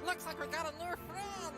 Looks like we got a new friend!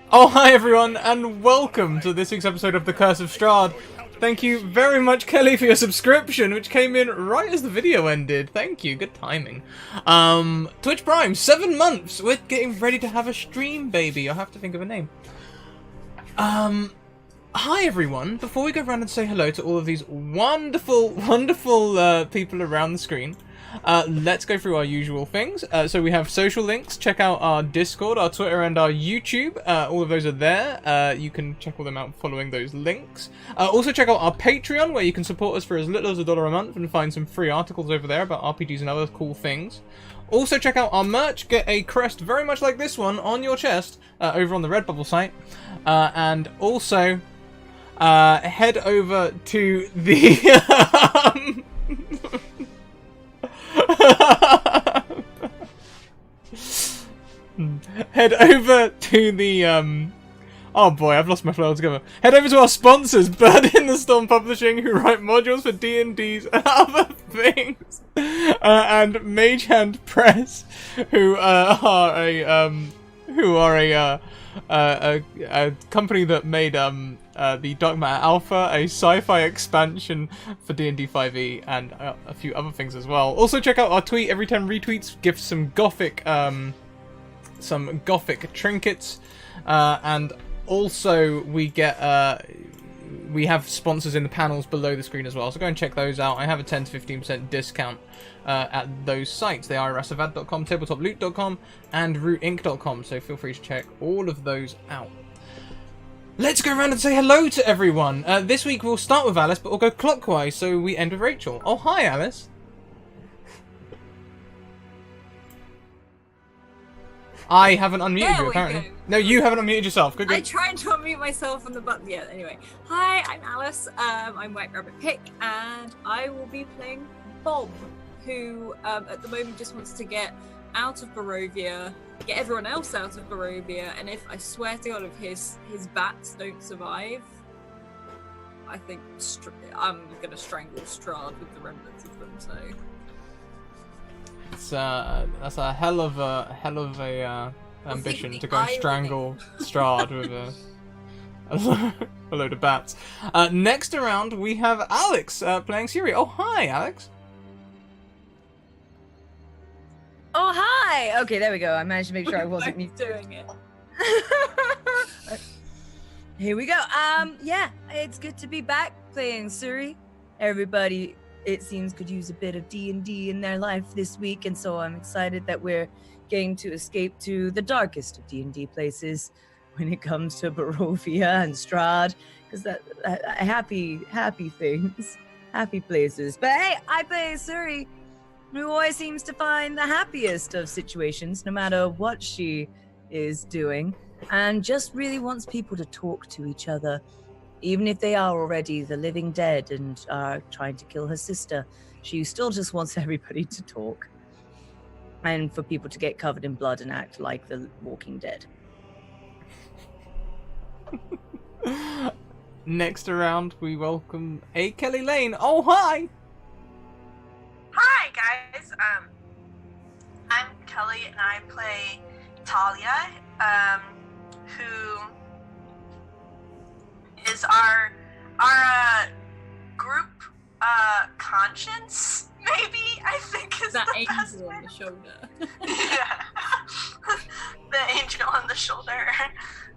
Oh, hi everyone, and welcome to this week's episode of The Curse of Strahd. Thank you very much, Kelly, for your subscription, which came in right as the video ended. Thank you, good timing. Twitch Prime, 7 months. We're getting ready to have a stream, baby. I'll have to think of a name. Hi everyone. Before we go around and say hello to all of these wonderful, wonderful people around the screen, let's go through our usual things. So we have social links. Check out our Discord, our Twitter, and our YouTube. All of those are there. You can check all them out following those links. Also check out our Patreon, where you can support us for as little as $1 a month and find some free articles over there about RPGs and other cool things. Also check out our merch. Get a crest very much like this one on your chest over on the Redbubble site. And also head over to the... Head over to the oh boy, I've lost my flow altogether. Head over to our sponsors, Bird in the Storm Publishing, who write modules for D&Ds and other things, and Mage Hand Press, who are a company that made the Dark Matter Alpha, a sci-fi expansion for D&D 5e, and a few other things as well. Also check out our tweet. Every 10 retweets gives some gothic trinkets, and also we get we have sponsors in the panels below the screen as well, so go and check those out. I have a 10 to 15% discount at those sites. They are rasavad.com, tabletoploot.com, and rootinc.com, so feel free to check all of those out. Let's go around and say hello to everyone. This week we'll start with Alice, but we'll go clockwise, so we end with Rachel. Oh, hi, Alice. I haven't unmuted you, apparently. No, you haven't unmuted yourself. Good. I tried to unmute myself on the button. Yeah, anyway. Hi, I'm Alice. I'm White Rabbit Pick, and I will be playing Bob, who at the moment just wants to get out of Barovia get everyone else out of Barovia, and if I swear to God, if his bats don't survive, I think I'm gonna strangle Strahd with the remnants of them. So it's that's a hell of a ambition the to go irony. strangle Strahd with a load of bats. Next around we have Alex playing Siri. Oh hi, Alex. Oh, hi! Okay, there we go. I managed to make sure I wasn't Both doing it. Here we go. Yeah, it's good to be back playing Suri. Everybody, it seems, could use a bit of D&D in their life this week, and so I'm excited that we're getting to escape to the darkest of D&D places when it comes to Barovia and Strahd, because that happy things, happy places. But hey, I play Suri, who always seems to find the happiest of situations, no matter what she is doing, and just really wants people to talk to each other, even if they are already the living dead and are trying to kill her sister. She still just wants everybody to talk, and for people to get covered in blood and act like the Walking Dead. Next around we welcome A. Kelly Lane. Oh hi. Hi guys, I'm Kelly and I play Talia, who is our group conscience, maybe, I think is That the best angel way. on the shoulder. Yeah. The angel on the shoulder.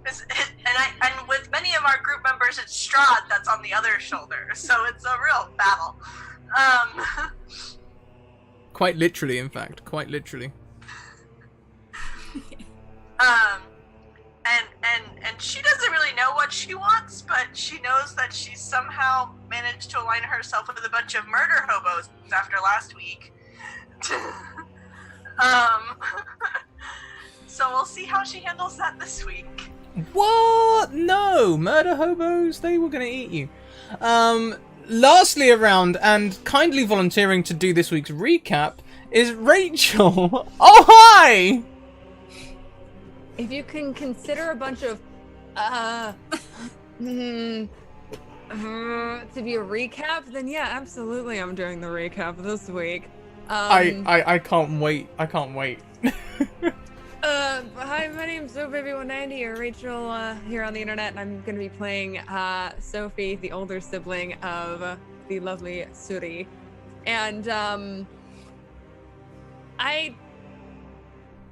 And with many of our group members, it's Strahd that's on the other shoulder, so it's a real battle. Quite literally, in fact, quite literally. And she doesn't really know what she wants, but she knows that she's somehow managed to align herself with a bunch of murder hobos after last week. So we'll see how she handles that this week. What? No, murder hobos, they were gonna eat you. Lastly around, and kindly volunteering to do this week's recap, is Rachel. Oh, hi! If you can consider a bunch of to be a recap, then yeah, absolutely I'm doing the recap this week. I can't wait. I can't wait. Hi, my name's SoBaby190, or Rachel here on the internet, and I'm gonna be playing Sophie, the older sibling of the lovely Suri. And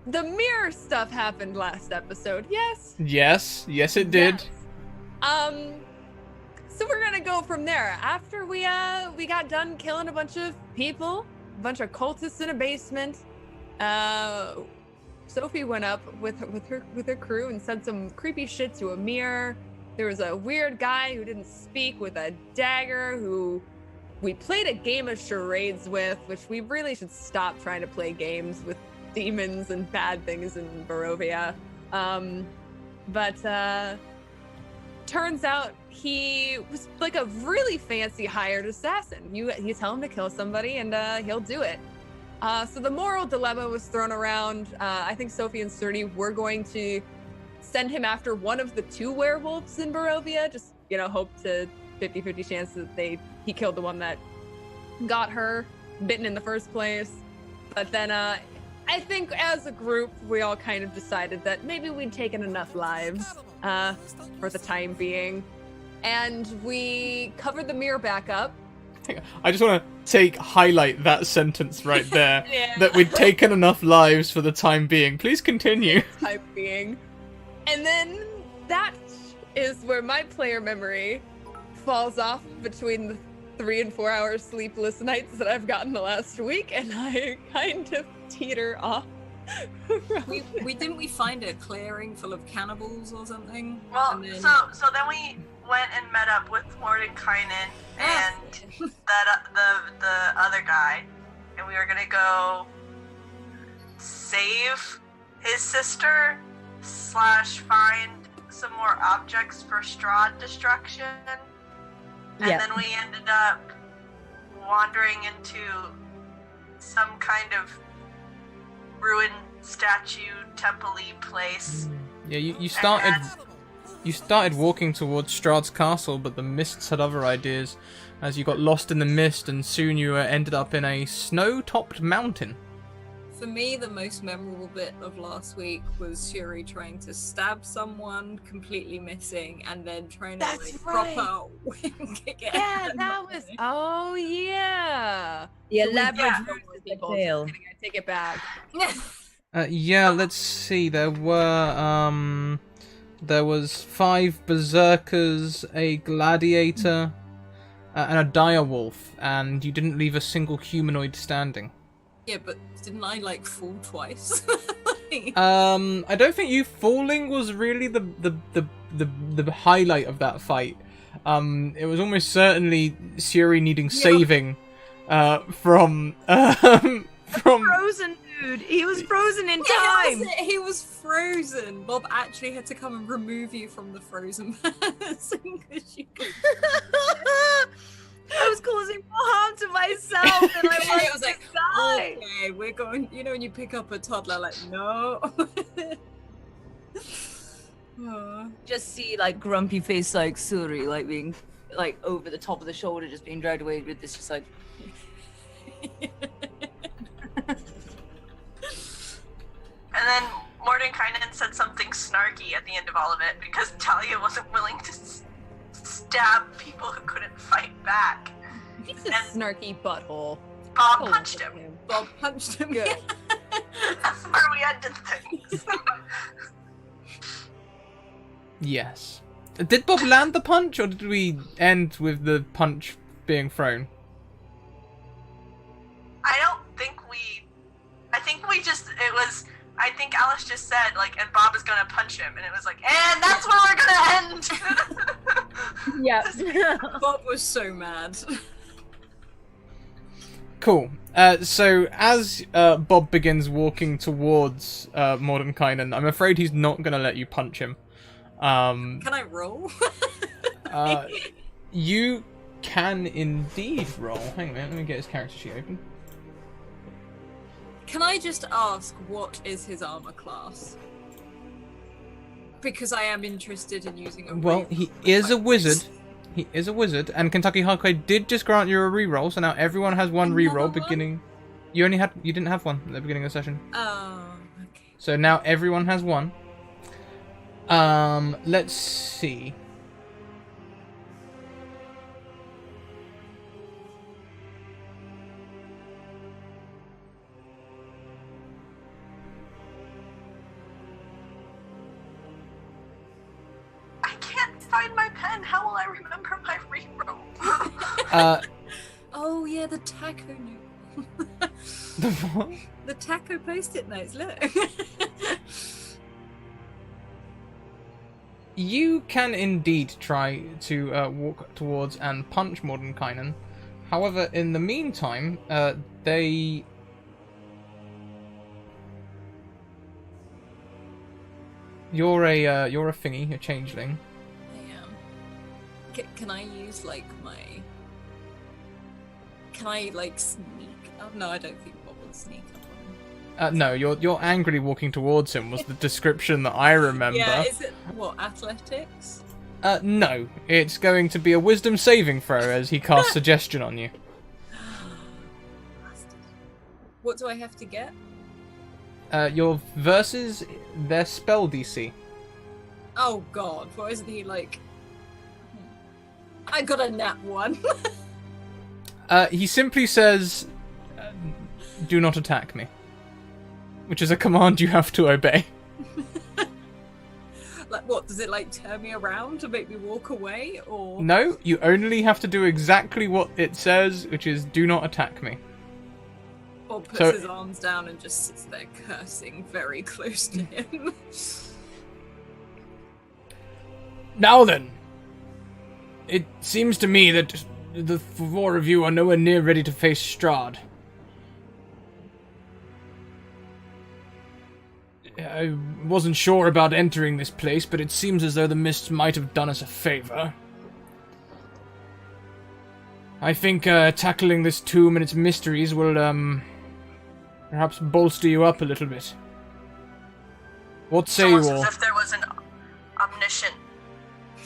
the mirror stuff happened last episode, yes? Yes, it did. Yes. So we're gonna go from there. After we got done killing a bunch of people, a bunch of cultists in a basement, Sophie went up with her crew and said some creepy shit to a mirror. There was a weird guy who didn't speak with a dagger who we played a game of charades with, which we really should stop trying to play games with demons and bad things in Barovia. But turns out he was like a really fancy hired assassin. You tell him to kill somebody and he'll do it. So the moral dilemma was thrown around. I think Sophie and Sturdy were going to send him after one of the two werewolves in Barovia. Just, hope to 50-50 chance that he killed the one that got her bitten in the first place. But then I think as a group, we all kind of decided that maybe we'd taken enough lives for the time being. And we covered the mirror back up. I just want to highlight that sentence right there. Yeah. That we'd taken enough lives for the time being. Please continue. Time being. And then that is where my player memory falls off between the 3 and 4 hour sleepless nights that I've gotten the last week, and I kind of teeter off. We find a clearing full of cannibals or something? Well, And then- so then we went and met up with Mordenkainen and the other guy, and we were gonna go save his sister / find some more objects for Strahd destruction, and Yeah. then we ended up wandering into some kind of ruined statue, temple-y place. Yeah, you started walking towards Strahd's castle, but the mists had other ideas, as you got lost in the mist, and soon you ended up in a snow-topped mountain. For me, the most memorable bit of last week was Shuri trying to stab someone, completely missing, and then trying to That's like right. proper wing again. Yeah, that was. Oh yeah. The So we elaborate did ruse go is with the people. tale. Just kidding, I take it back. Yeah, let's see. There was 5 berserkers, a gladiator, and a dire wolf, and you didn't leave a single humanoid standing. Yeah, but didn't I like fall twice? I don't think you falling was really the highlight of that fight. It was almost certainly Shuri needing saving from Frozen, dude. He was frozen in time. He was frozen. Bob actually had to come and remove you from the frozen person because you could. I was causing more harm to myself than I was like, die. okay, we're going. You know, when you pick up a toddler, like, no. Aw. Just see like grumpy face like Suri like being like over the top of the shoulder, just being dragged away with this, just like. And then Mordenkainen said something snarky at the end of all of it because Talia wasn't willing to stab people who couldn't fight back. He's a snarky butthole. Bob Oh, punched him. Bob punched him. Good. That's where we ended things. Yes. Did Bob land the punch, or did we end with the punch being thrown? I think Alice just said, like, and Bob is gonna punch him, and it was like, and that's where we're gonna end! Yeah. Bob was so mad. Cool. So as Bob begins walking towards Mordenkainen, I'm afraid he's not going to let you punch him. Can I roll? You can indeed roll. Hang on a minute, let me get his character sheet open. Can I just ask, what is his armor class? Because I am interested in using a Well, reroll he with is my a wizard. dice. He is a wizard, and Kentucky Hardcore did just grant you a reroll, so now everyone has one Another reroll one? beginning. You didn't have one at the beginning of the session. Oh, okay. So now everyone has one. Let's see. I can't find my pen. How will I remember my reroll? Oh yeah, the taco note. The what? The taco post-it notes, look. You can indeed try to walk towards and punch Mordenkainen. However, in the meantime, they... You're a thingy, a changeling. I am. Can I use, like, my... Can I, like, sneak up? No, I don't think Bob would sneak up on him. No, you're angrily walking towards him was the description that I remember. Yeah, is it, what, athletics? No, it's going to be a wisdom saving throw as he casts suggestion on you. Bastard. What do I have to get? Your versus their spell DC. Oh god, what isn't he like? I got a nat 1. He simply says, "Do not attack me," which is a command you have to obey. Like what, does it like turn me around to make me walk away, or? No, you only have to do exactly what it says, which is "Do not attack me." Bob puts So- his arms down and just sits there cursing very close to him. Now then, it seems to me that the four of you are nowhere near ready to face Strahd. I wasn't sure about entering this place, but it seems as though the mists might have done us a favor. I think tackling this tomb and its mysteries will, perhaps bolster you up a little bit. What say It's you almost all? as if there was an omniscient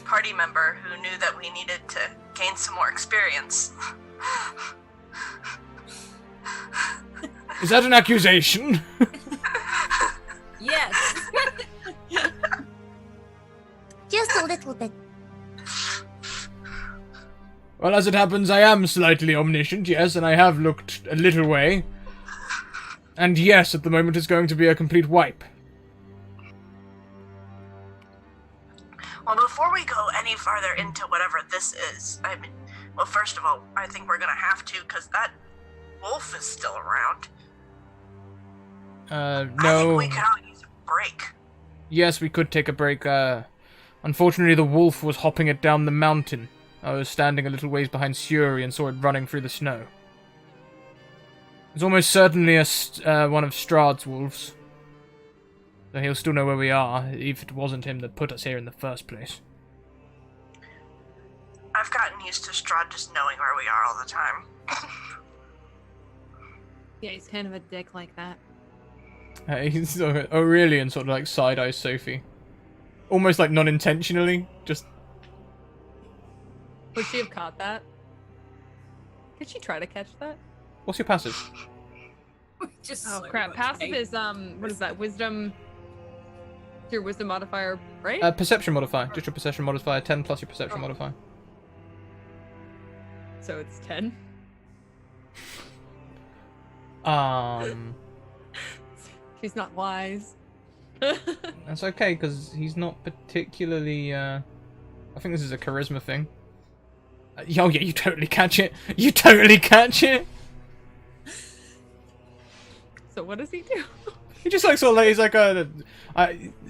party member who knew that we needed to gain some more experience. Is that an accusation? Yes. Just a little bit. Well, as it happens, I am slightly omniscient, yes, and I have looked a little way. And yes, at the moment it's going to be a complete wipe. Well, before we go any farther into whatever this is, I mean, well, first of all, I think we're gonna have to, because that wolf is still around. I think No. we could all use a break. Yes, we could take a break. Unfortunately, the wolf was hopping it down the mountain. I was standing a little ways behind Suri and saw it running through the snow. It's almost certainly one of Strahd's wolves. So he'll still know where we are, if it wasn't him that put us here in the first place. I've gotten used to Strahd just knowing where we are all the time. Yeah, he's kind of a dick like that. He's sort of, oh really, and sort of like side-eyes Sophie. Almost like non-intentionally, just... Would she have caught that? Could she try to catch that? What's your passive? Just Oh so crap! much Passive hate. is what is that? Wisdom. Your wisdom modifier, right? Perception modifier. Just your perception modifier, 10 plus your perception modifier. So it's 10. She's not wise. That's okay, because he's not particularly, I think this is a charisma thing. Oh yeah, you totally catch it! You totally catch it! So what does he do? He just like sort of like, he's like,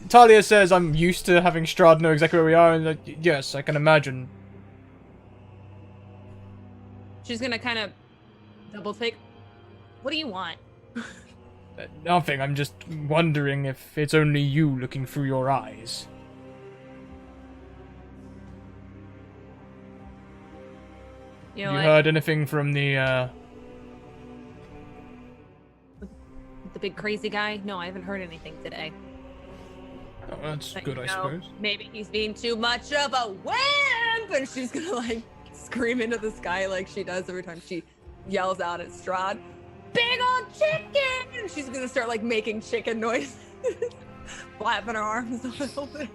Talia says I'm used to having Strahd know exactly where we are, and like, yes, I can imagine. She's gonna kind of double take. What do you want? Nothing, I'm just wondering if it's only you looking through your eyes. You Have know, you heard anything from the, the big crazy guy? No, I haven't heard anything today. Oh, that's But, good, I you know, suppose. Maybe he's being too much of a wimp, and she's gonna like scream into the sky like she does every time she yells out at Strahd, "Big old chicken!" And she's gonna start like making chicken noises, flapping her arms a little bit,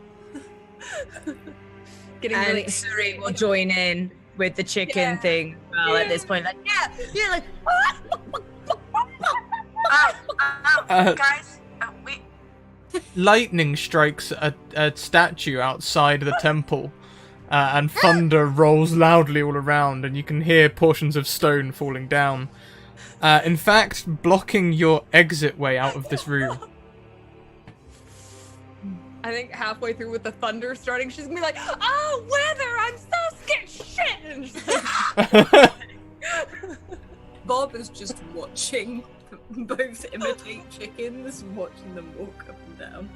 getting And really. Suri will join in with the chicken thing at this point. Like, yeah, like, Guys, we... Lightning strikes a statue outside the temple, and thunder rolls loudly all around, and you can hear portions of stone falling down. In fact, blocking your exit way out of this room. I think halfway through with the thunder starting, she's gonna be like, "Oh, weather! I'm so scared shit!" And just like, Bob is just watching both imitate chickens, watching them walk up and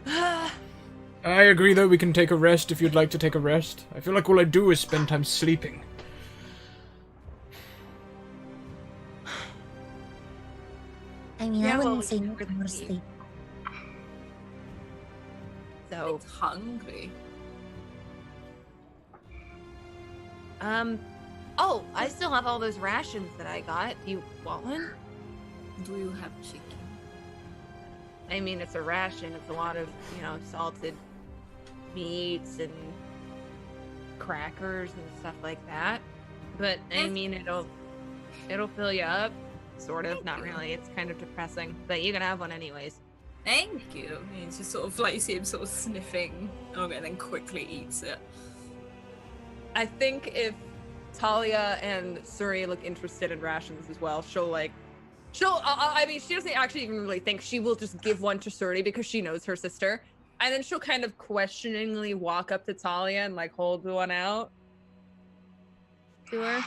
down. I agree, though, we can take a rest if you'd like to take a rest. I feel like all I do is spend time sleeping. I mean, Yeah, I well, wouldn't say we no can to more really- sleep. so, It's hungry. oh, I still have all those rations that I got. Do you want one? Do you have chicken? I mean, it's a ration. It's a lot of, salted meats and crackers and stuff like that. But I mean, it'll fill you up, sort of. Not really. It's kind of depressing, but you can have one anyways. Thank you. He's just sort of like, you see him sort of sniffing, and then quickly eats it. I think if Talia and Suri look interested in rations as well, I mean, she doesn't actually even really think. She will just give one to Suri because she knows her sister. And then she'll kind of questioningly walk up to Talia and like hold one out to her.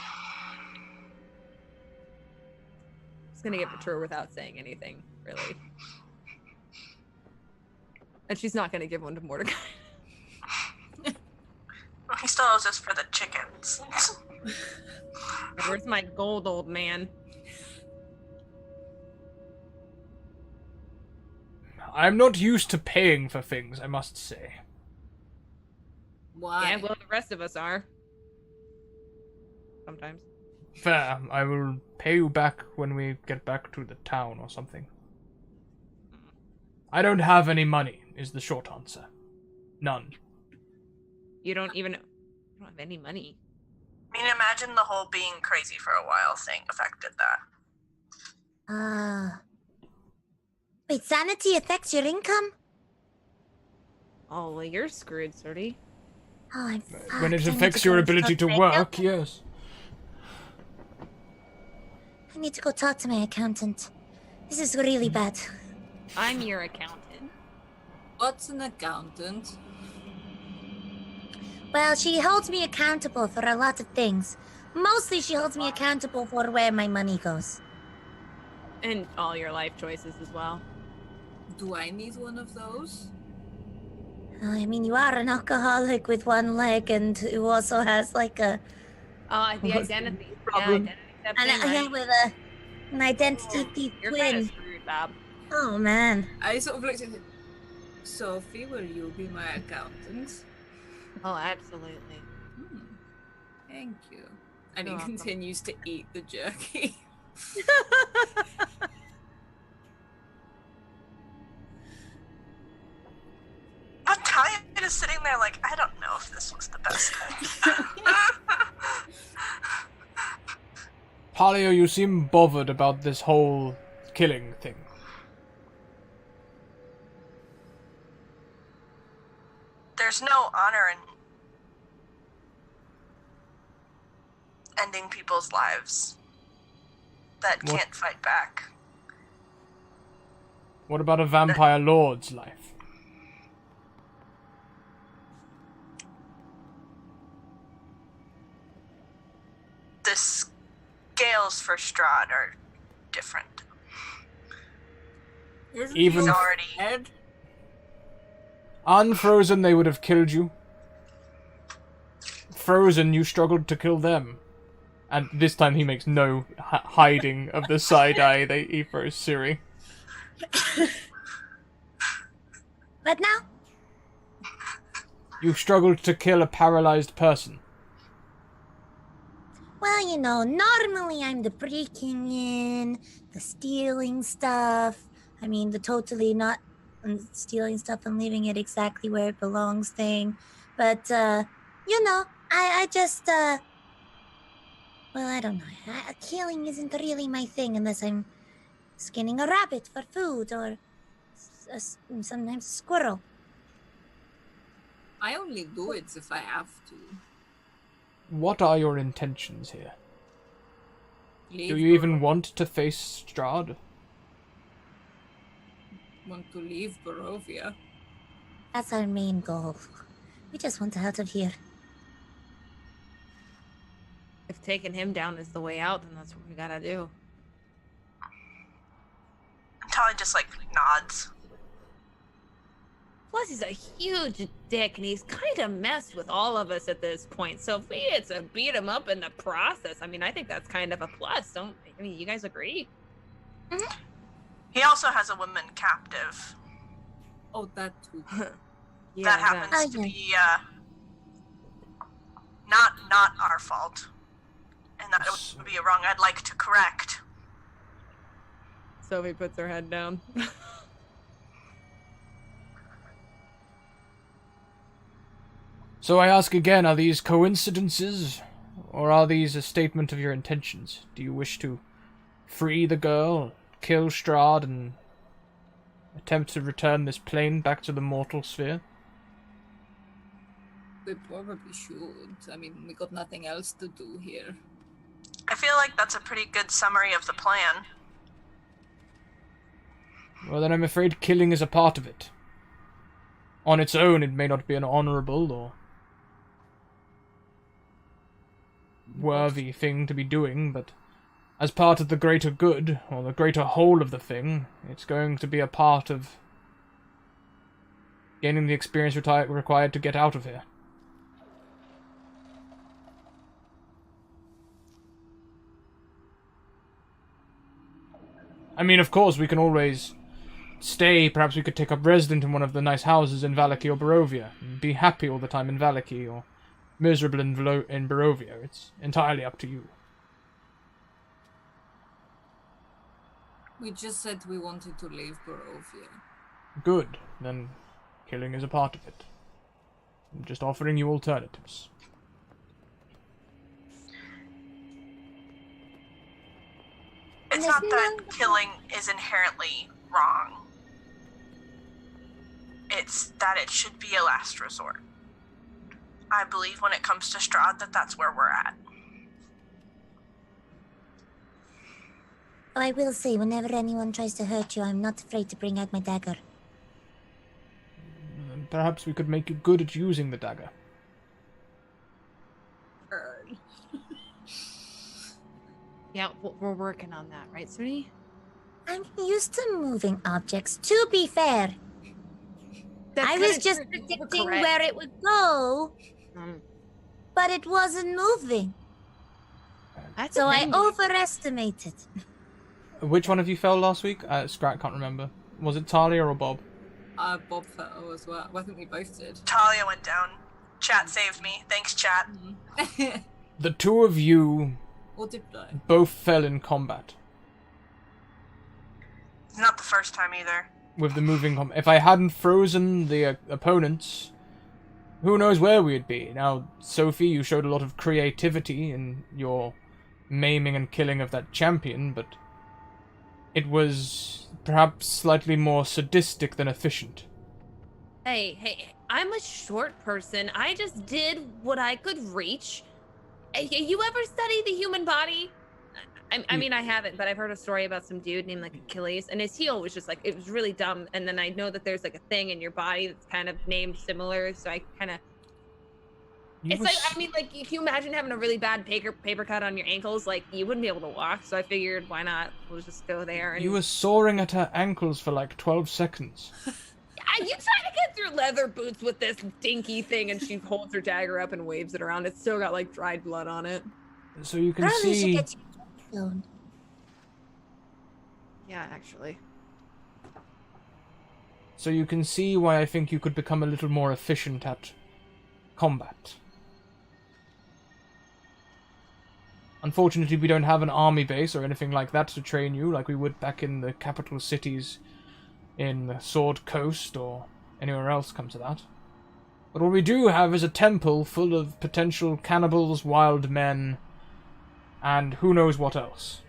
Just gonna give it to her without saying anything, really. And she's not gonna give one to Mordecai. He still owes us for the chickens. Where's my gold, old man? I'm not used to paying for things, I must say. Why? Yeah, well, the rest of us are. Sometimes. Fair. I will pay you back when we get back to the town or something. I don't have any money, is the short answer. None. You don't have any money. I mean, imagine the whole being crazy for a while thing affected that. Wait, sanity affects your income? Oh, well, you're screwed, Sturdy. Oh, I'm When it fucked. I need affects to your go ability talk to my work, accountant. yes. I need to go talk to my accountant. This is really bad. I'm your accountant. What's an accountant? Well, she holds me accountable for a lot of things. Mostly she holds me accountable for where my money goes. And all your life choices as well. Do I need one of those? I mean, you are an alcoholic with one leg and who also has like a... The What's identity. the problem? Yeah, identity thing, yeah, right? with an identity thief You're kind of twin. screwed, Bob. Oh, man. I sort of looked at it. Sophie, will you be my accountant? Oh, absolutely. Thank you. And You're he welcome. continues to eat the jerky. But Ty is sitting there like, I don't know if this was the best idea. Palio, you seem bothered about this whole killing thing. There's no honor in ending people's lives that What? can't fight back. What about a vampire lord's life? The scales for Strahd are different. Even He's already Ed? unfrozen, they would have killed you. Frozen, you struggled to kill them. And this time he makes no hiding of the side eye that he throws Siri. But now? You struggled to kill a paralyzed person. Well, you know, normally I'm the breaking in, the stealing stuff. I mean, the totally not stealing stuff and leaving it exactly where it belongs thing. But, you know, I just, well, I don't know. Killing isn't really my thing unless I'm skinning a rabbit for food or sometimes a squirrel. I only do it if I have to. What are your intentions here? Leave Do you even want to face Strahd? want to leave Barovia? That's our main goal. We just want out of here. If taking him down is the way out, then that's what we gotta do. And Tali just like nods. Plus, he's a huge dick, and he's kind of messed with all of us at this point. So if we get to beat him up in the process, I mean, I think that's kind of a plus. You guys agree? He also has a woman captive. Oh, that too. Yeah, That happens Oh, to yeah. be not our fault. And that would be a wrong I'd like to correct. Sophie puts her head down. So I ask again, are these coincidences? Or are these a statement of your intentions? Do you wish to free the girl, kill Strahd, and attempt to return this plane back to the mortal sphere? We probably should. I mean, we got nothing else to do here. I feel like that's a pretty good summary of the plan. Well, then I'm afraid killing is a part of it. On its own, it may not be an honorable or worthy thing to be doing, but as part of the greater good, or the greater whole of the thing, it's going to be a part of gaining the experience required to get out of here. I mean, of course, we can always stay, perhaps we could take up residence in one of the nice houses in Valaki or Barovia. And be happy all the time in Valaki, or miserable in Barovia. It's entirely up to you. We just said we wanted to leave Barovia. Good. Then killing is a part of it. I'm just offering you alternatives. It's not that killing is inherently wrong. It's that it should be a last resort. I believe when it comes to Strahd that that's where we're at. Oh, I will say, whenever anyone tries to hurt you, I'm not afraid to bring out my dagger. Perhaps we could make you good at using the dagger. Yeah, we're working on that, right, Suni? I'm used to moving objects, to be fair. I was just predicting where it would go, but it wasn't moving. So I overestimated. Which one of you fell last week? Scrat can't remember. Was it Talia or Bob? Bob fell as well. I think we both did. Talia went down. Chat saved me. Thanks, chat. The two of you Or did I? both fell in combat. It's not the first time either. With the moving if I hadn't frozen the opponents, who knows where we'd be. Now, Sophie, you showed a lot of creativity in your maiming and killing of that champion, but it was perhaps slightly more sadistic than efficient. Hey, I'm a short person. I just did what I could reach. You ever study the human body? I mean, I haven't, but I've heard a story about some dude named like Achilles, and his heel was just like, it was really dumb. And then I know that there's like a thing in your body that's kind of named similar, so I kind of. It's like, I mean, like, if you imagine having a really bad paper cut on your ankles, like, you wouldn't be able to walk, so I figured, why not? We'll just go there. And... You were soaring at her ankles for like 12 seconds. You try to get through leather boots with this dinky thing, and she holds her dagger up and waves it around. It's still got, like, dried blood on it. So you can Probably see... should get your phone. Yeah, actually. So you can see why I think you could become a little more efficient at combat. Unfortunately, we don't have an army base or anything like that to train you, like we would back in the capital cities in the Sword Coast or anywhere else come to that. But what we do have is a temple full of potential cannibals, wild men, and who knows what else.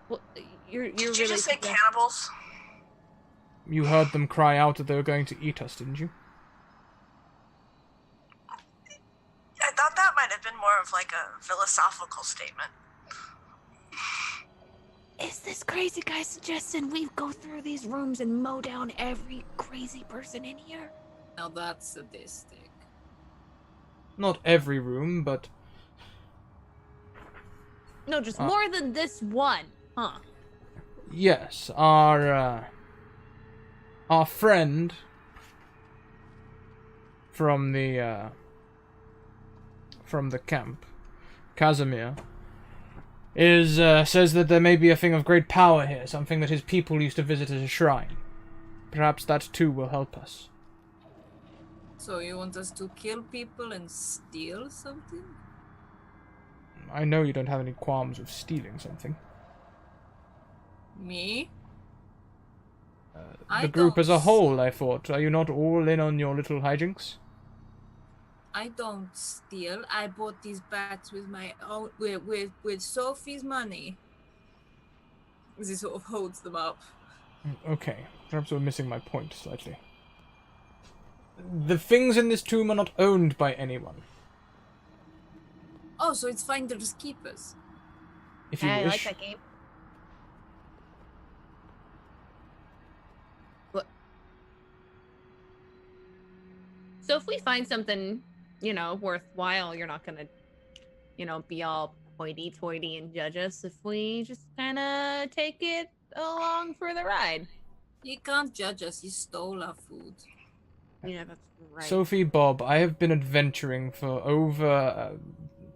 Well, you're Did you really just say cannibals? You heard them cry out that they were going to eat us, didn't you? I thought that might have been more of like a philosophical statement. Is this crazy guy suggesting we go through these rooms and mow down every crazy person in here? Now that's sadistic. Not every room, but... No, just more than this one, huh? Yes, our friend from the camp, Casimir, says that there may be a thing of great power here, something that his people used to visit as a shrine. Perhaps that too will help us. So you want us to kill people and steal something? I know you don't have any qualms with stealing something. Me? The group as a whole, I thought. Are you not all in on your little hijinks? I don't steal. I bought these bats with my own, with Sophie's money. As he sort of holds them up. Okay, perhaps we're missing my point slightly. The things in this tomb are not owned by anyone. Oh, so it's finders keepers. If you I wish. like that game. What? So if we find something, worthwhile, you're not gonna, be all hoity-toity and judge us if we just kind of take it along for the ride. You can't judge us. You stole our food. Yeah, that's right. Sophie, Bob, I have been adventuring for over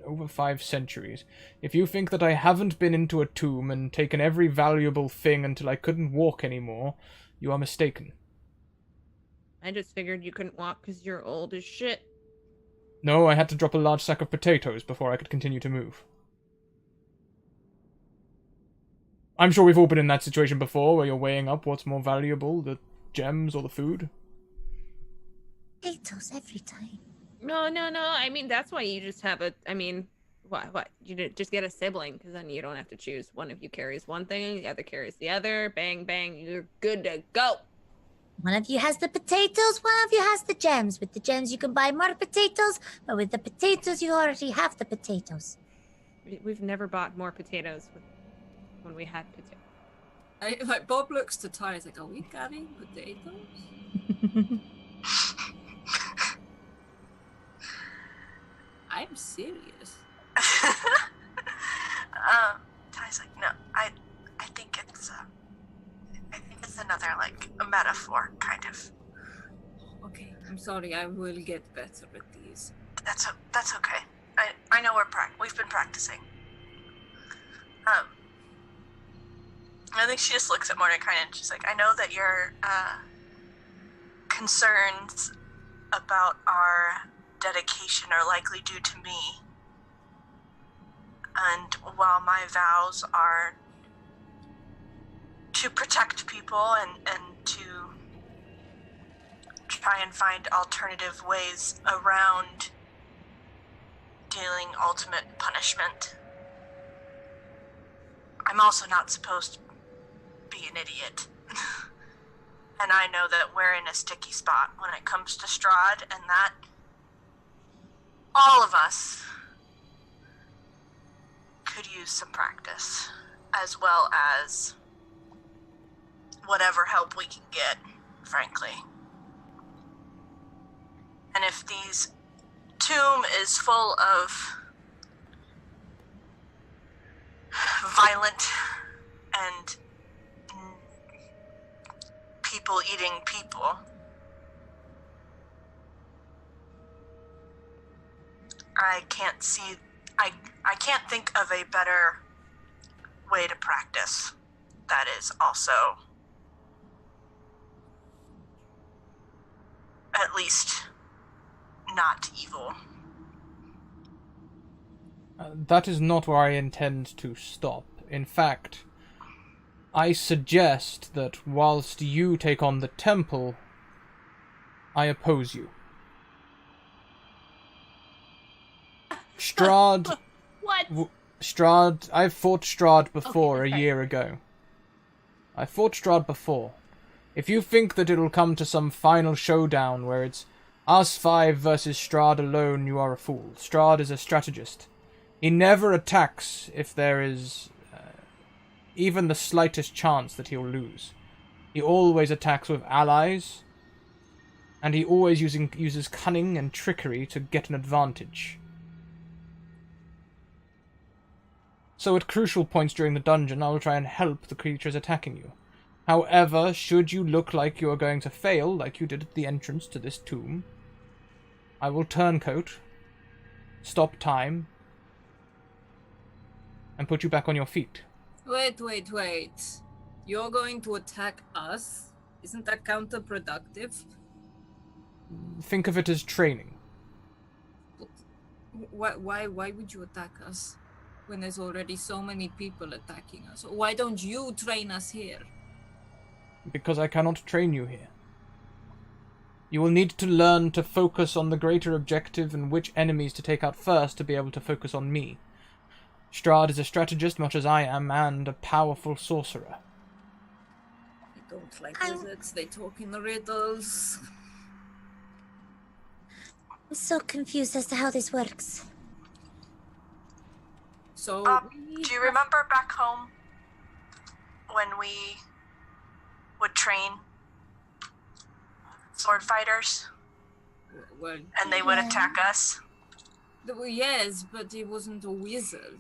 over 5 centuries. If you think that I haven't been into a tomb and taken every valuable thing until I couldn't walk anymore, you are mistaken. I just figured you couldn't walk because you're old as shit. No, I had to drop a large sack of potatoes before I could continue to move. I'm sure we've all been in that situation before, where you're weighing up what's more valuable, the gems or the food. Potatoes every time. No. I mean, that's why you just have what? You just get a sibling, because then you don't have to choose. One of you carries one thing, the other carries the other. Bang, bang, you're good to go. One of you has the potatoes, one of you has the gems. With the gems, you can buy more potatoes, but with the potatoes, you already have the potatoes. We've never bought more potatoes when we had potatoes. Bob looks to Ty. He's like, "Are we carrying potatoes?" I'm serious. Ty's like, no, I think it's another, like, a metaphor, kind of. Okay, I'm sorry. I will get better at these. That's okay. I know we've been practicing. I think she just looks at Mordecai and she's like, I know that your concerns about our dedication are likely due to me. And while my vows are to protect people and to try and find alternative ways around dealing ultimate punishment, I'm also not supposed to be an idiot. And I know that we're in a sticky spot when it comes to Strahd, and that all of us could use some practice, as well as whatever help we can get, frankly. And if these tomb is full of violent and people eating people, I can't think of a better way to practice that is also at least not evil. That is not where I intend to stop. In fact, I suggest that whilst you take on the temple, I oppose you. Strahd... What? Strahd... I've fought Strahd before Okay, a year ago. I fought Strahd before. If you think that it'll come to some final showdown where it's us 5 versus Strahd alone, you are a fool. Strahd is a strategist. He never attacks if there is even the slightest chance that he'll lose. He always attacks with allies, and he always uses cunning and trickery to get an advantage. So at crucial points during the dungeon, I will try and help the creatures attacking you. However, should you look like you are going to fail, like you did at the entrance to this tomb, I will turncoat, stop time, and put you back on your feet. Wait. You're going to attack us? Isn't that counterproductive? Think of it as training. Why would you attack us when there's already so many people attacking us? Why don't you train us here? Because I cannot train you here. You will need to learn to focus on the greater objective and which enemies to take out first to be able to focus on me. Strahd is a strategist much as I am, and a powerful sorcerer. I don't like wizards, they talk in riddles. I'm so confused as to how this works. So, do you remember back home when we would train sword fighters? Well, and they would attack us? Yes, but he wasn't a wizard.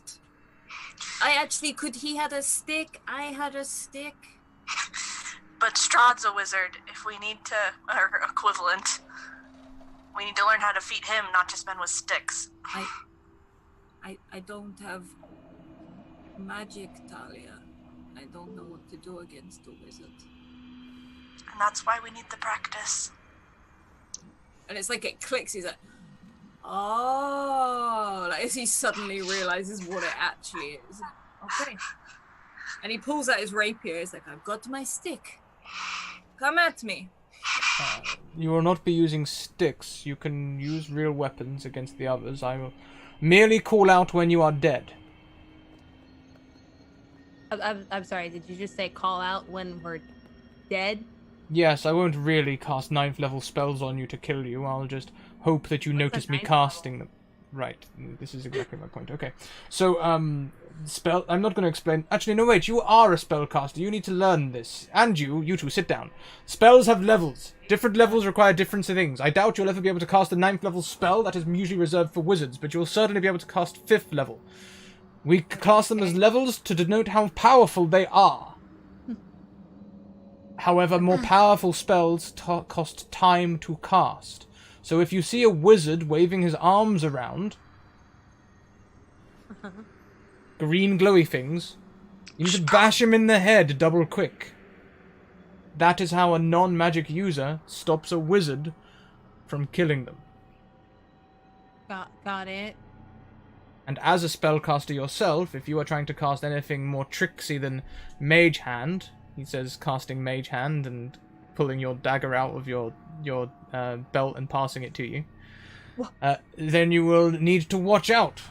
He had a stick? I had a stick. But Strahd's a wizard. If we need to, or equivalent, we need to learn how to defeat him, not just men with sticks. I don't have magic, Talia. I don't know what to do against the wizard. And that's why we need the practice. And it's like it clicks, he's like, oh, like as he suddenly realizes what it actually is. Okay. And he pulls out his rapier, he's like, I've got my stick. Come at me. You will not be using sticks. You can use real weapons against the others. I will merely call out when you are dead. I'm sorry, did you just say call out when we're dead? Yes, I won't really cast 9th level spells on you to kill you. I'll just hope that you What's notice a me 9th casting them. Right, this is exactly my point. Okay, so, spell... I'm not going to explain... Actually, no, wait, you are a spellcaster. You need to learn this. And you two, sit down. Spells have levels. Different levels require different things. I doubt you'll ever be able to cast a 9th level spell. That is usually reserved for wizards, but you'll certainly be able to cast 5th level. We class them as levels to denote how powerful they are. However, more powerful spells cost time to cast. So if you see a wizard waving his arms around, green glowy things, you need to bash him in the head double quick. That is how a non-magic user stops a wizard from killing them. Got it. And as a spellcaster yourself, if you are trying to cast anything more tricksy than Mage Hand, he says casting Mage Hand and pulling your dagger out of your belt and passing it to you, then you will need to watch out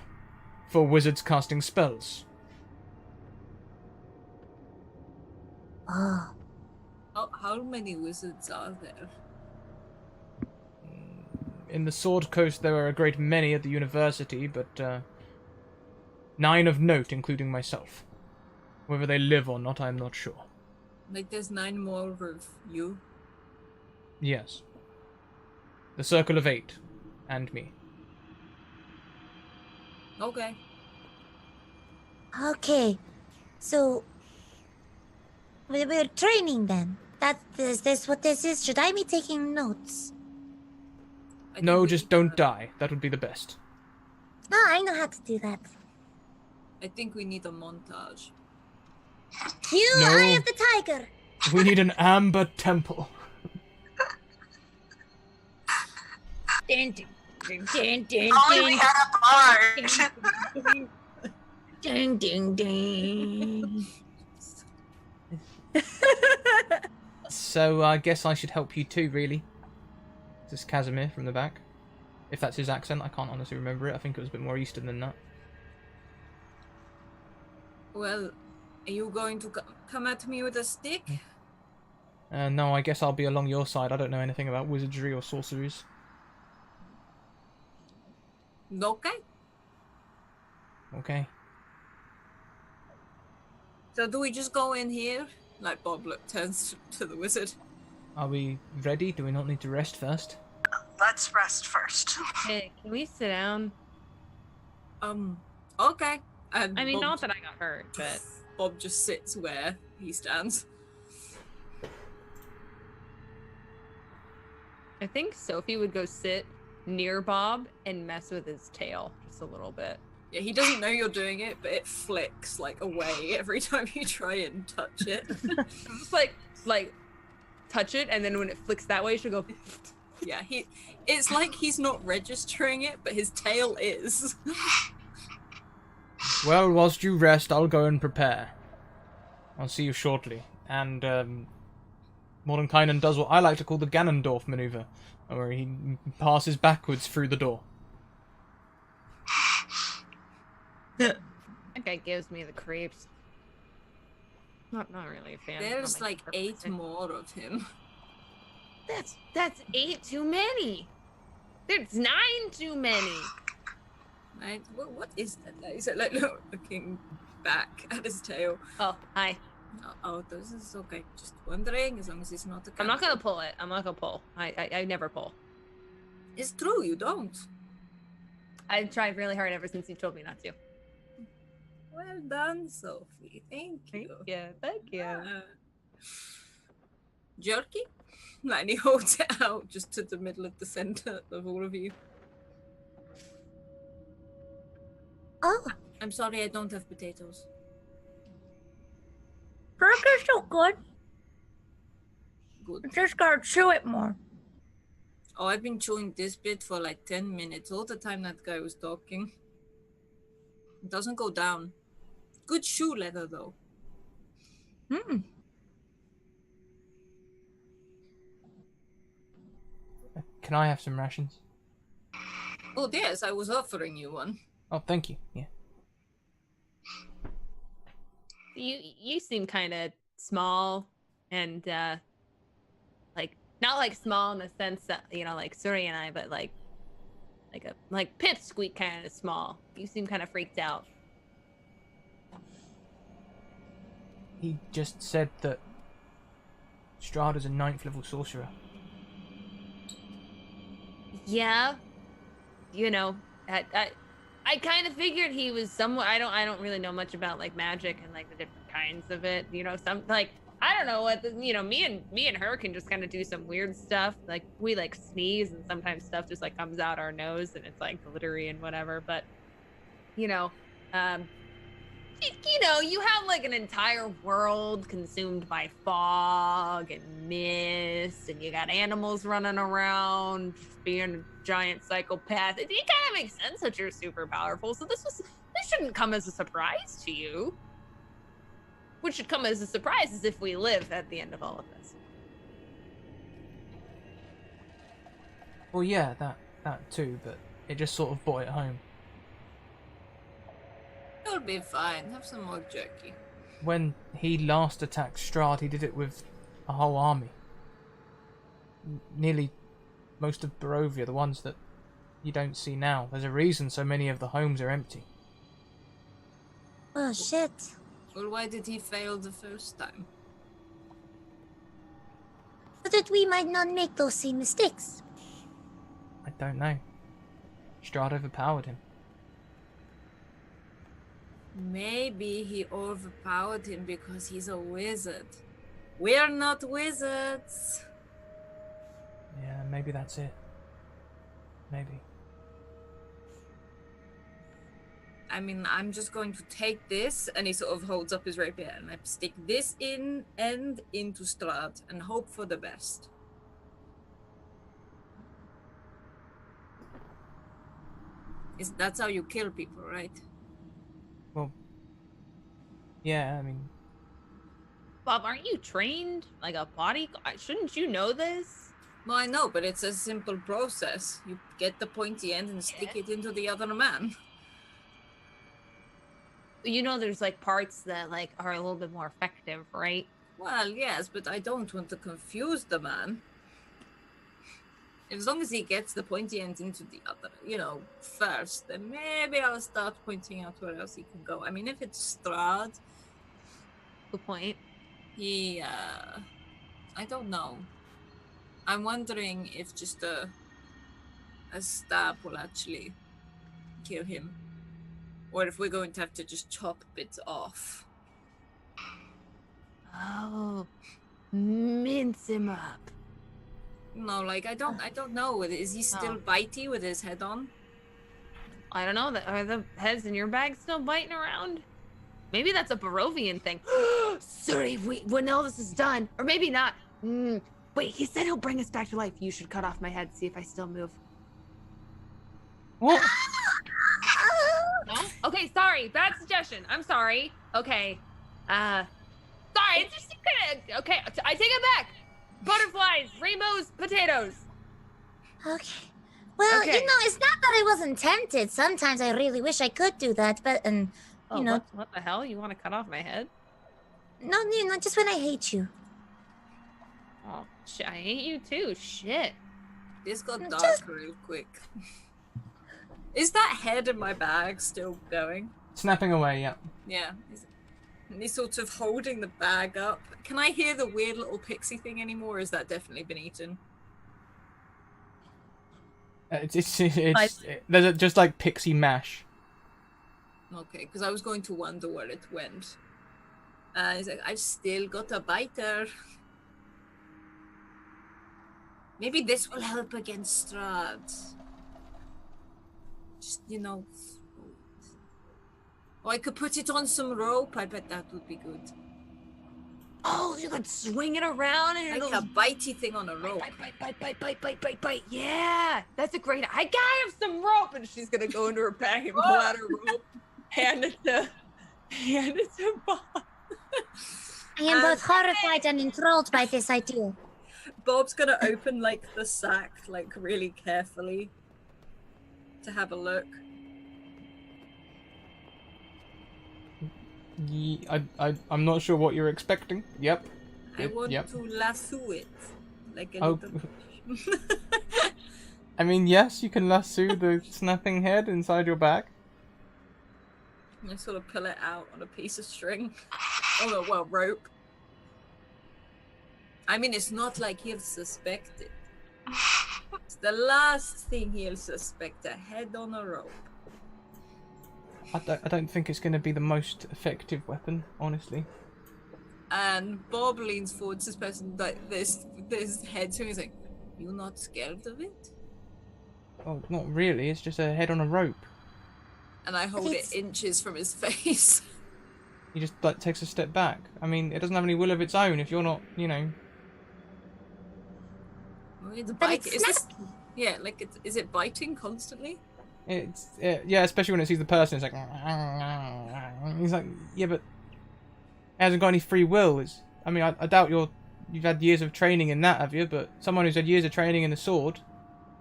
for wizards casting spells. Oh, How many wizards are there? In the Sword Coast there are a great many at the university, but 9 of note, including myself. Whether they live or not, I'm not sure. Like there's 9 more of you? Yes. The Circle of 8. And me. Okay. okay. So we're training then. Is this what this is? Should I be taking notes? I think No, we just need don't a- die. That would be the best. No, I know how to do that. I think we need a montage. You, No. Eye of the Tiger. We need an amber temple. Dun, dun, dun, dun, Only we had a bard. dun, dun, dun. So I guess I should help you too, really. This is Casimir from the back. If that's his accent, I can't honestly remember it. I think it was a bit more eastern than that. Well, are you going to come at me with a stick? No, I guess I'll be along your side. I don't know anything about wizardry or sorceries. Okay. Okay. So do we just go in here? Like Bob turns to the wizard. Are we ready? Do we not need to rest first? Let's rest first. Hey, can we sit down? Okay. And I mean, Bob, not that I got hurt, but Bob just sits where he stands. I think Sophie would go sit near Bob and mess with his tail just a little bit. Yeah, he doesn't know you're doing it, but it flicks like away every time you try and touch it. Just like touch it, and then when it flicks that way, she'll go. Yeah, it's like he's not registering it, but his tail is. Well, whilst you rest, I'll go and prepare. I'll see you shortly. And, Mordenkainen does what I like to call the Ganondorf maneuver, where he passes backwards through the door. That guy gives me the creeps. Not really a fan. There's not my like favorite 8 person. more of him. That's 8 too many. There's 9 too many. Right? What is that? Is it like looking back at his tail? Oh, hi. Oh, this is okay. Just wondering, as long as it's not a I'm not gonna cancel. pull it. I'm not gonna pull. I never pull. It's true, you don't. I've tried really hard ever since you told me not to. Well done, Sophie. Thank you. Thank you. Jerky? And he holds it out just to the middle of the center of all of you. I'm sorry, I don't have potatoes. Burger's so good. Good. You just gotta chew it more. Oh, I've been chewing this bit for like 10 minutes. All the time that guy was talking. It doesn't go down. Good shoe leather, though. Hmm. Can I have some rations? Oh, yes, I was offering you one. Oh, thank you. Yeah. You seem kind of small and like not like small in the sense that like Suri and I, but like pipsqueak kind of small. You seem kind of freaked out. He just said that Strahd is a 9th level sorcerer. Yeah, I kind of figured he was somewhat. I don't really know much about like magic and like the different kinds of it. Some like I don't know what me and her can just kind of do some weird stuff. Like we like sneeze and sometimes stuff just like comes out our nose and it's like glittery and whatever. But um, you have like an entire world consumed by fog and mist, and you got animals running around just being a giant psychopath. It kind of makes sense that you're super powerful. So this shouldn't come as a surprise to you. What should come as a surprise is if we live at the end of all of this. Well, yeah, that too, but it just sort of brought it home. You'll be fine. Have some more jerky. When he last attacked Strahd, he did it with a whole army. Nearly most of Barovia, the ones that you don't see now. There's a reason so many of the homes are empty. Oh shit. Well, why did he fail the first time? So that we might not make those same mistakes. I don't know. Strahd overpowered him. Maybe he overpowered him because he's a wizard. We're not wizards. Yeah, maybe that's it. Maybe. I mean, I'm just going to take this, and he sort of holds up his rapier, and I stick this in and into Strahd and hope for the best. That's how you kill people, right? Well, yeah, I mean, Bob, aren't you trained like a body? Shouldn't you know this? Well, I know, but it's a simple process. You get the pointy end and stick it into the other man. There's like parts that like are a little bit more effective, right? Well, yes, but I don't want to confuse the man. As long as he gets the pointy end into the other, first, then maybe I'll start pointing out where else he can go. I mean, if it's Strahd, Good point. I don't know. I'm wondering if just a stab will actually kill him. Or if we're going to have to just chop bits off. Oh, mince him up. No, like I don't know. Is he still bitey with his head on? I don't know. Are the heads in your bag still biting around? Maybe that's a Barovian thing. Sorry, when all this is done, or maybe not. Wait, he said he'll bring us back to life. You should cut off my head, see if I still move. what? No? Okay, sorry. Bad suggestion. I'm sorry. Okay. Sorry. It's just kind of okay. I take it back. Butterflies, rainbows, potatoes. Okay. Well, Okay. it's not that I wasn't tempted. Sometimes I really wish I could do that, but What the hell? You want to cut off my head? no, just when I hate you. Oh, shit, I hate you too. Shit. This got Just- dark real quick. Is that head in my bag still going? Snapping away, yeah. Yeah. And he's sort of holding the bag up. Can I hear the weird little pixie thing anymore? Or has that definitely been eaten? There's just like pixie mash. Okay, because I was going to wonder where it went. He's like, I've still got a biter. Maybe this will help against Strahd. Just, Oh, I could put it on some rope. I bet that would be good. Oh, you could swing it around and Like it'll a bitey thing on a rope. bite. Yeah, that's a great. I got him some rope, and she's gonna go into her bag and pull out her rope, hand it to Bob. I am both horrified and enthralled by this idea. Bob's gonna open like the sack like really carefully to have a look. I'm not sure what you're expecting. Yep. I want Yep. to lasso it like a Oh. little. I mean, yes, you can lasso the snapping head inside your bag. I sort of pull it out on a piece of string. Oh no, well, rope. I mean, it's not like he'll suspect it. It's the last thing he'll suspect, a head on a rope. I don't think it's going to be the most effective weapon, honestly. And Bob leans forward to this person, like this head to him. He's like, "You not scared of it?" Oh, not really. It's just a head on a rope. And I hold it inches from his face. He just like takes a step back. I mean, it doesn't have any will of its own if you're not, you know. It's But biting. it's Is this? Yeah, like is it biting constantly? Yeah, especially when it sees the person. It's like he's like, yeah, but it hasn't got any free will. I mean, I doubt you've had years of training in that, have you? But someone who's had years of training in the sword,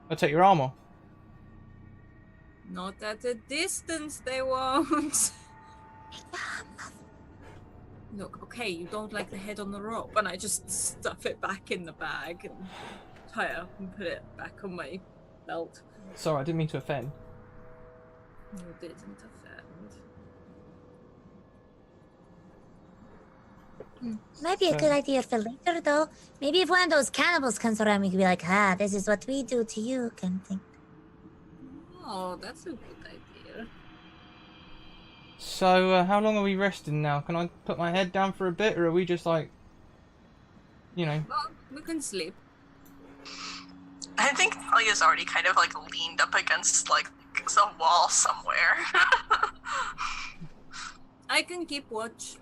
I'll take your arm off. Not at a distance, they won't. Look, okay, you don't like the head on the rope, and I just stuff it back in the bag and tie it up and put it back on my belt. Sorry, I didn't mean to offend. You didn't offend. Might be a good idea for later, though. Maybe if one of those cannibals comes around, we could be like, this is what we do to you, kind of thing. Oh, that's a good idea. So, how long are we resting now? Can I put my head down for a bit, or are we just like, you know? Well, we can sleep. I think Talia's already kind of like leaned up against like some wall somewhere. I can keep watch.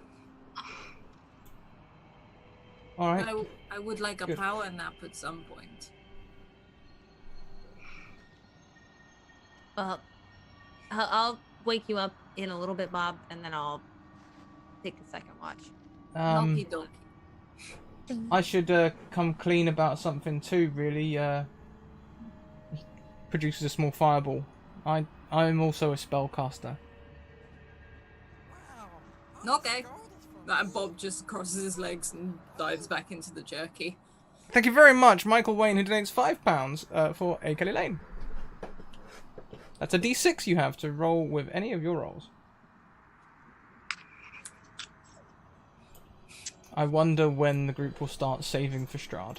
All right. I would like a Good. power nap at some point. Well, I'll wake you up in a little bit, Bob, and then I'll take a second watch. Okie dokie. I should come clean about something too. Really, produces a small fireball. I'm also a spellcaster. Okay. And Bob just crosses his legs and dives back into the jerky. Thank you very much, Michael Wayne, who donates £5 for A. Kelly Lane. That's a D6 you have to roll with any of your rolls. I wonder when the group will start saving for Strahd.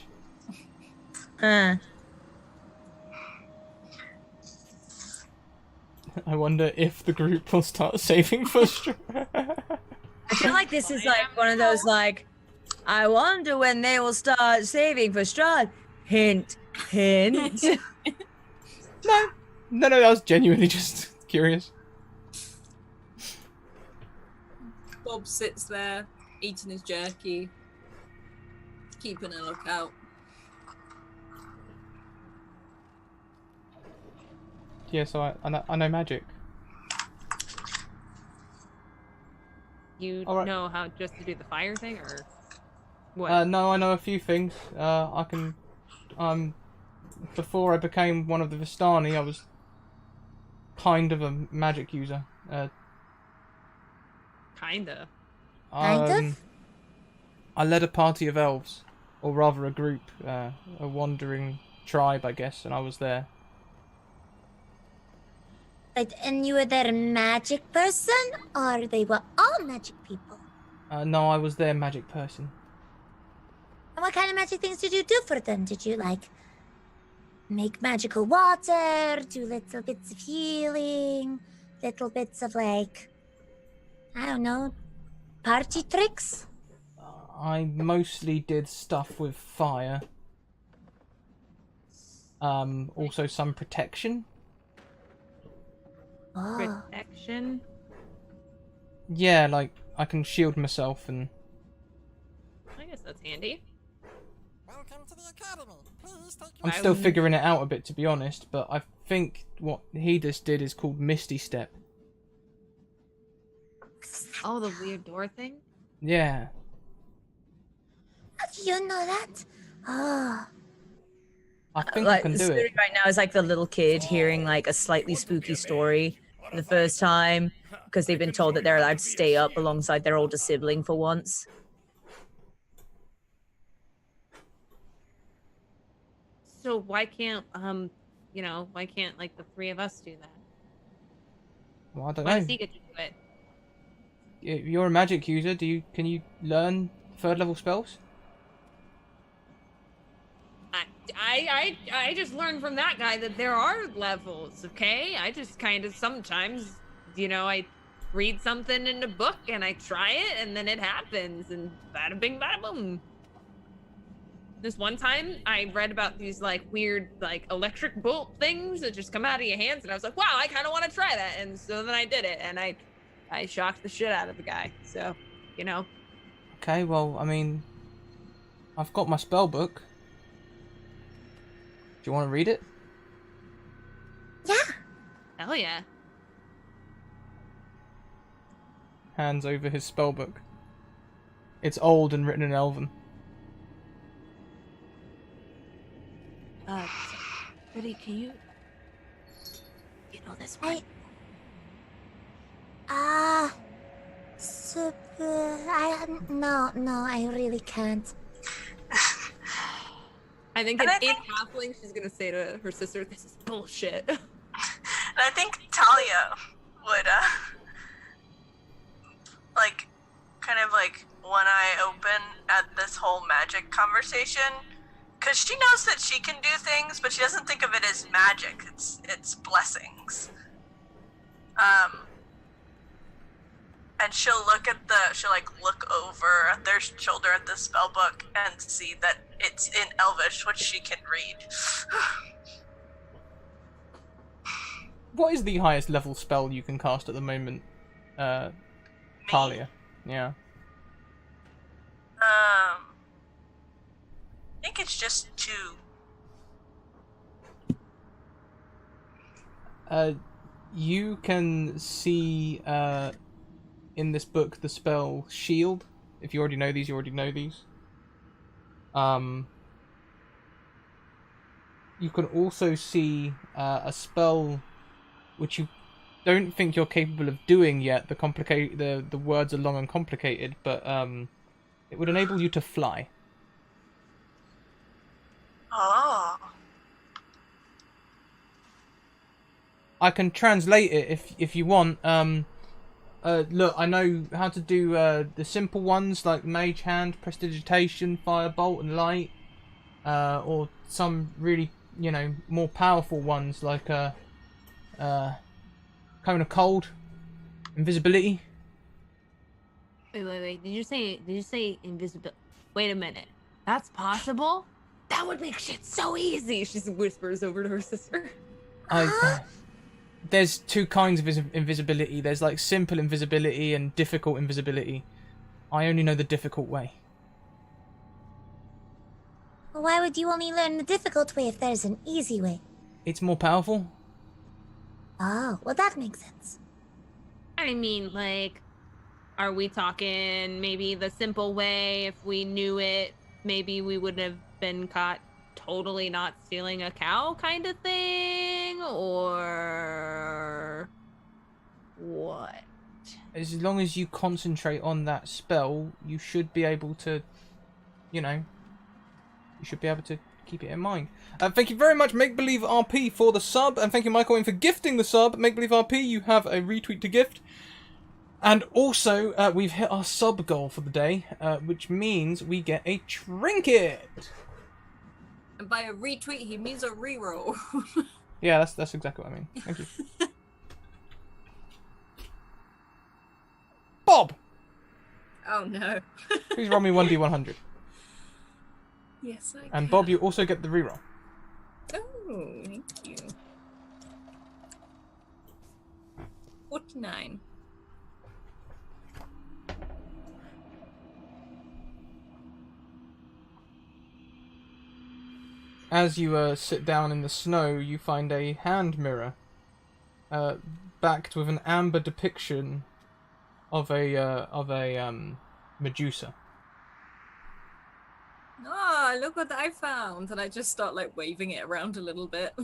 I wonder if the group will start saving for Strahd. I feel like this is like one of those like, I wonder when they will start saving for Strahd. Hint, hint. No, I was genuinely just curious. Bob sits there, eating his jerky, keeping a lookout. Yeah, so I know magic. You All right. know how just to do the fire thing, or what? No, I know a few things. I can. Before I became one of the Vistani, I was kind of a magic user. Kinda. Kind of? I led a party of elves, or rather a group, a wandering tribe, I guess, and I was there. Right, and you were their magic person, or they were all magic people? No, I was their magic person. And what kind of magic things did you do for them? Did you, like, make magical water, do little bits of healing, little bits of, like, I don't know, party tricks? I mostly did stuff with fire. Also some protection. Oh, Protection. Yeah, like I can shield myself and. I guess that's handy. Welcome to the academy. Please take your I'm still figuring it out a bit, to be honest, but I think what he just did is called Misty Step. Oh, the weird door thing? Yeah. How do you know that? Oh. I think I Like, can do Spirit it. right now is like the little kid hearing like a slightly spooky story for the first time because they've been told that they're allowed to stay up alongside their older sibling for once. So why can't, why can't, like, the three of us do that? Well, I don't Why know. does he get to do it? You're a magic user. Can you learn 3rd level spells? I just learned from that guy that there are levels, okay? I just kind of sometimes, I read something in a book and I try it and then it happens and bada bing bada boom. This one time I read about these like weird like electric bolt things that just come out of your hands and I was like, wow, I kind of want to try that. And so then I did it and I shocked the shit out of the guy. So, Okay, well, I mean, I've got my spell book. Do you want to read it? Yeah. Hell yeah. Hands over his spell book. It's old and written in Elven. Buddy, can you know this one? No, I really can't. I think And in I think- halfling she's gonna say to her sister, this is bullshit. And I think Talia would, like, kind of like one eye open at this whole magic conversation, because she knows that she can do things, but she doesn't think of it as magic. It's blessings. And she'll look over at their shoulder at the spell book and see that it's in Elvish, which she can read. What is the highest level spell you can cast at the moment, Talia? Yeah. I think it's just 2. You can see in this book the spell Shield. If you already know these, you already know these. You can also see a spell which you don't think you're capable of doing yet. The words are long and complicated, but it would enable you to fly. Oh. I can translate it if you want. Look, I know how to do the simple ones like Mage Hand, Prestidigitation, Firebolt, and Light, or some really more powerful ones like Cone of Cold, Invisibility. Wait. Did you say invisible? Wait a minute. That's possible? That would make shit so easy. She whispers over to her sister. There's 2 kinds of invisibility. There's like simple invisibility and difficult invisibility. I only know the difficult way. Well, why would you only learn the difficult way if there's an easy way? It's more powerful. Oh, well, that makes sense. I mean, like, are we talking maybe the simple way? If we knew it, maybe we wouldn't have been caught totally not stealing a cow kind of thing? Or what? As long as you concentrate on that spell, you should be able to, you should be able to keep it in mind. Thank you very much, Make Believe RP, for the sub, and thank you, Michael, for gifting the sub. Make Believe RP, you have a retweet to gift. And also, we've hit our sub goal for the day, which means we get a trinket. And by a retweet, he means a reroll. Yeah, that's exactly what I mean. Thank you. Bob! Oh no. Please roll me 1d100. Yes, I And Bob, you also get the reroll. Oh, thank you. 49. as you sit down in the snow, you find a hand mirror, backed with an amber depiction of a Medusa. Ah, look what I found! And I just start like waving it around a little bit.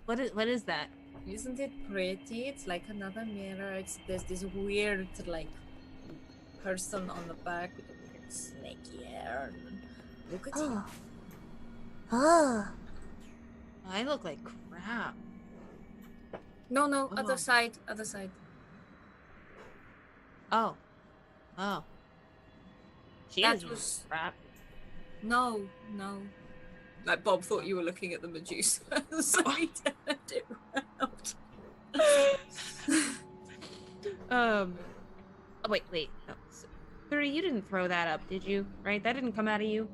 What is that? Isn't it pretty? It's like another mirror. There's this weird like person on the back with a weird snaky hair. Look at you. Oh. I look like crap. No, Oh. other side. Oh. She That doesn't look was- crap. No. Like Bob thought you were looking at the Medusa, so he turned it around. Oh, wait. Oh, Suri, you didn't throw that up, did you? Right? That didn't come out of you?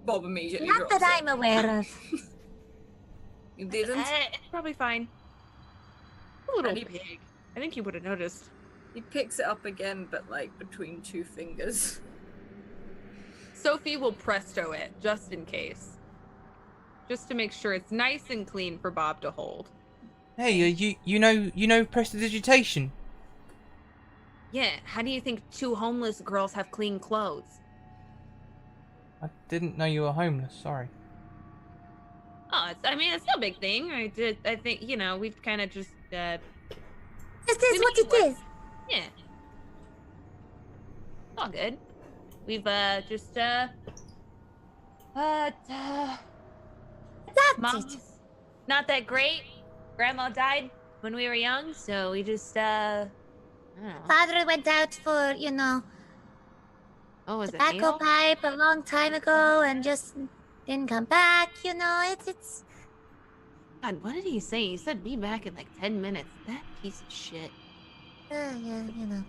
Bob immediately Not drops that it. I'm aware of. You didn't? It's probably fine. A little And he- pig. I think you would have noticed. He picks it up again, but like between two fingers. Sophie will presto it, just in case. Just to make sure it's nice and clean for Bob to hold. Hey, you know prestidigitation? Yeah, how do you think two homeless girls have clean clothes? I didn't know you were homeless. Sorry. Oh, it's no big thing. I think, we've kind of just, This is what it is. yeah. It's all good. We've, just, That's Mom's it. not that great. Grandma died when we were young, so we just, I don't know. Father went out for, Oh, was it tobacco meal? pipe a long time ago and just didn't come back. It's God, what did he say? He said be back in like 10 minutes. That piece of shit. yeah.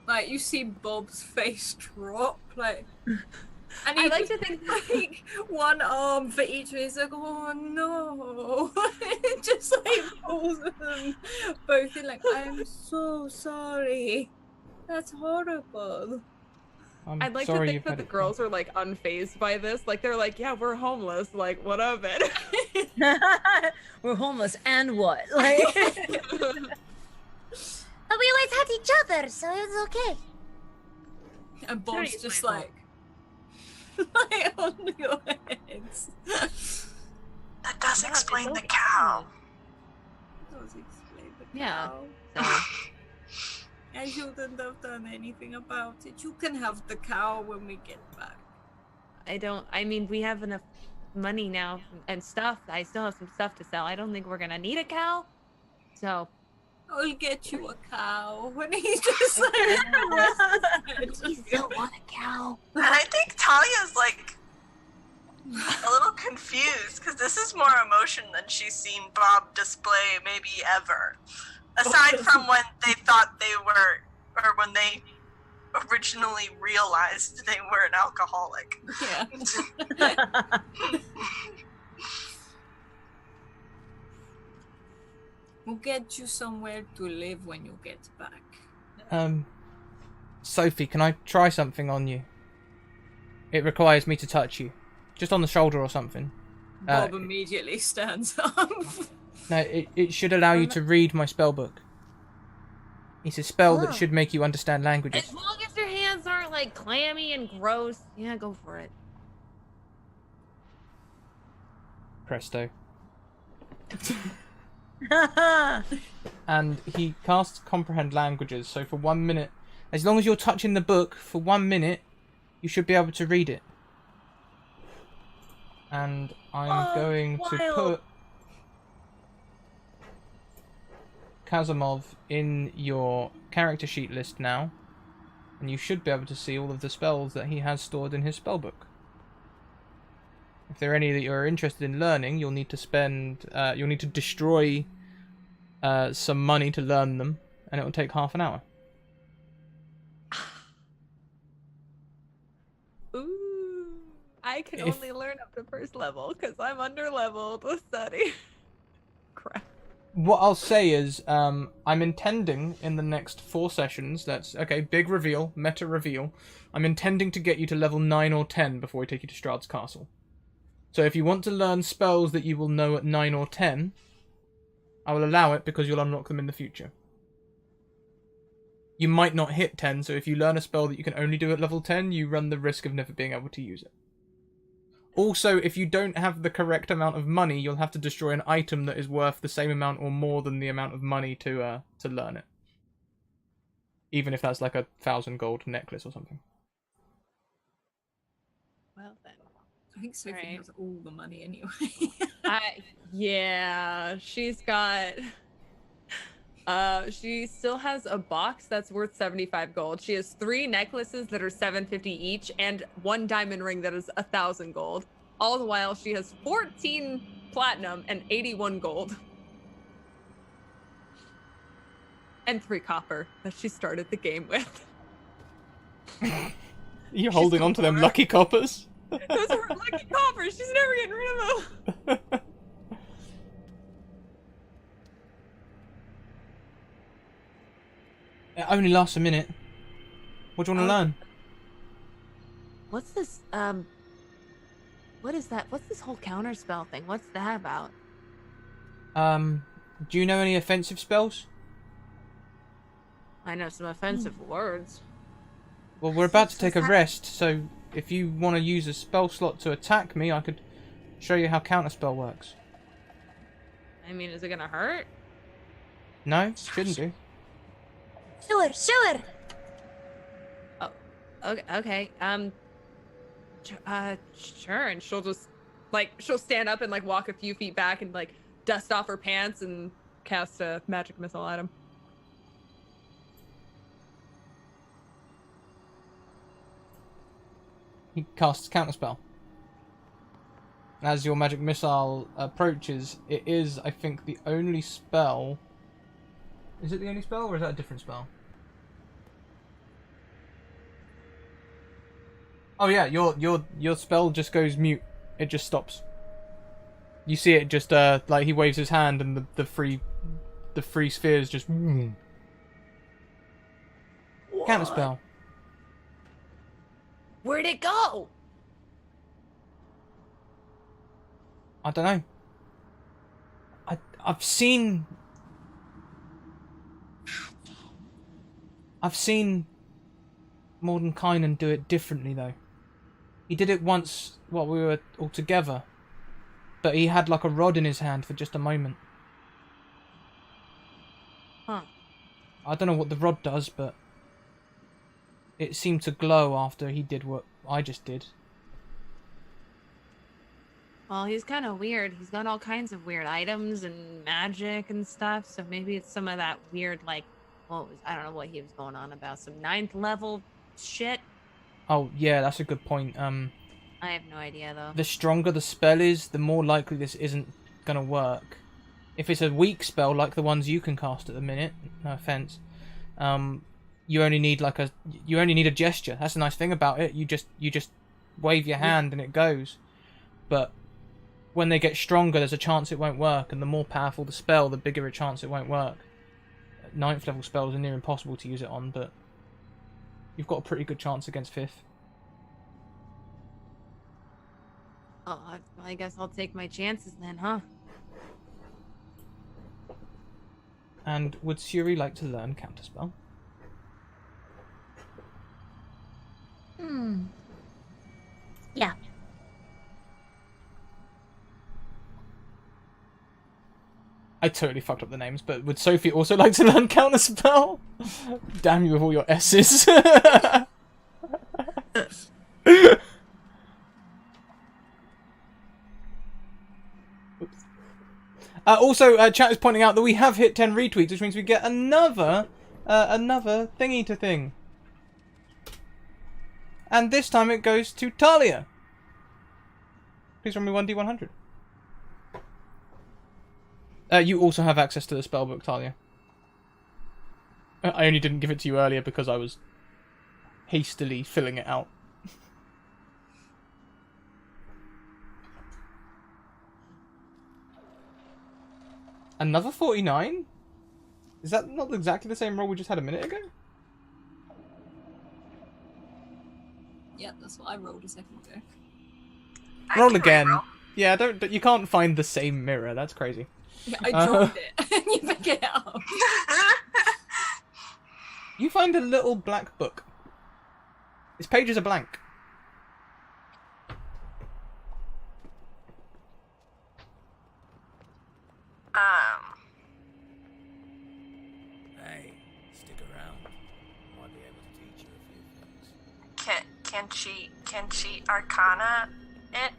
Like you see Bob's face drop, like, and I he like just, to think like one arm for each. And he's like, oh no, just like pulls them both in. Like, I'm so sorry. That's horrible. I'd like to sorry think you've that had the it girls are like unfazed by this. Like they're like, yeah, we're homeless. Like, what of it? We're homeless and what? Like, But we always had each other, so it was okay. And Sorry, Bob's it's just my fault. like on your heads. That does Yeah, explain it's the okay. cow. Does explain the Yeah. cow. So, I shouldn't have done anything about it. You can have the cow when we get back. we have enough money now and stuff. I still have some stuff to sell. I don't think we're gonna need a cow. So, I'll get you a cow. And he's just We still want a cow. And I think Talia's like a little confused because this is more emotion than she's seen Bob display maybe ever. Aside from when they thought they were, or when they originally realized they were an alcoholic. Yeah. We'll get you somewhere to live when you get back. Sophie, can I try something on you? It requires me to touch you, just on the shoulder or something. Bob immediately stands up. No, it should allow you to read my spell book. It's a spell Oh. that should make you understand languages. as long as your hands aren't like clammy and gross, yeah, go for it. Presto. And he casts comprehend languages, so for 1 minute, as long as you're touching the book for 1 minute, you should be able to read it. And I'm going to wild. put Kazimov in your character sheet list now, and you should be able to see all of the spells that he has stored in his spellbook. If there are any that you're interested in learning, you'll need to destroy some money to learn them, and it will take half an hour. Ooh, I can If- only learn up to first level because I'm under leveled with study. Crap. What I'll say is, I'm intending in the next 4 sessions, that's, okay, big reveal, meta reveal, I'm intending to get you to level 9 or 10 before we take you to Strahd's castle. So if you want to learn spells that you will know at 9 or 10, I will allow it because you'll unlock them in the future. You might not hit 10, so if you learn a spell that you can only do at level 10, you run the risk of never being able to use it. Also, if you don't have the correct amount of money, you'll have to destroy an item that is worth the same amount or more than the amount of money to learn it. Even if that's like 1,000 gold necklace or something. Well then. I think Sophie Right. has all the money anyway. Yeah, she's got. She still has a box that's worth 75 gold. She has 3 necklaces that are 750 each, and 1 diamond ring that is 1,000 gold. All the while, she has 14 platinum and 81 gold, and 3 copper that she started the game with. You're holding on to them lucky coppers? Those are her lucky coppers. She's never getting rid of them. It only lasts a minute. What do you want to learn? What's this? What is that? What's this whole counterspell thing? What's that about? Do you know any offensive spells? I know some offensive words. Well, we're about to take a rest, so if you want to use a spell slot to attack me, I could show you how counterspell works. I mean, is it gonna hurt? No? Shouldn't do. Sure, sure. Oh, okay. Sure. And she'll just she'll stand up and walk a few feet back and dust off her pants and cast a magic missile at him. He casts counterspell. As your magic missile approaches, it is, I think, the only spell. Is it the only spell, or is that a different spell? Oh yeah, your spell just goes mute. It just stops. You see it just he waves his hand and the free spheres just counterspell. Where'd it go? I don't know. I've seen Mordenkainen do it differently though. He did it once while we were all together, but he had a rod in his hand for just a moment. Huh. I don't know what the rod does, but it seemed to glow after he did what I just did. Well, he's kind of weird. He's got all kinds of weird items and magic and stuff. So maybe it's some of that weird, I don't know what he was going on about. Some 9th level shit. Oh, yeah, that's a good point. I have no idea, though. The stronger the spell is, the more likely this isn't gonna work. If it's a weak spell, like the ones you can cast at the minute, no offense, you only need a gesture. That's the nice thing about it. You just wave your hand and it goes. But when they get stronger, there's a chance it won't work, and the more powerful the spell, the bigger a chance it won't work. 9th level spells are near impossible to use it on, but you've got a pretty good chance against 5th. Oh, I guess I'll take my chances then, huh? And would Suri like to learn counterspell? Yeah. I totally fucked up the names, but would Sophie also like to learn counterspell? Damn you with all your S's. Also, chat is pointing out that we have hit 10 retweets, which means we get another thingy to thing. And this time it goes to Talia. Please roll me 1d100. You also have access to the spellbook, Talia. I only didn't give it to you earlier because I was hastily filling it out. Another 49? Is that not exactly the same roll we just had a minute ago? Yeah, that's what I rolled a second ago. I Roll can again. reroll. Yeah, don't. You can't find the same mirror. That's crazy. I dropped it, and you pick it up. You find a little black book. Its pages are blank. Hey, stick around. Might be able to teach you a few things. Can she arcana it?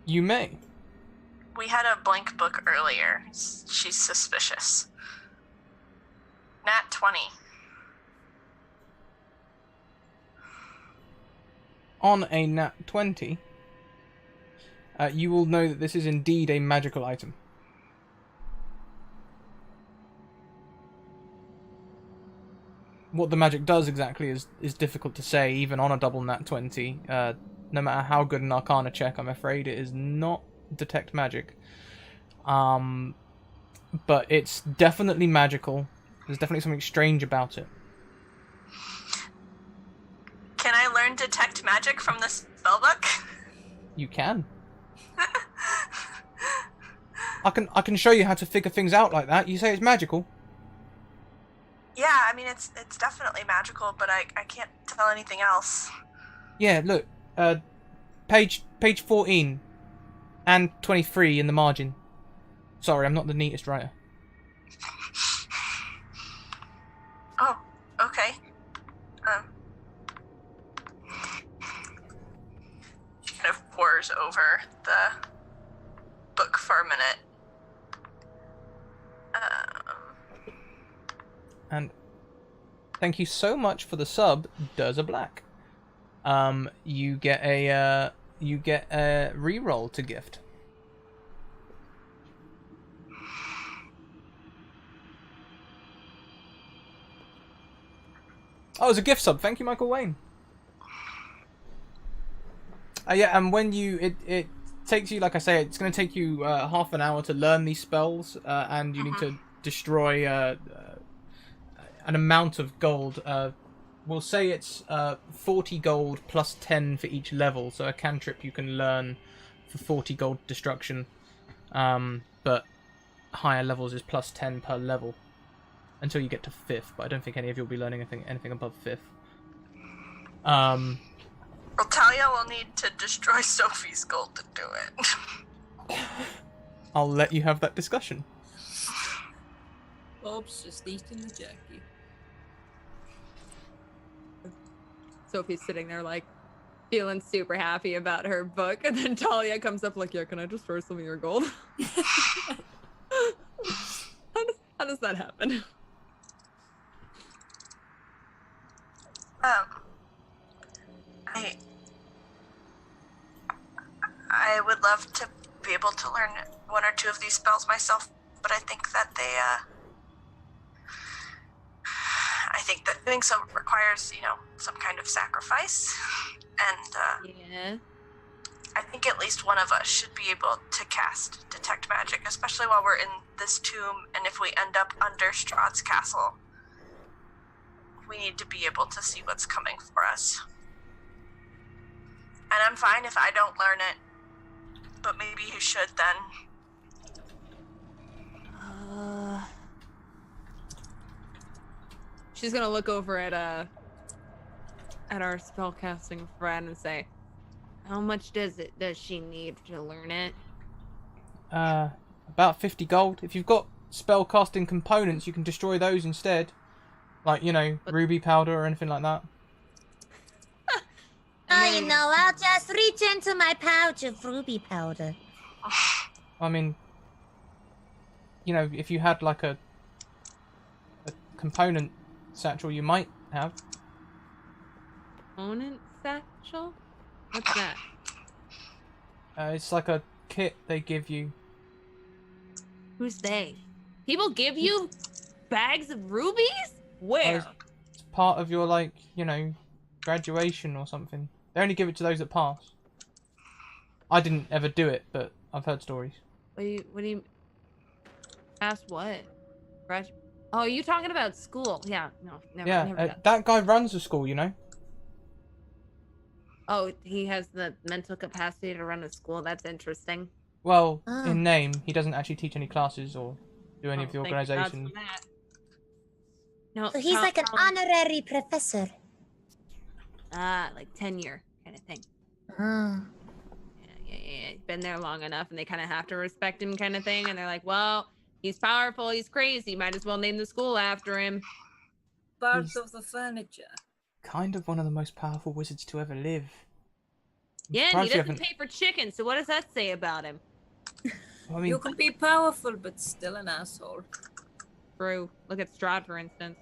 You may. We had a blank book earlier. She's suspicious. Nat 20. On a nat 20, you will know that this is indeed a magical item. What the magic does exactly is difficult to say, even on a double nat 20. No matter how good an arcana check, I'm afraid it is not detect magic. But it's definitely magical. There's definitely something strange about it. Can I learn detect magic from the spellbook? You can. I can show you how to figure things out like that. You say it's magical. Yeah, I mean it's definitely magical, but I can't tell anything else. Yeah, look. Page 14 and 23 in the margin. Sorry, I'm not the neatest writer. Oh, okay. She kind of pores over the book for a minute. And thank you so much for the sub, Durza Black. You get a reroll to gift. Oh, it's a gift sub. Thank you, Michael Wayne. Yeah, and when it takes you, like I say, it's going to take you half an hour to learn these spells, and you need to destroy an amount of gold. We'll say it's 40 gold plus 10 for each level, so a cantrip you can learn for 40 gold destruction, but higher levels is plus 10 per level until you get to 5th, but I don't think any of you will be learning anything above 5th. Well, Talia will need to destroy Sophie's gold to do it. I'll let you have that discussion. Bob's just eating the jerky. Sophie's sitting there like feeling super happy about her book, and then Talia comes up like, "Yeah, can I destroy some of your gold?" How does that happen? I would love to be able to learn one or two of these spells myself, but I think that doing so requires, some kind of sacrifice, and Yeah. I think at least one of us should be able to cast detect magic, especially while we're in this tomb, and if we end up under Strahd's castle, we need to be able to see what's coming for us. And I'm fine if I don't learn it, but maybe you should then. She's gonna look over at our spellcasting friend and say, "How much does she need to learn it?" About 50 gold. If you've got spellcasting components, you can destroy those instead. Like, ruby powder or anything like that. Oh, I'll just reach into my pouch of ruby powder. I mean, if you had like a component satchel, you might have. Component satchel? What's that? It's like a kit they give you. Who's they? People give you bags of rubies? Where? It's part of your, graduation or something. They only give it to those that pass. I didn't ever do it, but I've heard stories. What do you ask what? Oh, you talking about school? Yeah, no, never. Yeah, never done. that guy runs the school, Oh, he has the mental capacity to run a school. That's interesting. Well, Ah. in name, he doesn't actually teach any classes or do any of the Thank you, gods, organization. for that. No, So he's like an honorary professor. like tenure kind of thing. Ah. Yeah. Been there long enough, and they kind of have to respect him, kind of thing. And they're like, well, he's powerful, he's crazy. Might as well name the school after him. Part He's- of the furniture. Kind of one of the most powerful wizards to ever live. I'm Yeah, and he surprised you doesn't haven't- pay for chicken. So what does that say about him? I mean, You can be powerful, but still an asshole. True. Look at Strahd, for instance.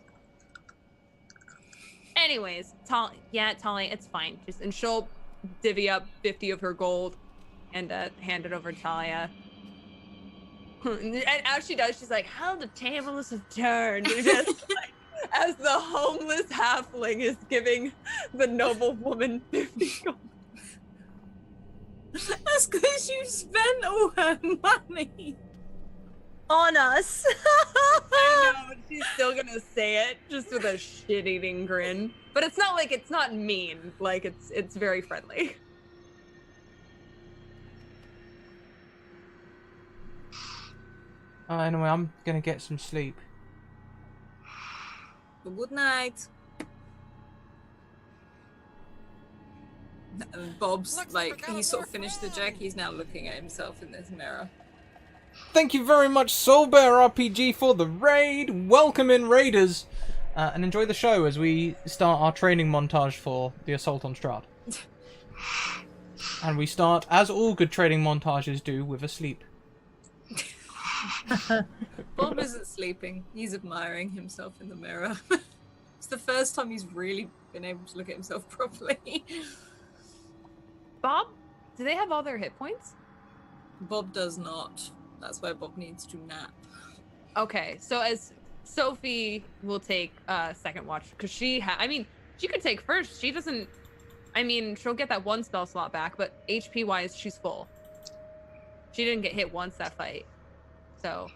Anyways, Tali, it's fine. And she'll divvy up 50 of her gold and hand it over to Talia. And as she does, she's like, how the tables have turned. Just like, as the homeless halfling is giving the noble woman 50 gold. That's because you spent all her money. On us. I know, but she's still gonna say it just with a shit-eating grin. But it's not mean. Like it's very friendly. anyway, I'm gonna get some sleep. Good night. And Bob's Looks like we like, got he a sort new of finished the friend. deck. He's now looking at himself in this mirror. Thank you very much, Soulbear RPG, for the raid. Welcome in, raiders, and enjoy the show as we start our training montage for the assault on Strahd. And we start, as all good training montages do, with a sleep. Bob isn't sleeping. He's admiring himself in the mirror. It's the first time he's really been able to look at himself properly. Bob, do they have all their hit points? Bob does not. That's why Bob needs to nap. Okay, so as Sophie will take second watch because she could take first. She doesn't. She'll get that one spell slot back, but HP wise, she's full. She didn't get hit once that fight, so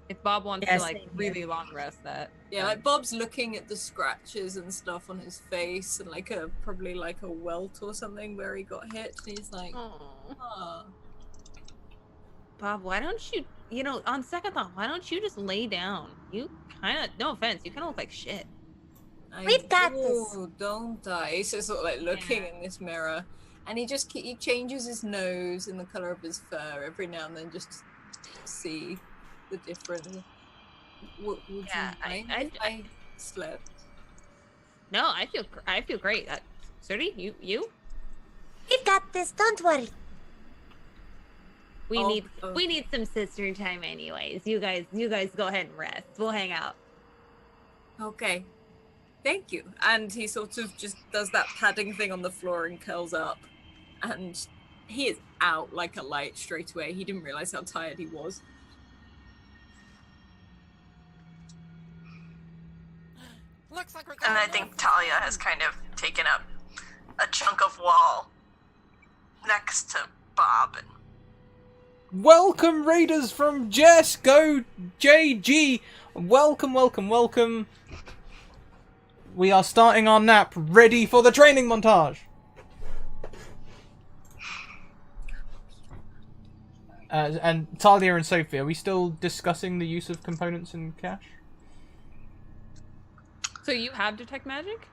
if Bob wants to like really long rest that. Yeah, like Bob's looking at the scratches and stuff on his face and like probably like a welt or something where he got hit. And he's like, oh. Bob, why don't you, on second thought, why don't you just lay down? You kind of, no offense, you kind of look like shit. We've got this. Don't I? He's just sort of like looking in this mirror, and he changes his nose and the color of his fur every now and then just to see the difference. Would you mind if I slept? No, I feel great. Sturdy, you? We've got this. Don't worry. We need some sister time anyways. You guys go ahead and rest. We'll hang out. Okay. Thank you. And he sort of just does that padding thing on the floor and curls up. And he is out like a light straight away. He didn't realize how tired he was. Looks like we got And a I new think friend. Talia has kind of taken up a chunk of wall next to Bob. And Welcome, raiders from Jess, Go, JG. Welcome. We are starting our nap, ready for the training montage. And Talia and Sophie, are we still discussing the use of components in cash? So you have detect magic?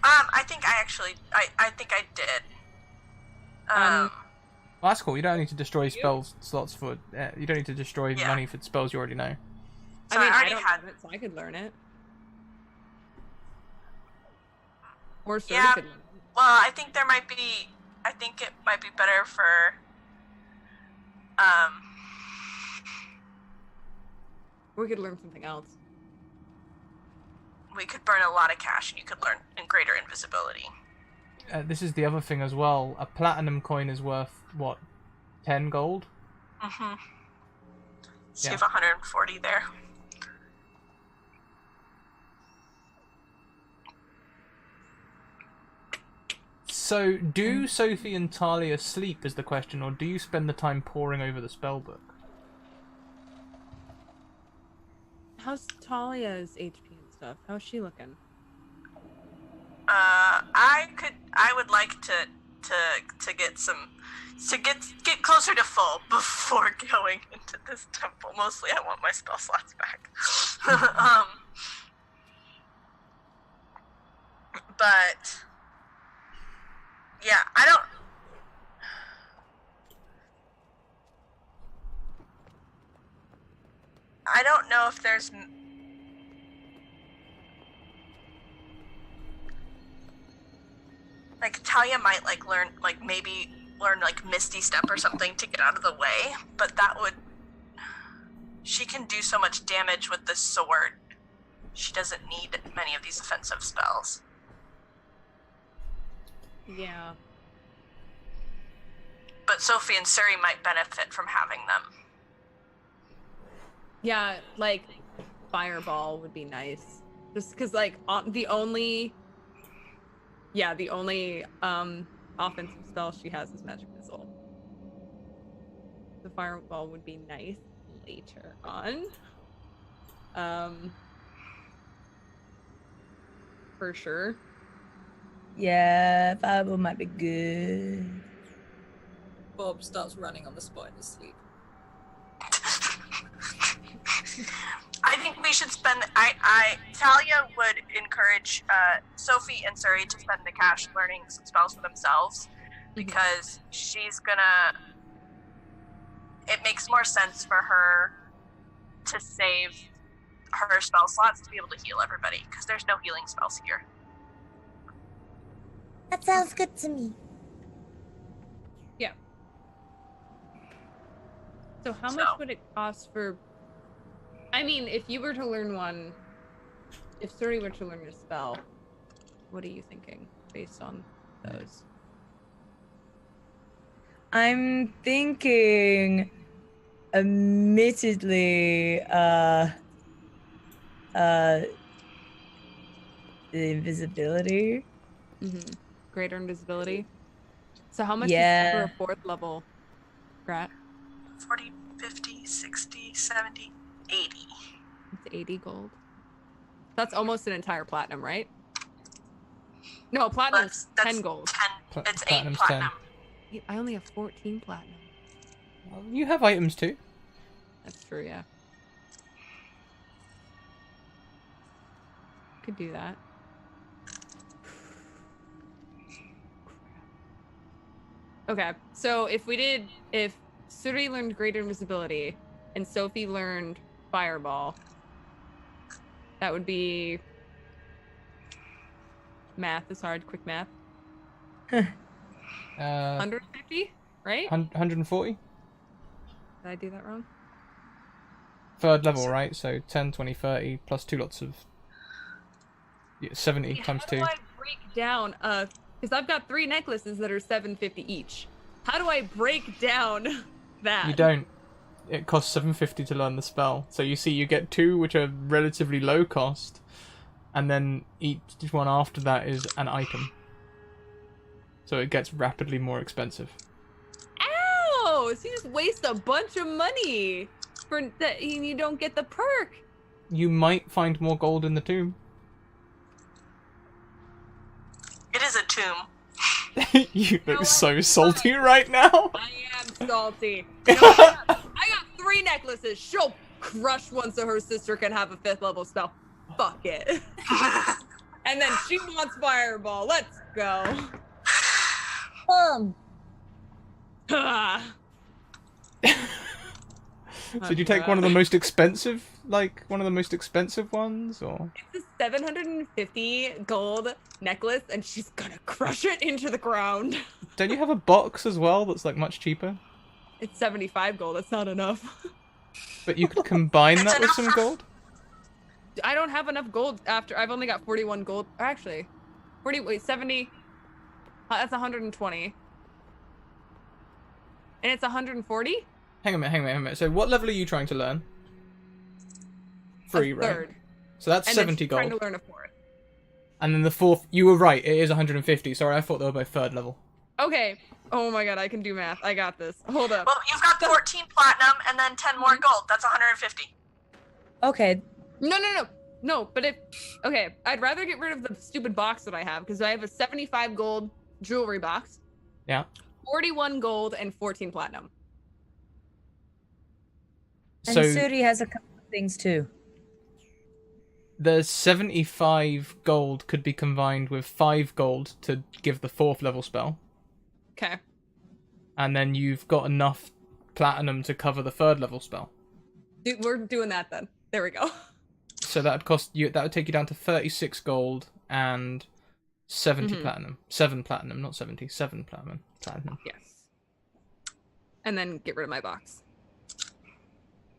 I think I think I did. Well, that's cool. You don't need to destroy spell slots for. You don't need to destroy money for spells you already know. So I already don't had have it, so I could learn it. Or Sturdy Yeah. could learn it. Well, I think it might be better for We could learn something else. we could burn a lot of cash and you could learn in greater invisibility. This is the other thing as well. A platinum coin is worth what, 10 gold? Mm-hmm. So Yeah. you have 140 there. So, do Sophie and Talia sleep is the question, or do you spend the time poring over the spellbook? How's Talia's HP and stuff? How's she looking? I would like to to get get closer to full before going into this temple. Mostly, I want my spell slots back. But yeah, I don't know if there's like Talia might maybe learn Misty Step or something to get out of the way, but she can do so much damage with this sword. She doesn't need many of these offensive spells. Yeah. But Sophie and Suri might benefit from having them. Yeah, Fireball would be nice. Just because, the only offensive spell she has is Magic Missile. The Fireball would be nice later on. For sure. Yeah, Fireball might be good. Bob starts running on the spot in his sleep. I think we should spend. Talia would encourage Sophie and Suri to spend the cash learning some spells for themselves, because she's gonna. It makes more sense for her to save her spell slots to be able to heal everybody, because there's no healing spells here. That sounds good to me. Yeah. So how much would it cost for... I mean, if you were to learn one... If Suri were to learn a spell, what are you thinking based on those? I'm thinking, admittedly, the invisibility. Greater invisibility. So how much Yeah. is for a 4th level, Grat? 40, 50, 60, 70, 80. It's 80 gold. That's almost an entire platinum, right? No, platinum's 10 gold. 10. It's 8 Platinum's platinum. 10. I only have 14 platinum. Well, you have items too. That's true, yeah. Could do that. Okay, so if Suri learned Greater Invisibility and Sophie learned Fireball, that would be... Math is hard, quick math. 150, right? 140? Did I do that wrong? 3rd level, right? So 10, 20, 30, plus 2 lots of... 70 times 2. How do I break down... Because I've got 3 necklaces that are 750 each. How do I break down that? You don't. It costs 750 to learn the spell. So you see, you get 2 which are relatively low cost, and then each one after that is an item. So it gets rapidly more expensive. Ow! So you just waste a bunch of money for that, and you don't get the perk. You might find more gold in the tomb. It is a tomb. You look so salty right now. I am salty. You know what? I got 3 necklaces. She'll crush one so her sister can have a 5th level spell. Fuck it. And then she wants Fireball. Let's go. So did you take one of the most expensive, ones, or? It's a 750 gold necklace, and she's gonna crush it into the ground. Don't you have a box as well that's much cheaper? It's 75 gold. That's not enough. But you could combine that with some gold? I don't have enough gold after. I've only got 41 gold. Actually, 70. That's 120. And it's 140? Hang on a minute. So what level are you trying to learn? 3, right? 3rd. So that's And 70 then she's gold. trying to learn a 4th. And then the 4th, you were right, it is 150. Sorry, I thought they were both 3rd level. Okay. Oh my god, I can do math. I got this. Hold up. Well, you've got 14 platinum and then 10 more gold. That's 150. Okay. No, but okay, I'd rather get rid of the stupid box that I have, because I have a 75 gold jewelry box, Yeah. 41 gold and 14 platinum. And So Suri has a couple of things too. the 75 gold could be combined with 5 gold to give the 4th level spell. Okay. And then you've got enough platinum to cover the 3rd level spell. We're doing that then. There we go. So that would take you down to 36 gold and 70 platinum. 7 platinum, not 70. 7 platinum. Yes. And then get rid of my box.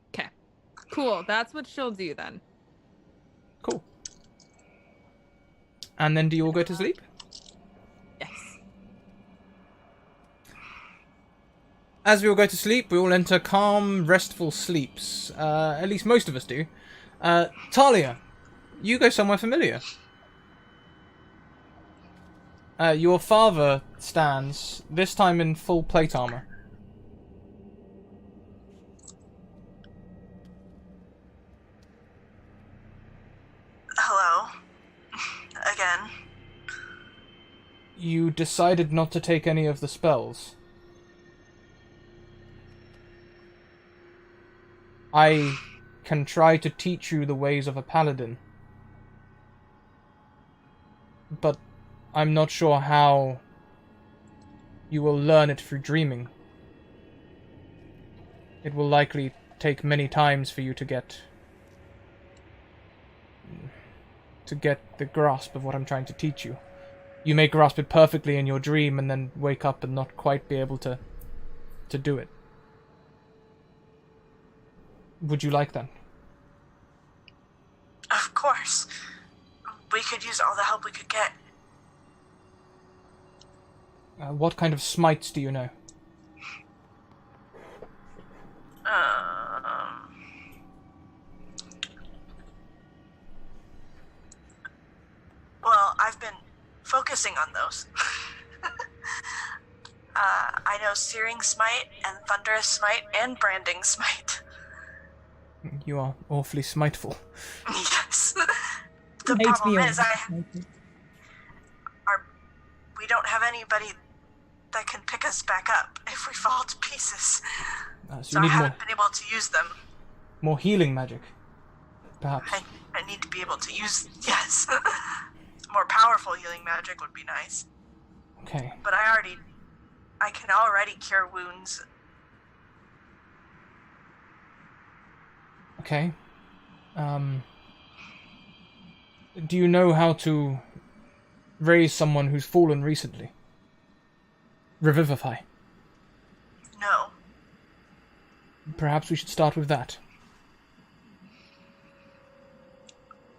Okay. Cool. That's what she'll do then. Cool. And then do you all go to sleep? Yes. As we all go to sleep, we all enter calm, restful sleeps. At least most of us do. Talia, you go somewhere familiar. Your father stands, this time in full plate armor. Hello. Again. You decided not to take any of the spells. I can try to teach you the ways of a paladin. But I'm not sure how you will learn it through dreaming. It will likely take many times for you to get the grasp of what I'm trying to teach you. You may grasp it perfectly in your dream and then wake up and not quite be able to do it. Would you like that? Of course. We could use all the help we could get. What kind of smites do you know? Well, I've been focusing on those. I know Searing Smite and Thunderous Smite and Branding Smite. You are awfully smiteful. Yes. The problem is we don't have anybody that can pick us back up if we fall to pieces. So I haven't been able to use them. More healing magic, perhaps. I need to be able to use, yes. More powerful healing magic would be nice. Okay. But I can already cure wounds. Okay. Do you know how to raise someone who's fallen recently? Revivify. No. Perhaps we should start with that.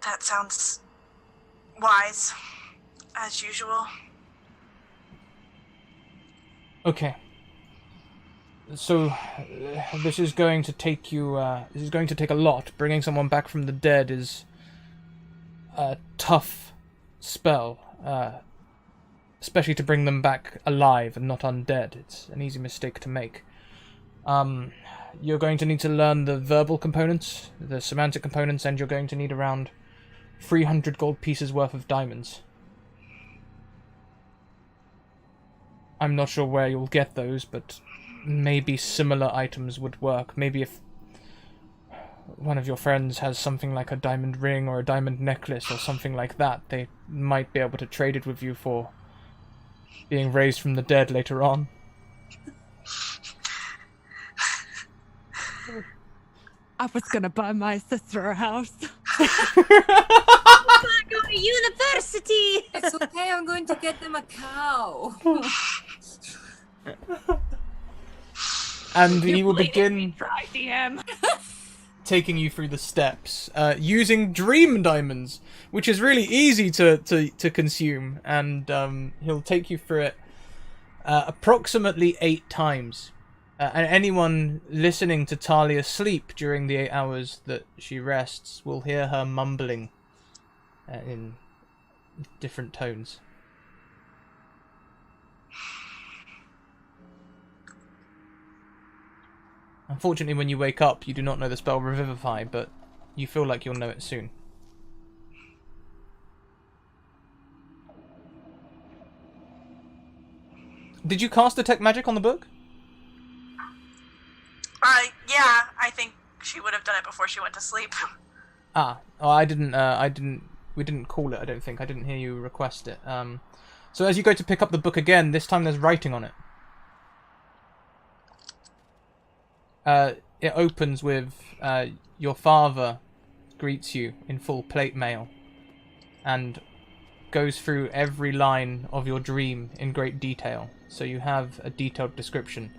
That sounds wise, as usual. Okay. So, this is going to take you, this is going to take a lot. Bringing someone back from the dead is a tough spell, especially to bring them back alive and not undead. It's an easy mistake to make. You're going to need to learn the verbal components, the semantic components, and you're going to need around 300 gold pieces worth of diamonds. I'm not sure where you'll get those, but maybe similar items would work. Maybe if one of your friends has something like a diamond ring or a diamond necklace or something like that, they might be able to trade it with you for being raised from the dead later on. I was gonna buy my sister a house. Go to university. It's okay, I'm going to get them a cow. And he will begin Try DM. taking you through the steps, using dream diamonds, which is really easy to consume, and he'll take you through it approximately 8 times. And anyone listening to Talia sleep during the 8 hours that she rests will hear her mumbling in different tones. Unfortunately, when you wake up, you do not know the spell Revivify, but you feel like you'll know it soon. did you cast detect magic on the book? Yeah, I think she would have done it before she went to sleep. Ah, oh, I didn't. We didn't call it. I don't think. I didn't hear you request it. So as you go to pick up the book again, this time there's writing on it. It opens with your father greets you in full plate mail, and goes through every line of your dream in great detail. So you have a detailed description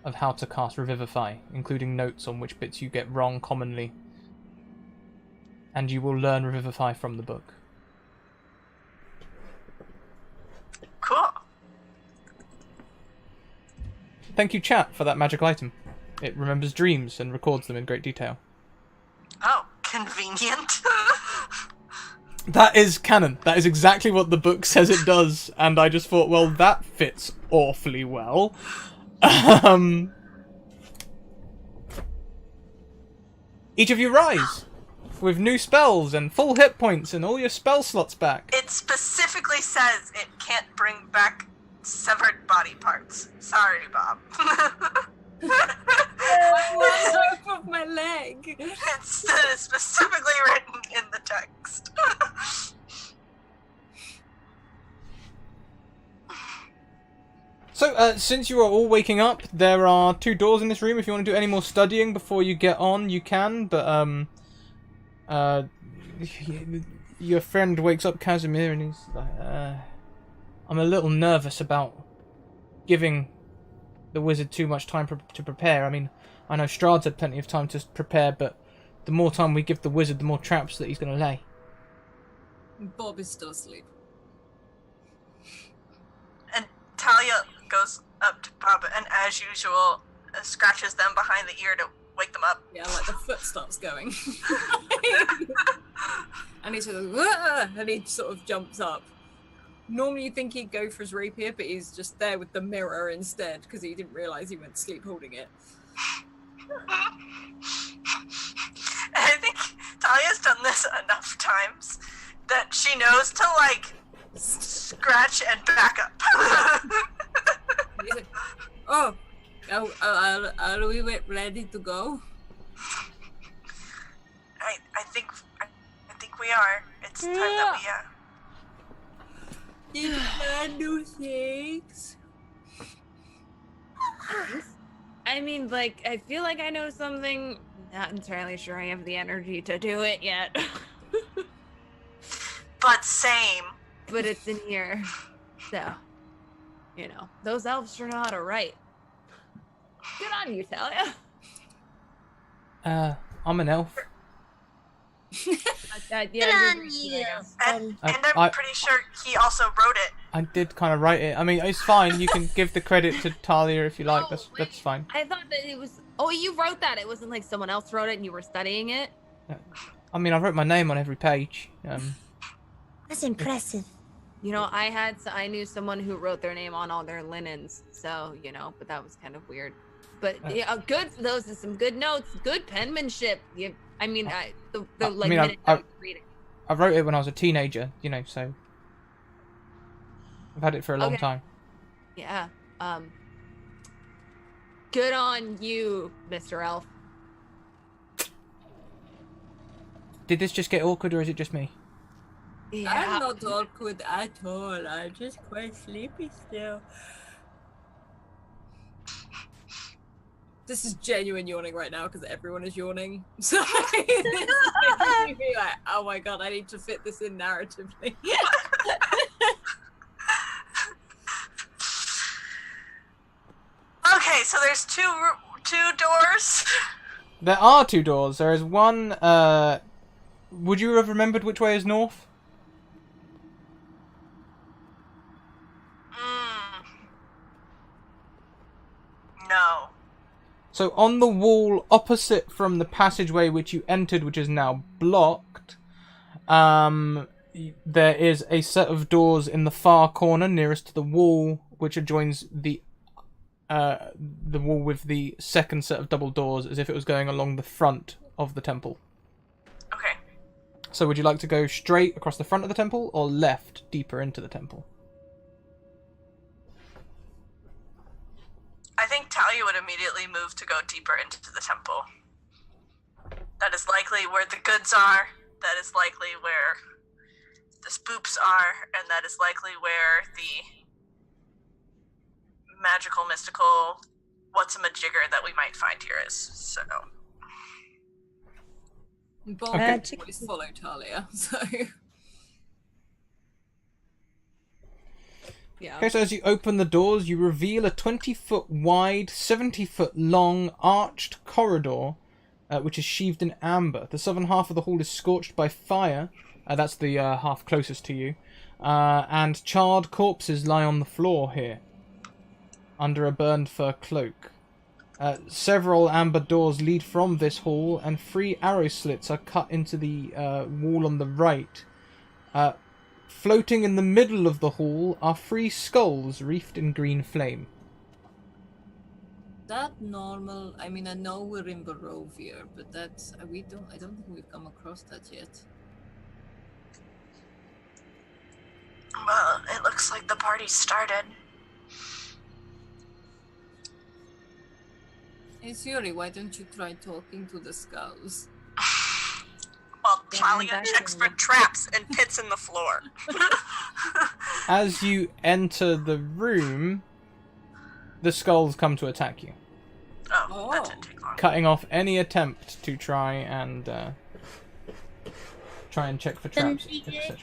of how to cast Revivify, including notes on which bits you get wrong commonly. And you will learn Revivify from the book. Cool. Thank you, chat, for that magic item. It remembers dreams and records them in great detail. Oh, convenient. That is canon. That is exactly what the book says it does. And I just thought, well, that fits awfully well. Each of you rise with new spells and full hit points and all your spell slots back. It specifically says it can't bring back severed body parts. Sorry, Bob. Half of my leg. It's specifically written in the text. So, since you are all waking up, there are 2 doors in this room. If you want to do any more studying before you get on, you can. But, your friend wakes up, Casimir, and he's like, I'm a little nervous about giving the wizard too much time to prepare. I mean, I know Strahd's had plenty of time to prepare, but the more time we give the wizard, the more traps that he's going to lay. Bob is still asleep. And Talia goes up to Bob and, as usual, scratches them behind the ear to wake them up. Yeah, like the foot starts going. And he sort of, "Wah!" And he sort of jumps up. Normally you'd think he'd go for his rapier, but he's just there with the mirror instead, because he didn't realise he went to sleep holding it. I think Talia's done this enough times that she knows to, like, scratch and back up. He's like, oh, are we ready to go? I think we are. It's time that we, You can do things. I mean, like, I feel like I know something. Not entirely sure I have the energy to do it yet. But same. But it's in here. So, you know, those elves sure know how to write. Good on you, Talia. I'm an elf. Yeah, Good on you. And I'm pretty sure he also wrote it. I did kind of write it. I mean, it's fine. You can give the credit to Talia if you like. That's fine. I thought that it was... Oh, you wrote that. It wasn't like someone else wrote it and you were studying it? I mean, I wrote my name on every page. That's impressive. You know, I knew someone who wrote their name on all their linens. So, you know, but that was kind of weird. But yeah, good. Those are some good notes. Good penmanship. I wrote it when I was a teenager, you know, so I've had it for a long time. Yeah. Good on you, Mr. Elf. Did this just get awkward, or is it just me? Yeah. I'm not awkward at all. I'm just quite sleepy still. This is genuine yawning right now because everyone is yawning. So this is making me like, oh my god, I need to fit this in narratively. Okay, so there's two doors. There are 2 doors. There is one. Would you have remembered which way is north? No. So on the wall opposite from the passageway which you entered, which is now blocked, there is a set of doors in the far corner nearest to the wall, which adjoins the wall with the second set of double doors, as if it was going along the front of the temple. Okay. So would you like to go straight across the front of the temple, or left deeper into the temple? Talia would immediately move to go deeper into the temple. That is likely where the goods are. That is likely where the spoops are, and that is likely where the magical, mystical, what's-a-majigger that we might find here is. So, Both Okay. always follow Talia, so Yeah. Okay, so as you open the doors, you reveal a 20-foot wide, 70-foot long, arched corridor, which is sheathed in amber. The southern half of the hall is scorched by fire. That's the half closest to you. And charred corpses lie on the floor here, under a burned fur cloak. Several amber doors lead from this hall, and 3 arrow slits are cut into the wall on the right. Floating in the middle of the hall are 3 skulls wreathed in green flame. that normal. I mean, I know we're in Barovia, but that's I don't think we've come across that yet. well, it looks like the party started. Hey Suri, why don't you try talking to the skulls? Well, Yeah, Talia that's checks for true. traps and pits in the floor. As you enter the room, the skulls come to attack you, Oh, that didn't take long. cutting off any attempt to try and check for traps, etc.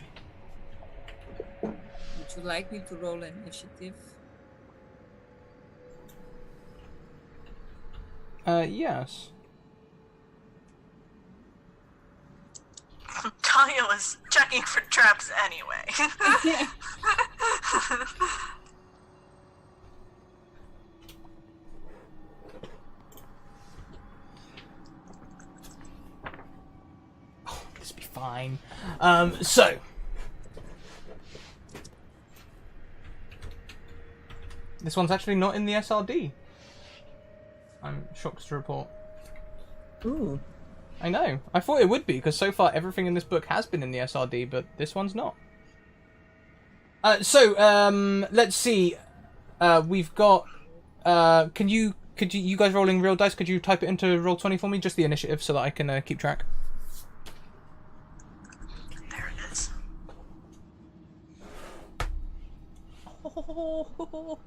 Would you like me to roll initiative? Yes. Talia was checking for traps anyway. This will be fine. So. This one's actually not in the SRD. I'm shocked to report. Ooh. I know. I thought it would be, because so far everything in this book has been in the SRD, but this one's not. Let's see. We've got... Could you guys rolling real dice, could you type it into Roll20 for me? Just the initiative, so that I can keep track. There it is. Oh,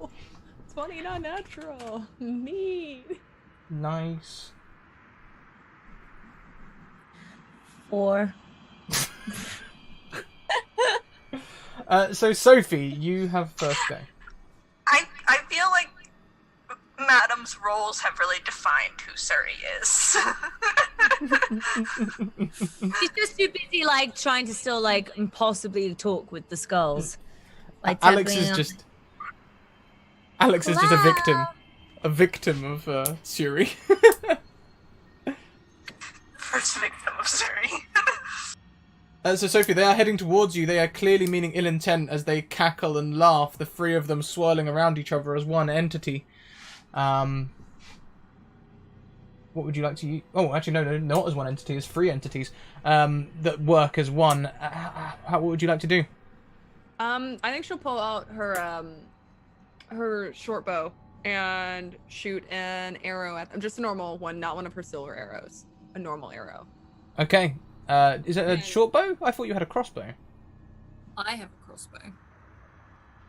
20 not natural. Neat. Nice. 4. So Sophie, you have first go. I feel like Madam's roles have really defined who Suri is. She's just too busy, like, trying to still, like, impossibly talk with the skulls. Like, Alex tapping is on- just... Alex is just a victim. A victim of Suri. First victim of Suri. So Sophie, they are heading towards you. They are clearly meaning ill intent as they cackle and laugh, the 3 of them swirling around each other as one entity. What would you like to use? Oh, actually, no, not as one entity, as 3 entities that work as one. What would you like to do? I think she'll pull out her short bow and shoot an arrow at them. Just a normal one, not one of her silver arrows. A normal arrow. Okay. Is it a short bow? I thought you had a crossbow. I have a crossbow.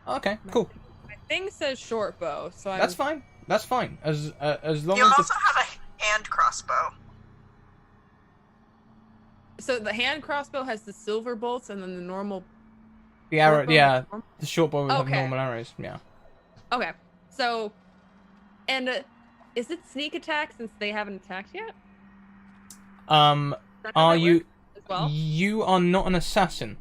Okay, cool. My thing says short bow, so I'm... That's fine. That's fine. As long You as also have a hand crossbow. So the hand crossbow has the silver bolts, and then the normal. the arrow, short bow yeah, has normal- the short bow will have Okay. normal arrows. Yeah. Okay, so, and is it sneak attack since they haven't attacked yet? Is that how Are that you? works as well? You are not an assassin.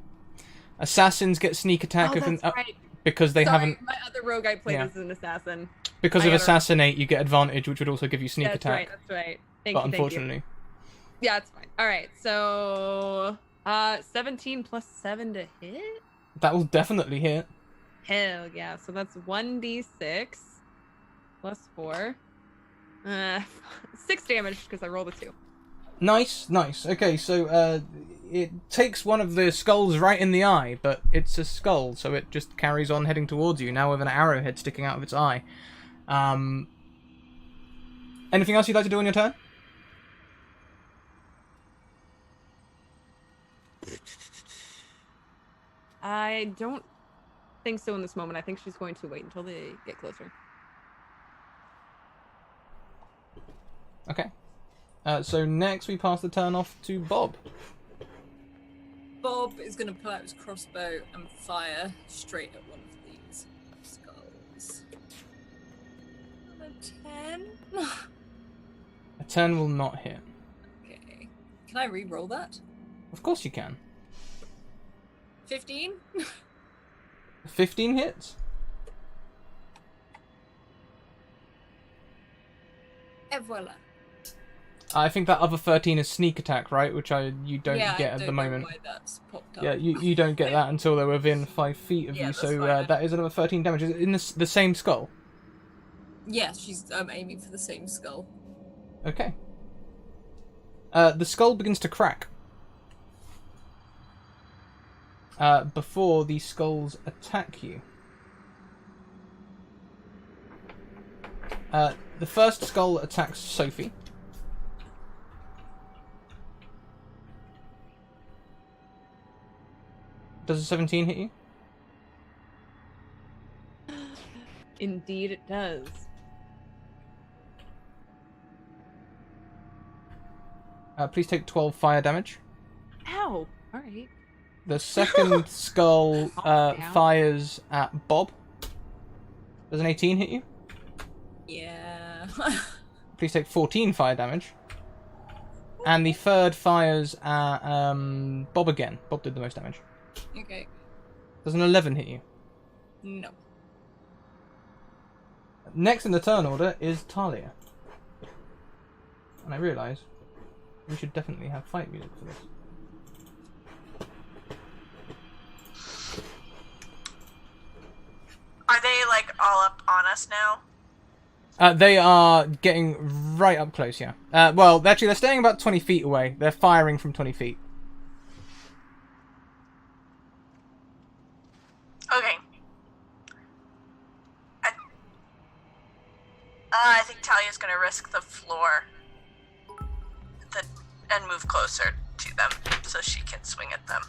Assassins get sneak attack Oh, if that's right. because they Sorry, haven't. my other rogue I played Yeah. as an assassin. Because I of gotta- assassinate, you get advantage, which would also give you sneak That's attack. right. That's right. Thank But you. unfortunately, Yeah, it's fine. All right, so 17 plus 7 to hit. that will definitely hit. Hell yeah! So that's 1d6 plus 4, 6 damage because I rolled a 2. Nice, nice. Okay, so it takes one of the skulls right in the eye, but it's a skull, so it just carries on heading towards you, now with an arrowhead sticking out of its eye. Anything else you'd like to do on your turn? I don't think so in this moment. I think she's going to wait until they get closer. Okay. So next we pass the turn off to Bob. Bob is going to pull out his crossbow and fire straight at one of these skulls. A 10? A 10 will not hit. Okay. Can I re-roll that? Of course you can. 15? 15 hits? Et voila. I think that other 13 is sneak attack, right? Which you don't get at the moment. Know why that's popped up. Yeah, you don't get that until they're within 5 feet of Yeah, you, that's so fine. that is another 13 damage. Is it in the same skull? Yes, she's aiming for the same skull. Okay. The skull begins to crack. Before the skulls attack you. The first skull attacks Sophie. Does a 17 hit you? Indeed, it does. Please take 12 fire damage. Ow! Alright. The second skull fires at Bob. Does an 18 hit you? Yeah. Please take 14 fire damage. And the third fires at Bob again. Bob did the most damage. Okay. Does an 11 hit you? No. Next in the turn order is Talia. And I realise we should definitely have fight music for this. Are they like all up on us now? They are getting right up close, yeah. Well, actually, they're staying about 20 feet away. They're firing from 20 feet. Okay. I think Talia's gonna risk the floor and move closer to them so she can swing at them.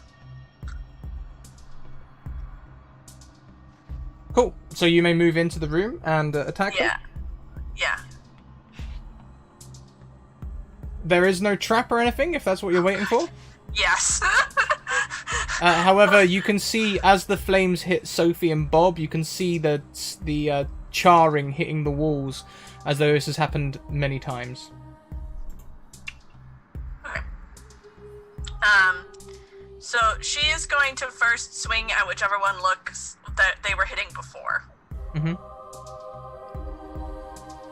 Cool. So you may move into the room and attack them? Yeah. There is no trap or anything, if that's what you're waiting for? Yes. However, you can see, as the flames hit Sophie and Bob, you can see the charring hitting the walls, as though this has happened many times. Okay. So she is going to first swing at whichever one looks that they were hitting before. Mm-hmm.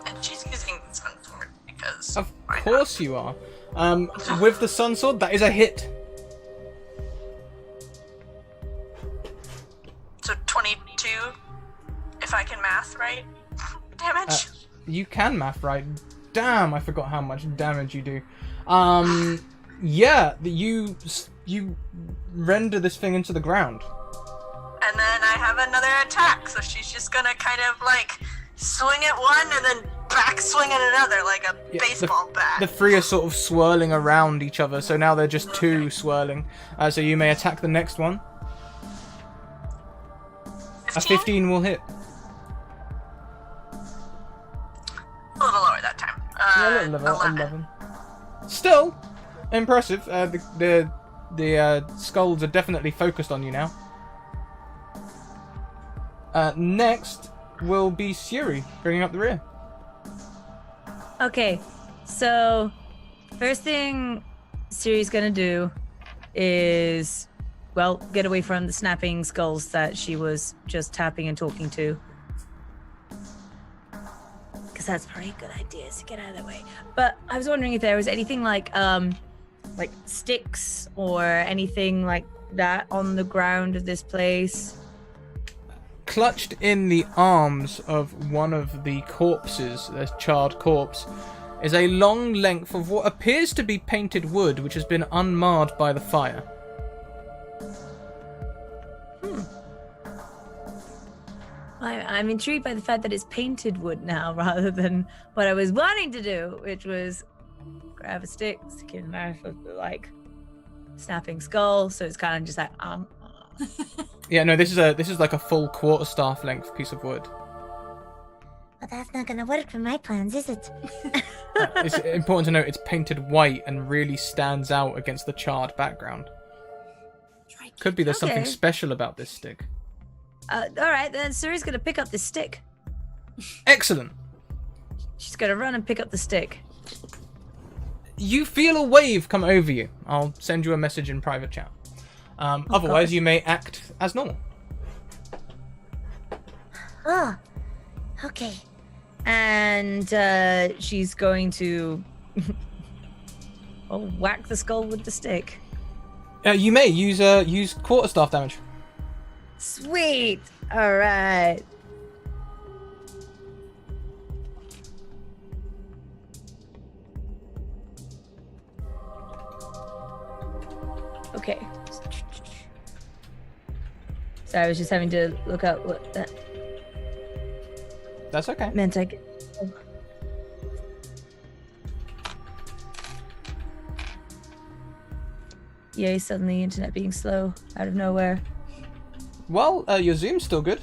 And she's using the sun sword because... Of course you are. With the sun sword, that is a hit. So 22, if I can math right. Damage. You can math right. Damn, I forgot how much damage you do. Yeah, you render this thing into the ground. And then I have another attack, so she's just gonna kind of like swing at one and then back swing at another, like a baseball bat. The three are sort of swirling around each other, so now they're just two swirling. So you may attack the next one. 15? A 15 will hit. A little lower that time. Yeah, a little lower, 11. Still impressive. The skulls are definitely focused on you now. Next will be Suri, bringing up the rear. Okay, so first thing Siri's gonna do is, well, get away from the snapping skulls that she was just tapping and talking to. Because that's probably a good idea, to get out of their way. But I was wondering if there was anything like sticks or anything like that on the ground of this place. Clutched in the arms of one of the corpses, the charred corpse, is a long length of what appears to be painted wood, which has been unmarred by the fire. I'm intrigued by the fact that it's painted wood now rather than what I was wanting to do, which was grab a stick, stick it in the mouth of the, like, snapping skull. So it's kind of just like, Yeah, no, this is like a full quarterstaff length piece of wood. But that's not gonna work for my plans, is it? It's important to note it's painted white and really stands out against the charred background. Could be there's something Okay. special about this stick. all right, then Suri's gonna pick up this stick. Excellent. She's gonna run and pick up the stick. You feel a wave come over you. I'll send you a message in private chat. Otherwise, course. you may act as normal. Oh, okay. And she's going to whack the skull with the stick. You may use quarterstaff damage. Sweet. All right. Okay. So I was just having to look up what that That's okay. meant. I could... Yay, suddenly internet being slow out of nowhere. Well, your zoom's still good.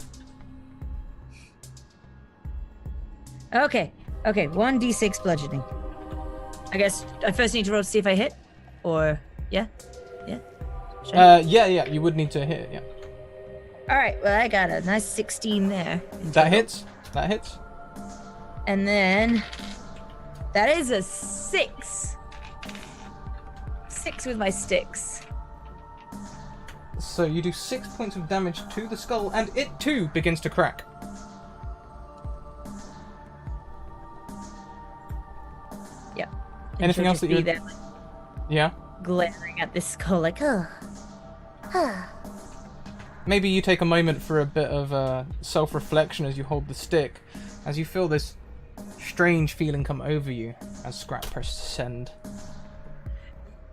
Okay, 1d6 bludgeoning. I guess I first need to roll to see if I hit, or yeah. Sure. Yeah, you would need to hit it, yeah. All right, well I got a nice 16 there, That hits. and then that is a 6. 6 with my sticks. So you do 6 points of damage to the skull, and it too begins to crack. Yeah. Anything else that you? you? There, Yeah. glaring at this skull like, oh. Maybe you take a moment for a bit of self-reflection as you hold the stick, as you feel this strange feeling come over you as Scrap presses send.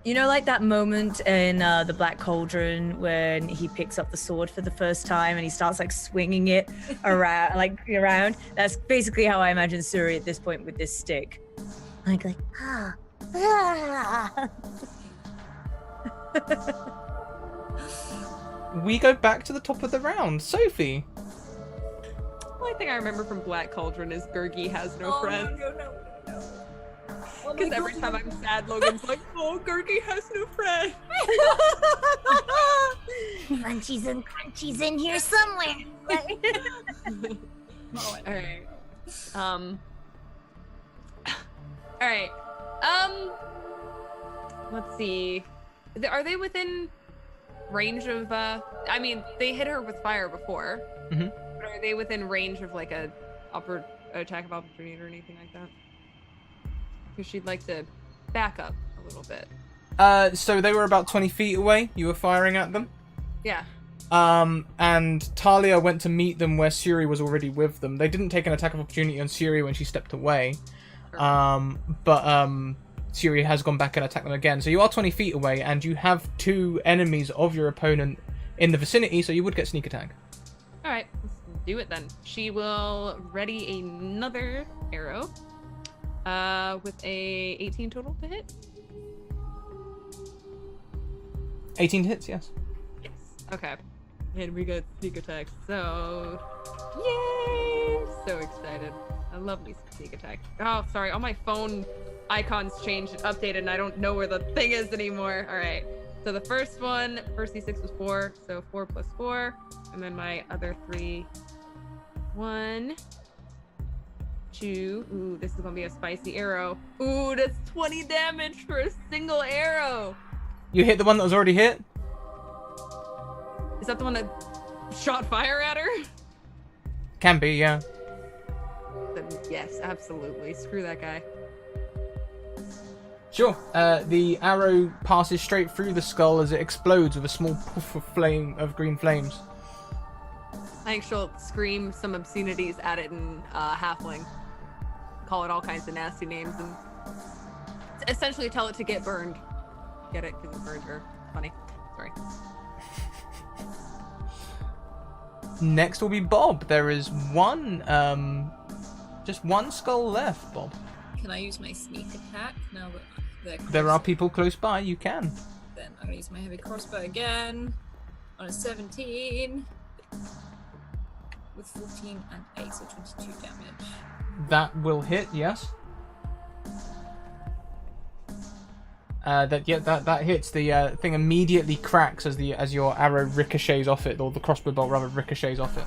You know, like that moment in the Black Cauldron when he picks up the sword for the first time and he starts like swinging it around. That's basically how I imagine Suri at this point with this stick. Like, We go back to the top of the round. Sophie. The only thing I remember from Black Cauldron is Gurgi has no friends. No. Because every time I'm sad, Logan's like, oh, Gurgi has no friend. Munchies and crunchies in here somewhere. Alright. Alright. Let's see. Are they within range of, I mean, they hit her with fire before. Mhm. But are they within range of, like, a attack of opportunity or anything like that? Because she'd like to back up a little bit. So they were about 20 feet away. You were firing at them. Yeah. And Talia went to meet them where Suri was already with them. They didn't take an attack of opportunity on Suri when she stepped away. But Suri has gone back and attacked them again. So you are 20 feet away, and you have 2 enemies of your opponent in the vicinity, so you would get sneak attack. Alright, let's do it then. She will ready another arrow. With a 18 total to hit. 18 hits, yes. Yes. Okay. And we got sneak attack. So, yay! So excited. I love me some sneak attack. Oh, sorry. All my phone icons changed and updated, and I don't know where the thing is anymore. All right. So the first D6 was 4. So 4 plus 4, and then my other 3. 1, 2. Ooh, this is gonna be a spicy arrow. Ooh, that's 20 damage for a single arrow. You hit the one that was already hit? Is that the one that shot fire at her? Can be, yeah. Then yes, absolutely. Screw that guy. Sure. The arrow passes straight through the skull as it explodes with a small poof of green flames. I think she'll scream some obscenities at it in halfling. Call it all kinds of nasty names and essentially tell it to get burned. Get it? Because it burned her. Funny. Sorry. next will be Bob. There is just one skull left, Bob. Can I use my sneak attack now that they're There are close? people close by. You can. Then I'm gonna use my heavy crossbow again on a 17 with 14 and 8, so 22 damage. That will hit. Yes. That hits. The thing immediately cracks as your arrow ricochets off it, or the crossbow bolt rather ricochets off it.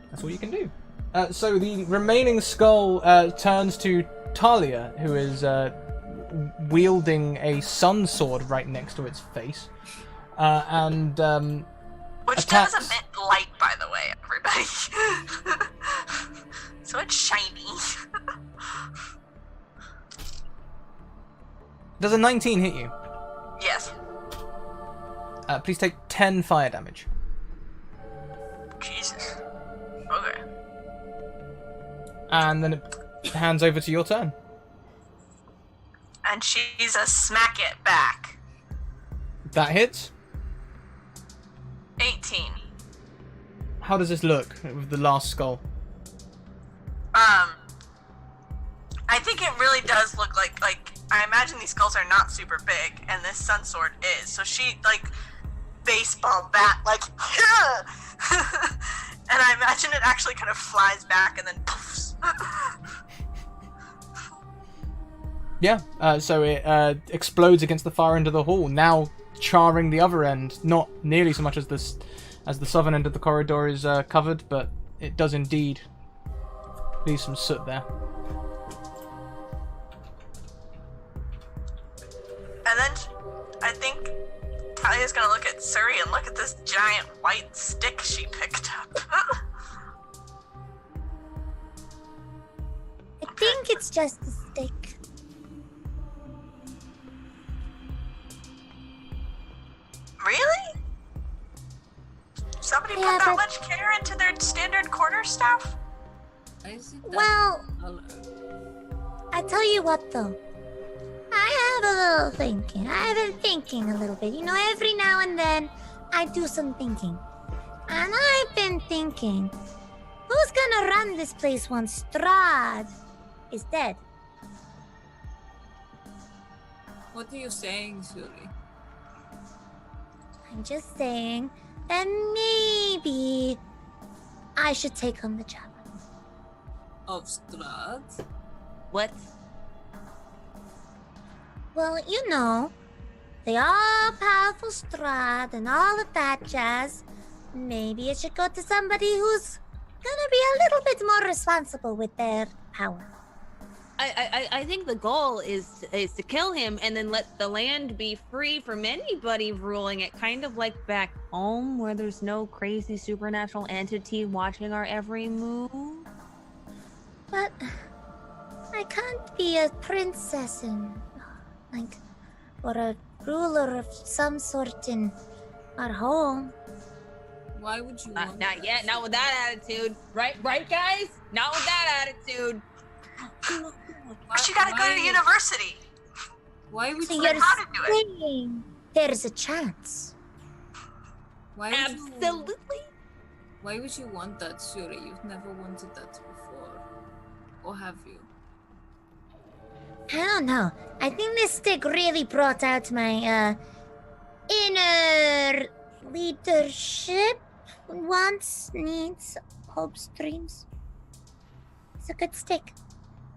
That's all you can do. So the remaining skull turns to Talia, who is wielding a sun sword right next to its face, and Which attacks. is a bit light, by the way, everybody. So it's shiny. Does a 19 hit you? Yes. Please take 10 fire damage. Jesus. Okay. And then it hands over to your turn. And she's a smack it back. That hits. 18. How does this look with the last skull? I think it really does look like I imagine these skulls are not super big, and this sun sword is. So she baseball bat and I imagine it actually kind of flies back and then poofs. Yeah. So it explodes against the far end of the hall, now charring the other end. Not nearly so much as the southern end of the corridor is covered, but it does indeed leave some soot there. And then I think Talia's gonna look at Suri and look at this giant white stick she picked up. I think it's just a stick. Really? Somebody Yeah, put that but- much care into their standard quarterstaff? Why is it that Well, color? I tell you what though. I have a little thinking. I've been thinking a little bit. You know, every now and then I do some thinking. And I've been thinking, who's gonna run this place once Strahd is dead? What are you saying, Suri? I'm just saying that maybe I should take on the job. Of Strahd? What? Well, you know, the all-powerful Strahd and all of that jazz. Maybe it should go to somebody who's gonna be a little bit more responsible with their power. I think the goal is to kill him and then let the land be free from anybody ruling it, kind of like back home where there's no crazy supernatural entity watching our every move. But I can't be a princess or a ruler of some sort in our home. Why would you want Not that? yet, not with that attitude. Right, guys? Not with that attitude. But you gotta go to university. Why would So you? you're how to do it. saying there's a chance. Why would Absolutely. Why would you want that, Suri? You've never wanted that before, or have you? I don't know. I think this stick really brought out my inner leadership, wants, needs, hopes, dreams. It's a good stick.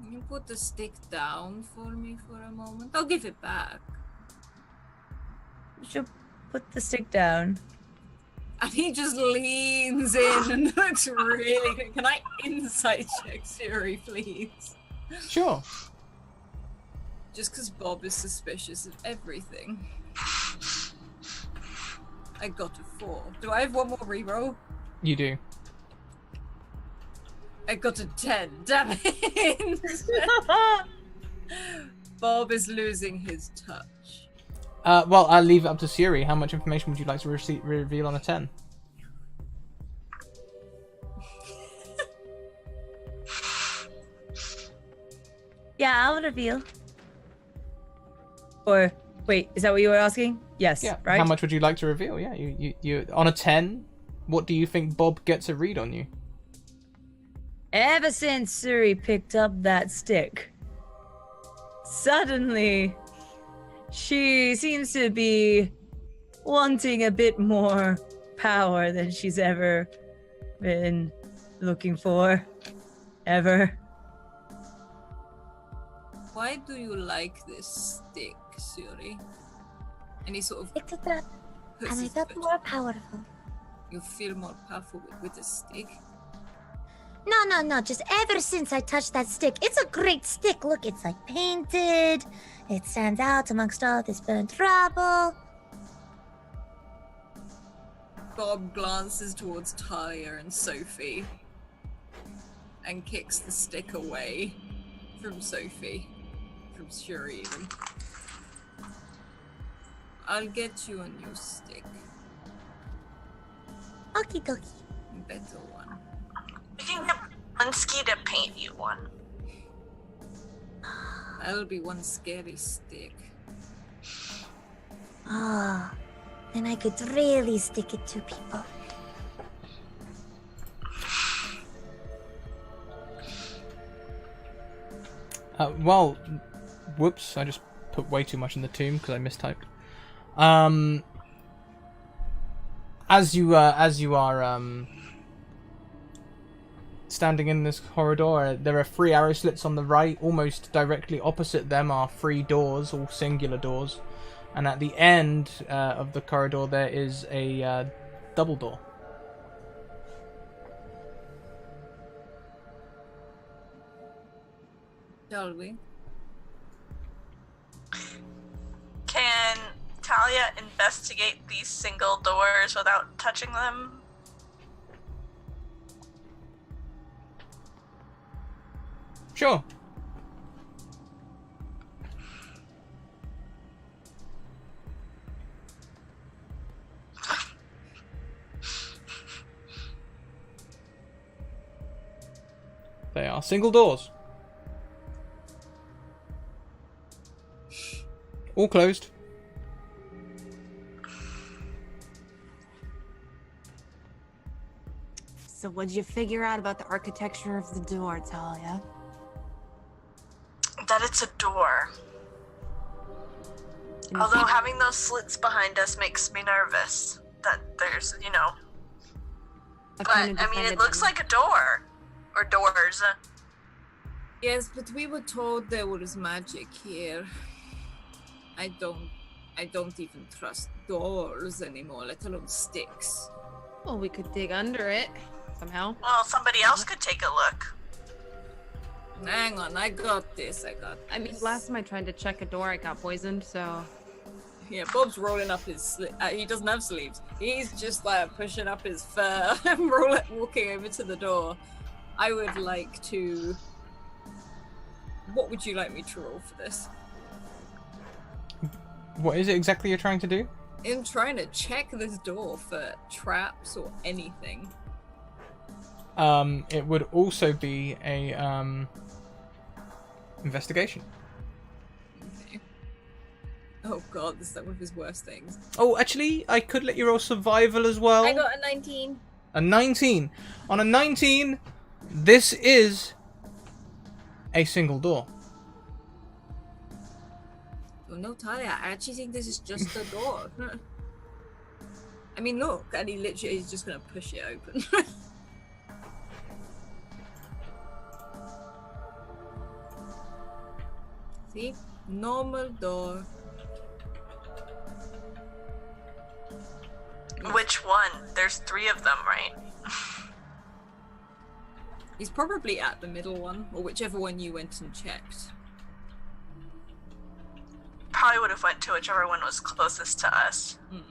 Can you put the stick down for me for a moment? I'll give it back. She'll put the stick down. And he just leans in and looks really good. Can I insight check Siri, please? Sure. Just because Bob is suspicious of everything. I got a 4. Do I have one more reroll? You do. I got a 10. Damn it! Bob is losing his touch. Well, I'll leave it up to Siri. How much information would you like to reveal on a 10? Yeah, I'll reveal. Or Wait, is that what you were asking? Yes. Yeah. Right. How much would you like to reveal? Yeah. You on a 10. What do you think Bob gets a read on you? Ever since Suri picked up that stick, suddenly she seems to be wanting a bit more power than she's ever been looking for. Ever. Why do you like this stick, Suri? And he sort of Picked it up, puts and I his got foot- more powerful. You feel more powerful with a stick? No. Just ever since I touched that stick, it's a great stick. Look, it's like painted. It stands out amongst all this burnt rubble. Bob glances towards Talia and Sophie and kicks the stick away from Sophie, from Shuri even. I'll get you a new stick. Okie dokie. Better one. We can get Blinsky to paint you one. That'll be one scary stick. Ah, then I could really stick it to people. Well, whoops! I just put way too much in the tomb because I mistyped. As you are standing in this corridor, there are 3 arrow slits on the right. Almost directly opposite them are 3 doors, all singular doors, and at the end of the corridor there is a double door. Shall we? Can Talia investigate these single doors without touching them? Sure. They are single doors. All closed. So what'd you figure out about the architecture of the door, Talia? That it's a door. Although having those slits behind us makes me nervous. That there's, you know. But, I mean, it looks like a door. Or doors. Yes, but we were told there was magic here. I don't even trust doors anymore, let alone sticks. Well, we could dig under it somehow. Well, somebody else could take a look. Hang on, I got this. I mean, last time I tried to check a door, I got poisoned, so... Yeah, Bob's rolling up his he doesn't have sleeves. He's just like pushing up his fur and walking over to the door. I would like to... What would you like me to roll for this? What is it exactly you're trying to do? I'm trying to check this door for traps or anything. It would also be a investigation. Okay. Oh god, this is like one of his worst things. Oh, actually, I could let you roll survival as well. I got a 19. A 19. On a 19, this is a single door. Oh no, Talia, I actually think this is just a door. I mean, look, and he literally is just gonna push it open. See? Normal door. Which one? There's 3 of them, right? He's probably at the middle one, or whichever one you went and checked. Probably would have went to whichever one was closest to us. Mm.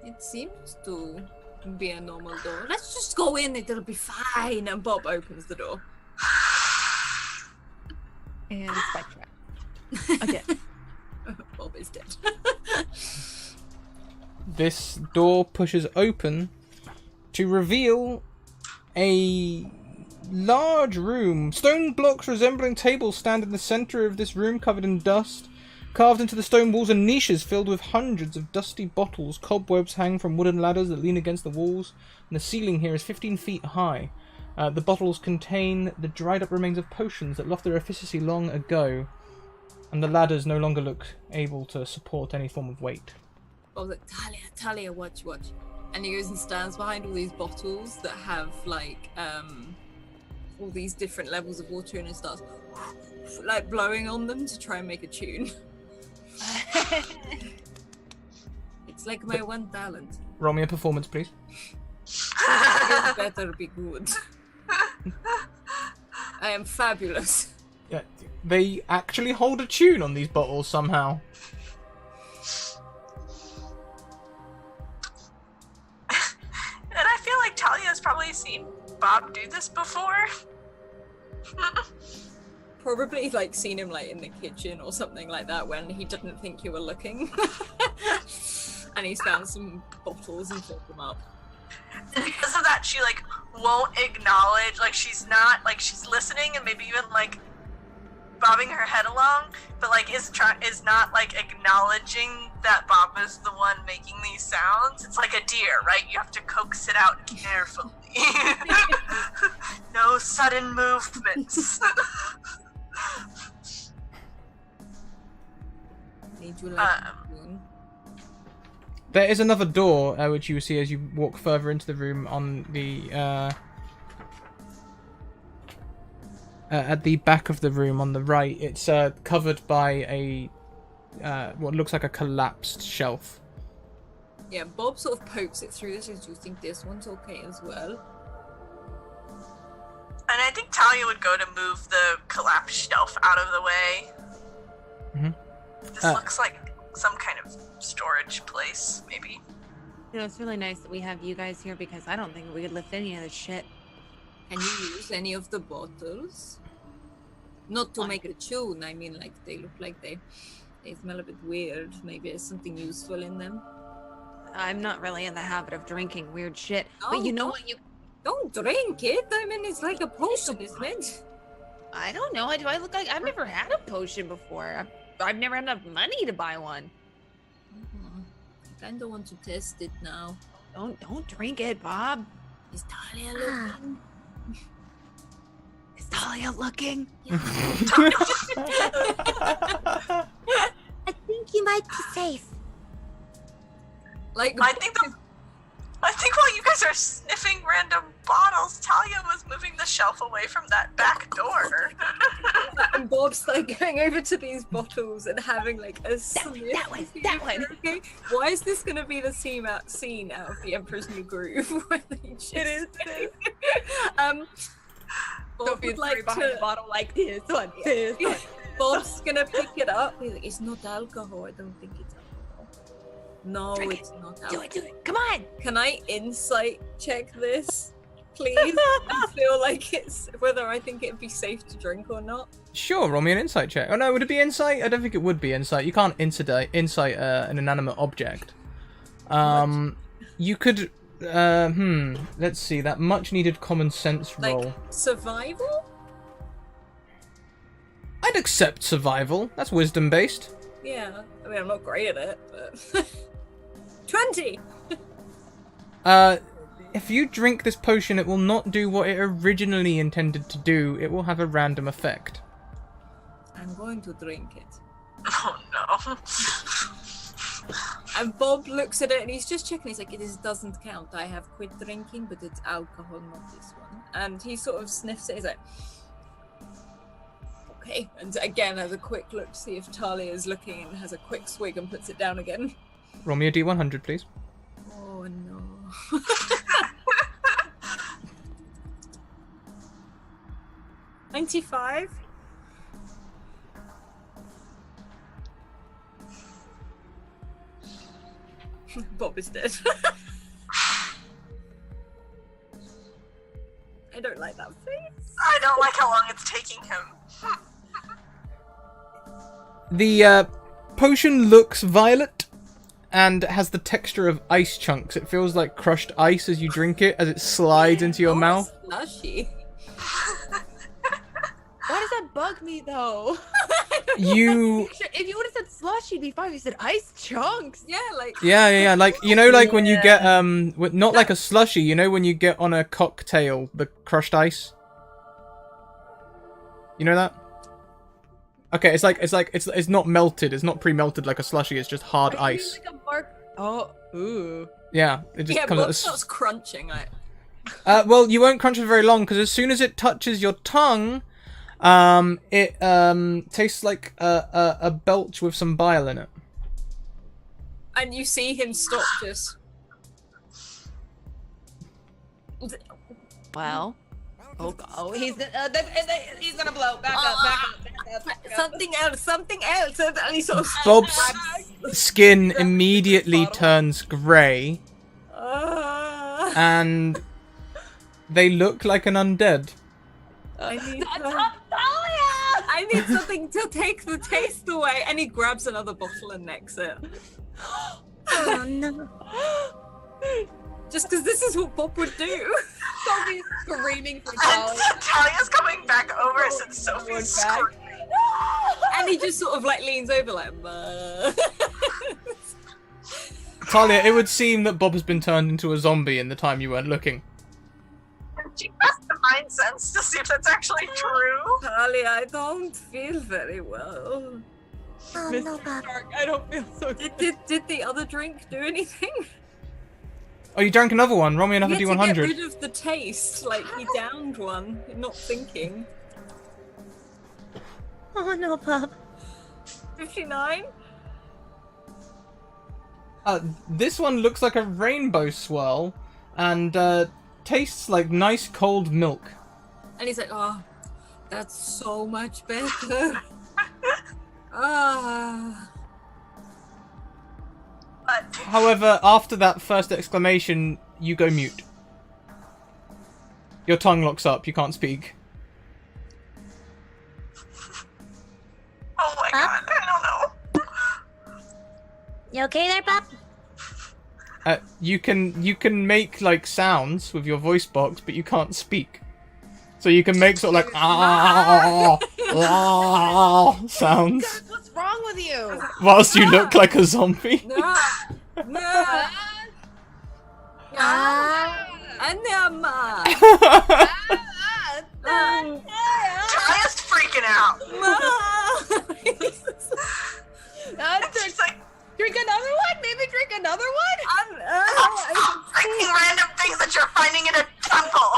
It seems to be a normal door. Let's just go in, it'll be fine. And Bob opens the door. And spike trap. Okay. Bob is dead. This door pushes open, to reveal a large room. Stone blocks resembling tables stand in the center of this room, covered in dust. Carved into the stone walls are niches filled with hundreds of dusty bottles. Cobwebs hang from wooden ladders that lean against the walls, and the ceiling here is 15 feet high. The bottles contain the dried up remains of potions that lost their efficacy long ago, and the ladders no longer look able to support any form of weight. I was like, Talia, watch. And he goes and stands behind all these bottles that have like all these different levels of water, and it starts like blowing on them to try and make a tune. It's like my one talent. Roll me a performance, please. You better be good. I am fabulous. Yeah, they actually hold a tune on these bottles somehow. And I feel like Talia's probably seen Bob do this before. Probably like seen him like in the kitchen or something like that when he didn't think you were looking. And he's found some bottles and filled them up. And because of that, she like won't acknowledge, like she's not, like she's listening and maybe even like bobbing her head along, but like is not like acknowledging that Bob is the one making these sounds. It's like a deer, right? You have to coax it out carefully. No sudden movements. Need you like There is another door, which you will see as you walk further into the room on the at the back of the room on the right. It's covered by a what looks like a collapsed shelf. Yeah, Bob sort of pokes it through this. Do you think this one's okay as well? And I think Talia would go to move the collapsed shelf out of the way. Mm-hmm. This looks like some kind of storage place, maybe. You know, it's really nice that we have you guys here because I don't think we could lift any of this shit. Can you use any of the bottles? Not to make a tune, I mean, like, they look like they smell a bit weird. Maybe there's something useful in them. I'm not really in the habit of drinking weird shit. Oh, but you know what? Don't drink it. I mean, it's like a potion, isn't it? I don't know. Do I look like I've never had a potion before? I've never had enough money to buy one. I kind of want to test it now. Don't drink it, Bob. Is Talia looking? Is Talia looking? I think you might be safe. Like, I think while you guys are sniffing random bottles, Talia was moving the shelf away from that back door. And Bob's like going over to these bottles and having like a sniff. That one. Okay. Why is this going to be the scene out of The Emperor's New Groove? It is. Bob would like behind the bottle like this one. This one. Bob's gonna pick it up. He's like, it's not alcohol. I don't think it's alcohol. No, it's not alcohol. Do it. Come on. Can I insight check this, please? I feel like it's whether I think it'd be safe to drink or not. Sure, roll me an insight check. Oh no, would it be insight? I don't think it would be insight. You can't insight an inanimate object. You could. Let's see. That much needed common sense roll. Like survival? I'd accept survival. That's wisdom based. Yeah. I mean, I'm not great at it, but 20. If you drink this potion, it will not do what it originally intended to do. It will have a random effect. I'm going to drink it. Oh no. And Bob looks at it and he's just checking. He's like, this doesn't count. I have quit drinking, but it's alcohol, not this one. And he sort of sniffs it. He's like, okay. And again, has a quick look to see if Talia is looking and has a quick swig and puts it down again. Roll me a d100, please. Oh no. 95? Bob is dead. I don't like that face. I don't like how long it's taking him. The potion looks violet and has the texture of ice chunks. It feels like crushed ice as you drink it, as it slides into your mouth. Slushy. Why does that bug me though? You... If you would have said slush, you'd be fine. You said ice chunks. Yeah, like. Yeah. Like, you know, like when you get, not like a slushy, you know when you get on a cocktail, the crushed ice? You know that? Okay, it's not melted. It's not pre-melted like a slushy. It's just hard ice. Like a bark. Oh, ooh. Yeah, it just comes Bob out. starts crunching. Well, you won't crunch it very long because as soon as it touches your tongue, it tastes like a belch with some bile in it. And you see him stop just. Well. Oh, he's gonna blow. Back up. Something else. And he sort of Bob's skin immediately turns grey, and they look like an undead. I need something to take the taste away. And he grabs another bottle and necks it. Oh no. Just because this is what Bob would do. Sophie's screaming for And Talia. Talia's coming back over since Sophie's screaming. And he just sort of like leans over like, Talia, it would seem that Bob has been turned into a zombie in the time you weren't looking. She has the mind sense to see if that's actually true. Talia, I don't feel very well. Oh no, Bob. I don't feel so good. Did the other drink do anything? Oh, you drank another one. Roll me another He had D100. to get rid of the taste. Like, he downed one, not thinking. Oh no, Bob. 59? This one looks like a rainbow swirl, and tastes like nice cold milk. And he's like, oh, that's so much better. Ah. However, after that first exclamation, you go mute. Your tongue locks up, you can't speak. Oh my god, I don't know. You okay there, Bob? You can make like sounds with your voice box, but you can't speak. So you can make sort of like sounds. What's wrong with you? Whilst you look like a zombie. Talia's freaking out. She's like, drink another one? Maybe drink another one? freaking random things that you're finding in a temple.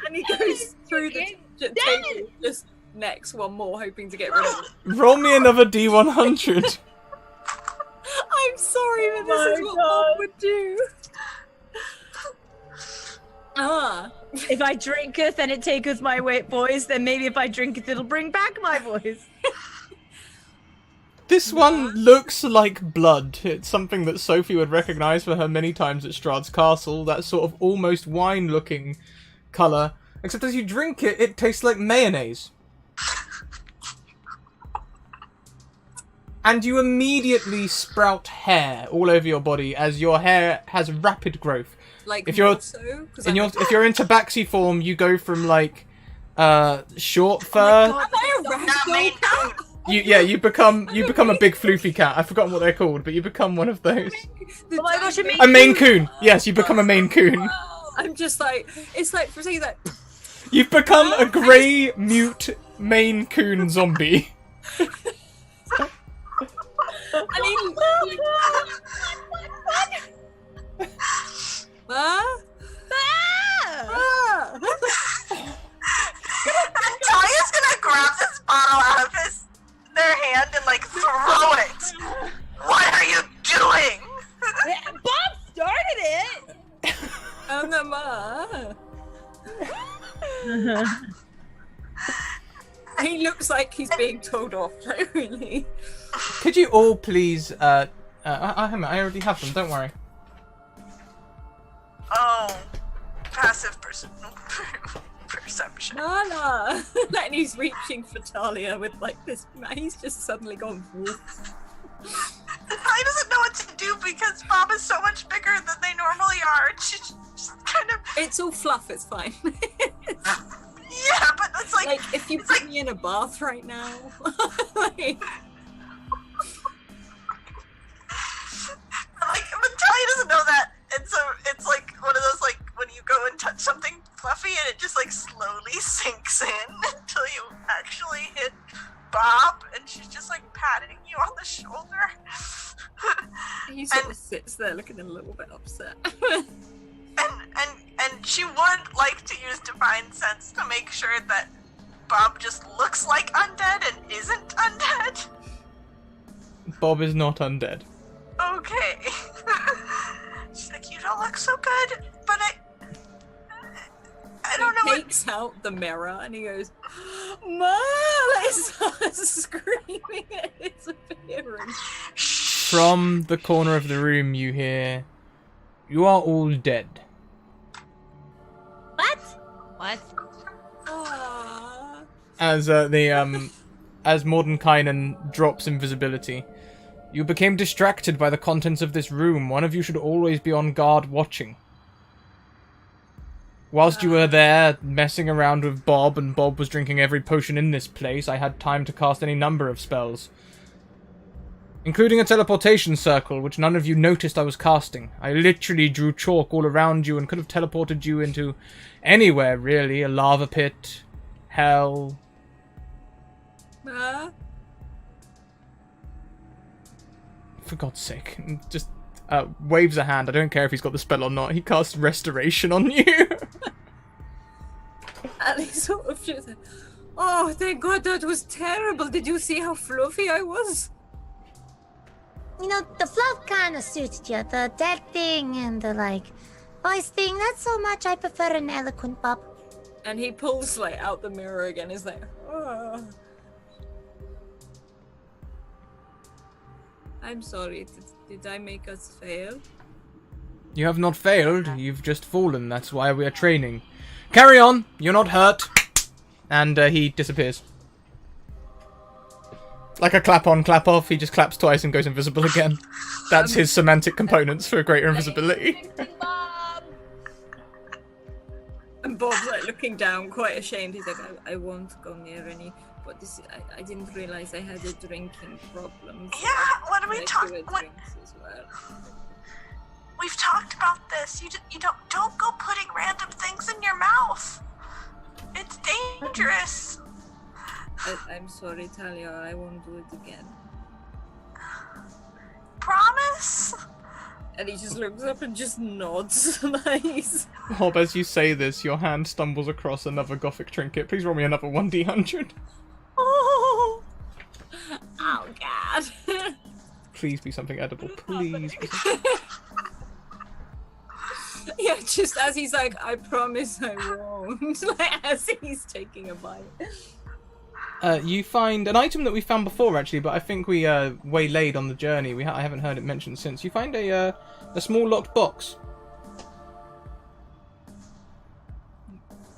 And he goes through the table, just necks one more, hoping to get rid of it. Roll me another D100. I'm sorry, but this is what Bob would do. If I drinketh and it taketh my voice, then maybe if I drinketh it'll bring back my voice. This one looks like blood. It's something that Sophie would recognise for her many times at Strahd's castle. That sort of almost wine-looking colour. Except as you drink it, it tastes like mayonnaise. And you immediately sprout hair all over your body as your hair has rapid growth. Like, if you're if you're in tabaxi form, you go from like short fur. You become a big floofy cat. I've forgotten what they're called, but you become one of those. Oh my gosh, A Maine Coon. Yes, you become a Maine Coon. I'm just like, it's like for saying that. You've become a grey mute Maine Coon zombie. I mean, Talia's gonna grab this bottle out of their hand and like throw it. What are you doing? Bob started it. He looks like he's being told off, like, really. Could you all please, I already have them, don't worry. Oh, passive perception. Nana! And he's reaching for Talia with like this, he's just suddenly gone woof. Talia doesn't know what to do because Bob is so much bigger than they normally are. She's just kind of... It's all fluff, it's fine. Yeah, but it's like... Like, if you put me in a bath right now... like... Like, but Talia doesn't know that, and so it's like one of those, like, when you go and touch something fluffy and it just, like, slowly sinks in until you actually hit Bob, and she's just, like, patting you on the shoulder. He sort of sits there looking a little bit upset. and she would like to use Divine Sense to make sure that Bob just looks like undead and isn't undead. Bob is not undead. Okay. She's like, you don't look so good, but I don't know. He takes out the mirror and he goes, "Ma!" Like, starts screaming at its appearance. From the corner of the room, you hear, "You are all dead." What? As as Mordenkainen drops invisibility. "You became distracted by the contents of this room. One of you should always be on guard watching. Whilst you were there messing around with Bob, and Bob was drinking every potion in this place, I had time to cast any number of spells. Including a teleportation circle, which none of you noticed I was casting. I literally drew chalk all around you and could have teleported you into anywhere, really. A lava pit, hell." For God's sake, just waves a hand. I don't care if he's got the spell or not. He casts restoration on you. And he sort of just like, "Oh, thank God, that was terrible. Did you see how fluffy I was?" You know, the fluff kind of suits you. The dead thing and the, like, voice thing, not so much. I prefer an eloquent Bob. And he pulls, like, out the mirror again. He's like, "Oh. I'm sorry. Did I make us fail?" You have not failed. You've just fallen. That's why we are training. Carry on. You're not hurt. And he disappears. Like a clap on, clap off. He just claps twice and goes invisible again. That's his semantic components for greater invisibility. And Bob's like looking down, quite ashamed. He's like, I won't go near any. But this, I didn't realize I had a drinking problem. So Yeah, what are we talking? As well. We've talked about this. You don't go putting random things in your mouth. It's dangerous. I'm sorry, Talia. I won't do it again. Promise? And he just looks up and just nods. Nice. Bob, as you say this, your hand stumbles across another gothic trinket. Please roll me another 1d100. Oh, God. Please be something edible. Please be something. Yeah, just as he's like, "I promise I won't." Like, as he's taking a bite. You find an item that we found before, actually, but I think we waylaid on the journey. I haven't heard it mentioned since. You find a small locked box.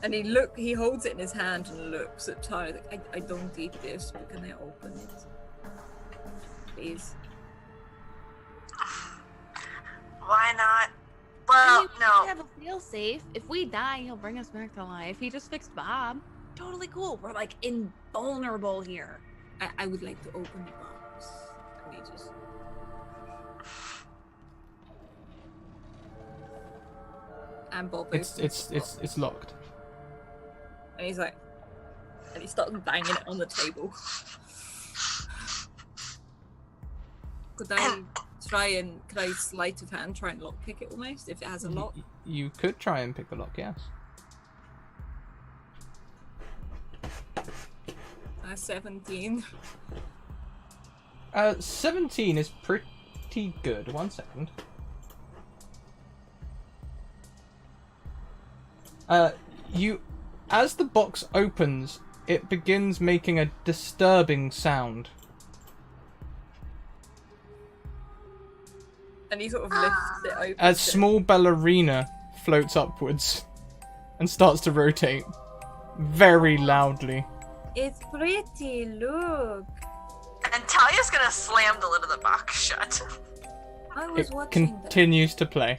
And he holds it in his hand and looks at Tyler. Like, I don't eat this, but can I open it? Please. Why not? Well, no. We have a feel safe. If we die, he'll bring us back to life. He just fixed Bob. Totally cool. We're like invulnerable here. I would like to open the box. Can we just... And Bob It's locked. And he's like, and he starts banging it on the table. Could I sleight of hand try and lockpick it almost if it has a lock? You could try and pick the lock, yes. 17. 17 is pretty good. 1 second. As the box opens, it begins making a disturbing sound. And he sort of lifts it open. A small ballerina floats upwards and starts to rotate very loudly. It's pretty, look. And Talia just gonna slam the lid of the box shut. I was It watching continues to play.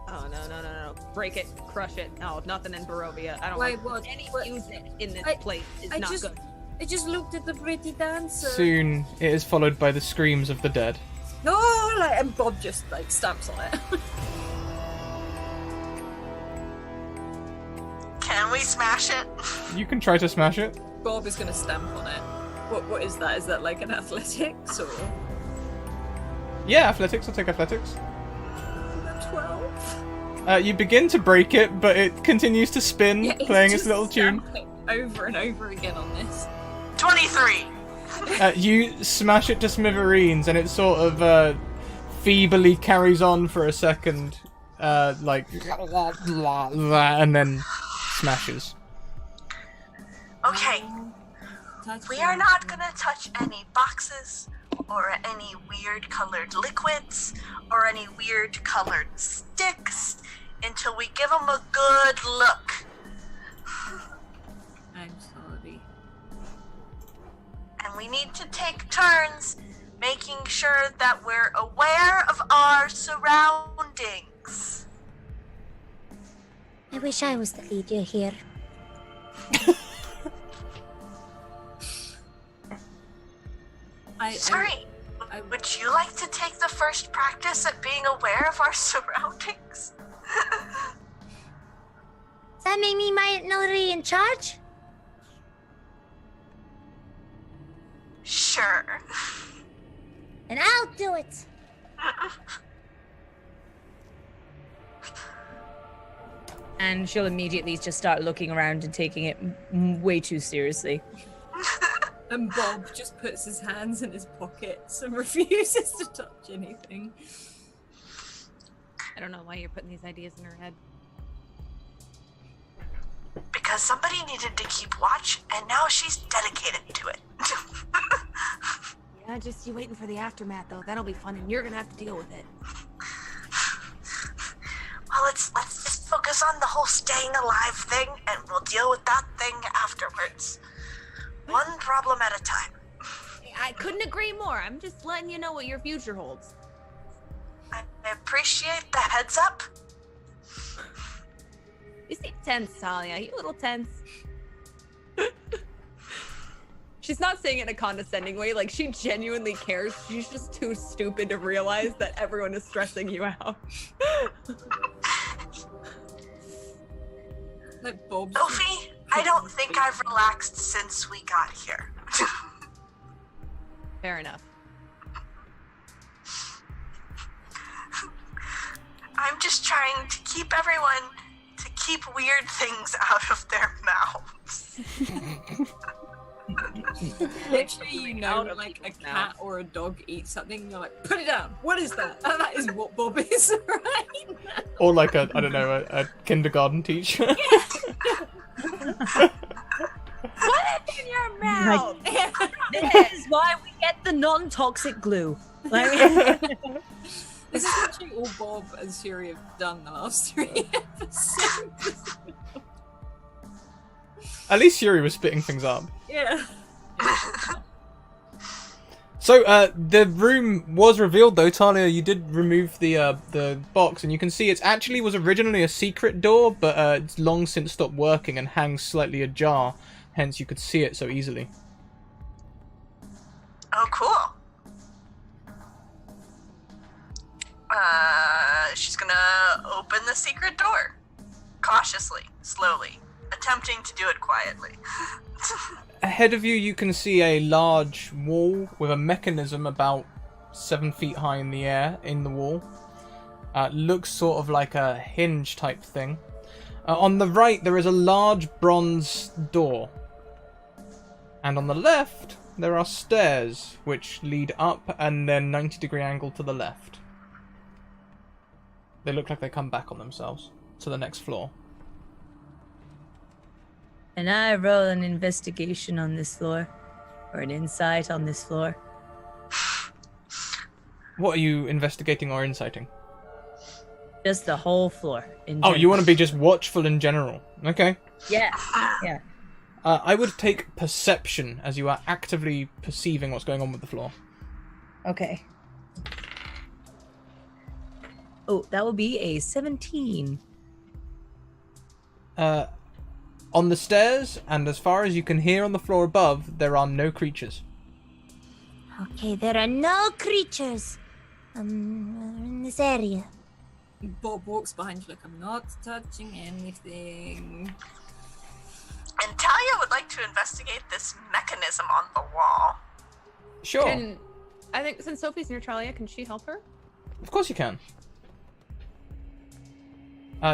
Oh no! Break it, crush it. No, nothing in Barovia. I don't Wait, like what? any What? music in this place. It's I not just- good. I just looked at the pretty dancer. Soon, it is followed by the screams of the dead. No, and Bob just stamps on it. Can we smash it? You can try to smash it. Bob is gonna stamp on it. What is that? Is that like an athletics or Yeah, athletics. I'll take athletics. 12? You begin to break it, but it continues to spin, Yeah, he's playing its just little tune. stamping over and over again on this. 23. You smash it to smithereens, and it sort of feebly carries on for a second, and then smashes. Okay, we are not gonna touch any boxes, or any weird colored liquids, or any weird colored sticks, until we give them a good look. I'm sorry. And we need to take turns making sure that we're aware of our surroundings. I wish I was the leader here. Sorry, would you like to take the first practice at being aware of our surroundings? Does that make me minority in charge? Sure. And I'll do it. And she'll immediately just start looking around and taking it way too seriously. And Bob just puts his hands in his pockets and refuses to touch anything. I don't know why you're putting these ideas in her head. Because somebody needed to keep watch, and now she's dedicated to it. Yeah, just you waiting for the aftermath though. That'll be fun, and you're gonna have to deal with it. Well, let's just focus on the whole staying alive thing, and we'll deal with that thing afterwards. One problem at a time. I couldn't agree more. I'm just letting you know what your future holds. I appreciate the heads up. You seem tense, Talia. You a little tense. She's not saying it in a condescending way. Like, she genuinely cares. She's just too stupid to realize that everyone is stressing you out. Like Bob's. Sophie, I don't think I've relaxed since we got here. Fair enough. I'm just trying to keep everyone to keep weird things out of their mouths. Literally, you know, when, like a cat or a dog eats something, you're like, put it down. What is that? And that is what Bob is right now. Or like a kindergarten teacher. Put it in your mouth! This is why we get the non-toxic glue. Like, This is actually all Bob and Siri have done the last 3 episodes. At least Yuri was spitting things up. Yeah. So, the room was revealed though. Talia, you did remove the box, and you can see it actually was originally a secret door, but it's long since stopped working and hangs slightly ajar. Hence, you could see it so easily. Oh, cool. She's gonna open the secret door. Cautiously, slowly, attempting to do it quietly. Ahead of you, you can see a large wall with a mechanism about 7 feet high in the air in the wall. Looks sort of like a hinge type thing. On the right, there is a large bronze door. And on the left, there are stairs which lead up and then 90-degree angle to the left. They look like they come back on themselves to the next floor. and I roll an investigation on this floor, or an insight on this floor. What are you investigating or inciting? Just the whole floor. In Oh, you general. want to be just watchful in general. Okay. Yeah, yeah. I would take perception, as you are actively perceiving what's going on with the floor. Okay. Oh, that will be a 17. On the stairs, and as far as you can hear on the floor above, there are no creatures. Okay, there are no creatures in this area. Bob walks behind you like, I'm not touching anything. And Talia would like to investigate this mechanism on the wall. Sure. I think since Sophie's near Talia, can she help her? Of course you can.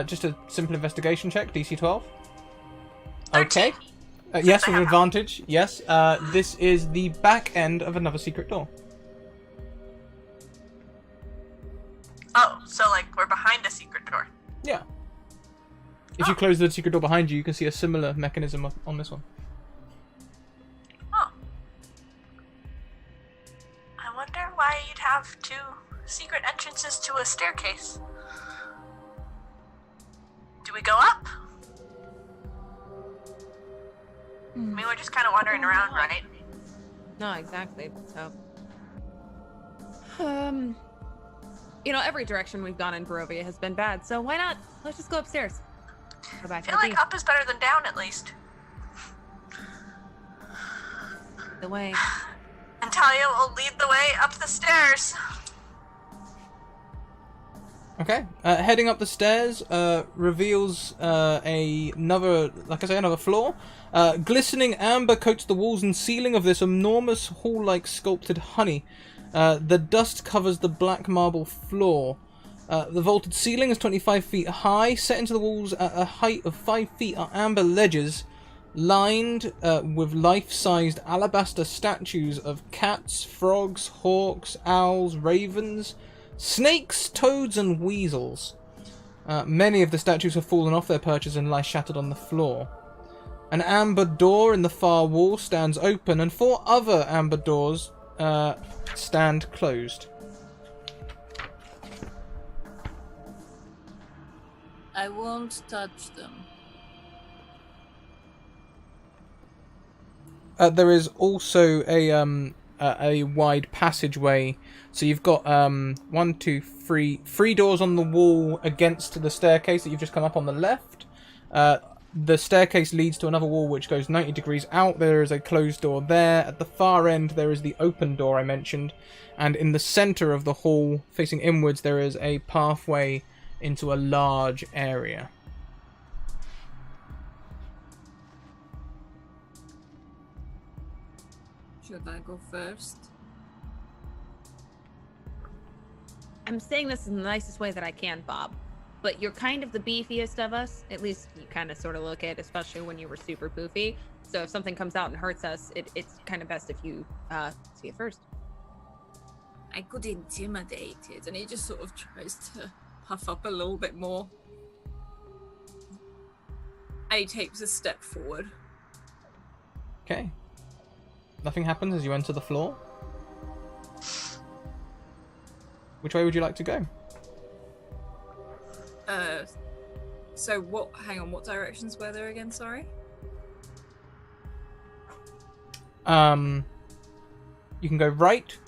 Just a simple investigation check, DC 12. 13. Okay. Yes, with advantage. Yes. This is the back end of another secret door. Oh, so like we're behind a secret door. Yeah. If you close the secret door behind you, you can see a similar mechanism on this one. Oh. I wonder why you'd have two secret entrances to a staircase. Do we go up? I mean, we're just kind of wandering around, right? No, exactly. So, every direction we've gone in Barovia has been bad. So why not? Let's just go upstairs. Go back I feel like up is better than down, at least. the way. And Talia will lead the way up the stairs. Okay. Heading up the stairs reveals another floor. Glistening amber coats the walls and ceiling of this enormous hall-like sculpted honey. The dust covers the black marble floor. The vaulted ceiling is 25 feet high. Set into the walls at a height of 5 feet are amber ledges lined with life-sized alabaster statues of cats, frogs, hawks, owls, ravens, snakes, toads, and weasels. Many of the statues have fallen off their perches and lie shattered on the floor. An amber door in the far wall stands open, and 4 other amber doors stand closed. I won't touch them. There is also a wide passageway. So you've got 3 doors on the wall against the staircase that you've just come up on the left. The staircase leads to another wall which goes 90 degrees out. There is a closed door there. At the far end there is the open door I mentioned. And in the center of the hall, facing inwards, there is a pathway into a large area. Should I go first? I'm saying this in the nicest way that I can, Bob. But you're kind of the beefiest of us. At least you kind of sort of look it, especially when you were super poofy. So if something comes out and hurts us, it's kind of best if you see it first. I could intimidate it, and he just sort of tries to puff up a little bit more. And he takes a step forward. Okay. Nothing happens as you enter the floor. Which way would you like to go? So what, hang on, what directions were there again, sorry? You can go right,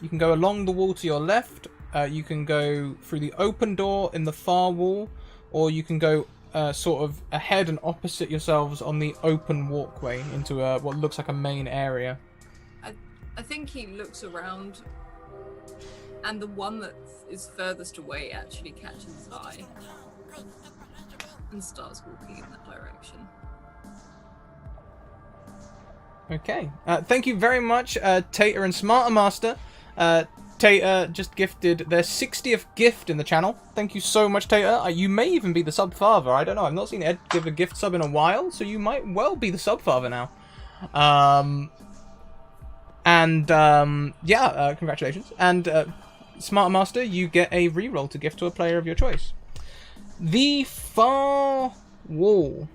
you can go along the wall to your left, you can go through the open door in the far wall, or you can go sort of ahead and opposite yourselves on the open walkway into what looks like a main area. I think he looks around, and the one that is furthest away actually catches his eye and starts walking in that direction. Okay. Thank you very much, Tater and Smarter Master. Tater just gifted their 60th gift in the channel. Thank you so much, Tater. You may even be the sub-father. I don't know. I've not seen Ed give a gift sub in a while, so you might well be the sub-father now. Congratulations. And Smarter Master, you get a reroll to gift to a player of your choice. The far wall.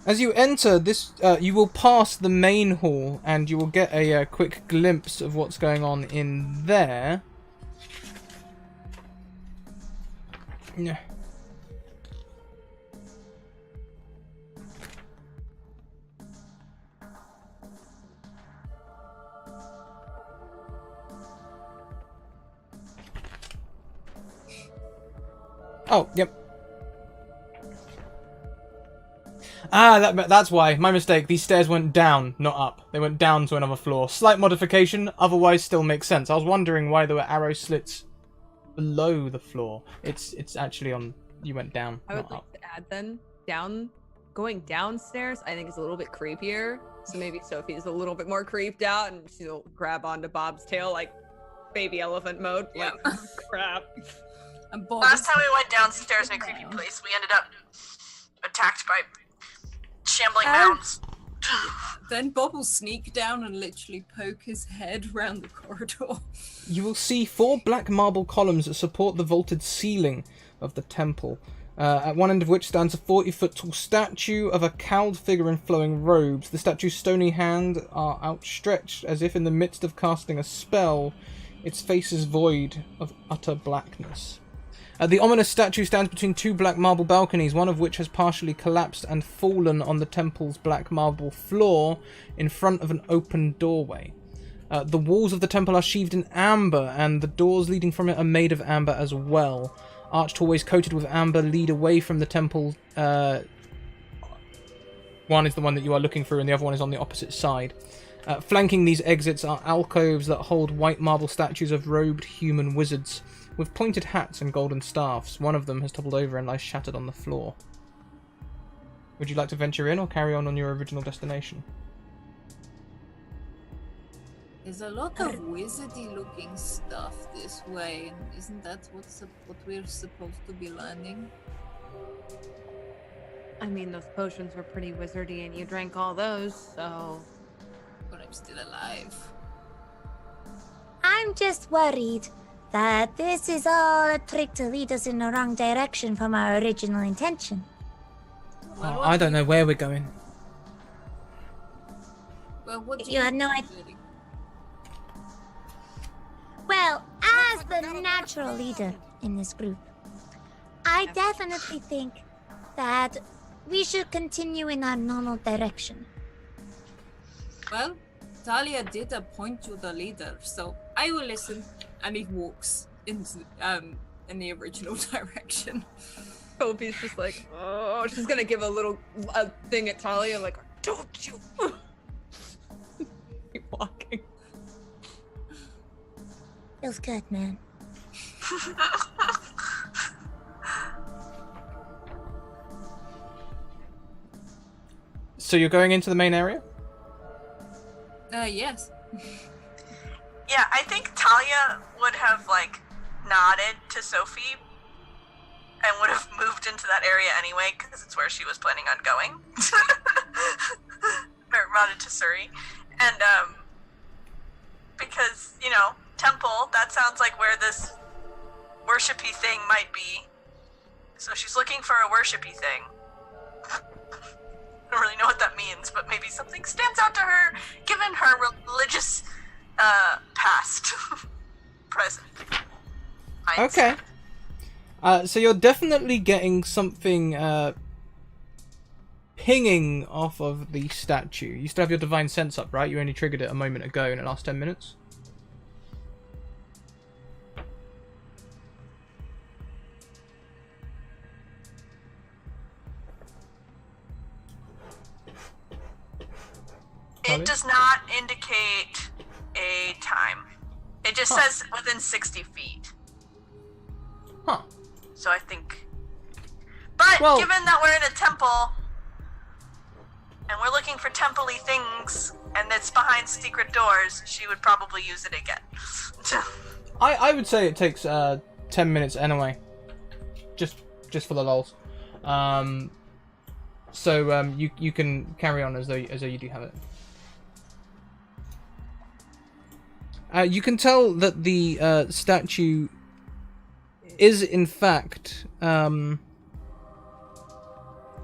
As you enter this, you will pass the main hall, and you will get a quick glimpse of what's going on in there. Oh, yep. Ah, that's why. My mistake. These stairs went down, not up. They went down to another floor. Slight modification, otherwise still makes sense. I was wondering why there were arrow slits below the floor. It's actually on... You went down, I would not like up. to add then, going downstairs, I think is a little bit creepier. So maybe Sophie's a little bit more creeped out and she'll grab onto Bob's tail like baby elephant mode. Yeah. Like, crap. And Bob Last time we went downstairs in a creepy place, we ended up attacked by shambling mounds. Then Bob will sneak down and literally poke his head round the corridor. You will see 4 black marble columns that support the vaulted ceiling of the temple, at one end of which stands a 40-foot tall statue of a cowled figure in flowing robes. The statue's stony hands are outstretched as if in the midst of casting a spell. Its face is void of utter blackness. The ominous statue stands between 2 black marble balconies, one of which has partially collapsed and fallen on the temple's black marble floor in front of an open doorway. The walls of the temple are sheathed in amber, and the doors leading from it are made of amber as well. Arched hallways coated with amber lead away from the temple. One is the one that you are looking through, and the other one is on the opposite side. Flanking these exits are alcoves that hold white marble statues of robed human wizards, with pointed hats and golden staffs. One of them has toppled over and lies shattered on the floor. Would you like to venture in or carry on your original destination? There's a lot of wizardy looking stuff this way, and isn't that what we're supposed to be learning? I mean, those potions were pretty wizardy and you drank all those, so... But I'm still alive. I'm just worried that this is all a trick to lead us in the wrong direction from our original intention. Oh, I don't know where we're going. Well, what do You had no idea. Well, as the natural leader in this group, I definitely think that we should continue in our normal direction. Well, Talia did appoint you the leader, so I will listen. And he walks in the original direction. Sophie's just like, oh, she's gonna give a thing at Talia, like, don't you? Keep walking. Feels good, man. So you're going into the main area? Yes. Yeah, I think Talia would have, like, nodded to Sophie and would have moved into that area anyway, because it's where she was planning on going. Or nodded to Suri. And, because, you know, temple, that sounds like where this worshipy thing might be. So she's looking for a worshipy thing. I don't really know what that means, but maybe something stands out to her, given her religious past. Present. Okay. So you're definitely getting something pinging off of the statue. You still have your divine sense up, right? You only triggered it a moment ago in the last 10 minutes. It does not indicate a time. It just says within 60 feet. Huh. So I think... But given that we're in a temple, and we're looking for temple-y things, and it's behind secret doors, she would probably use it again. I would say it takes 10 minutes anyway. Just for the lols. So you can carry on as though you do have it. You can tell that the statue is in fact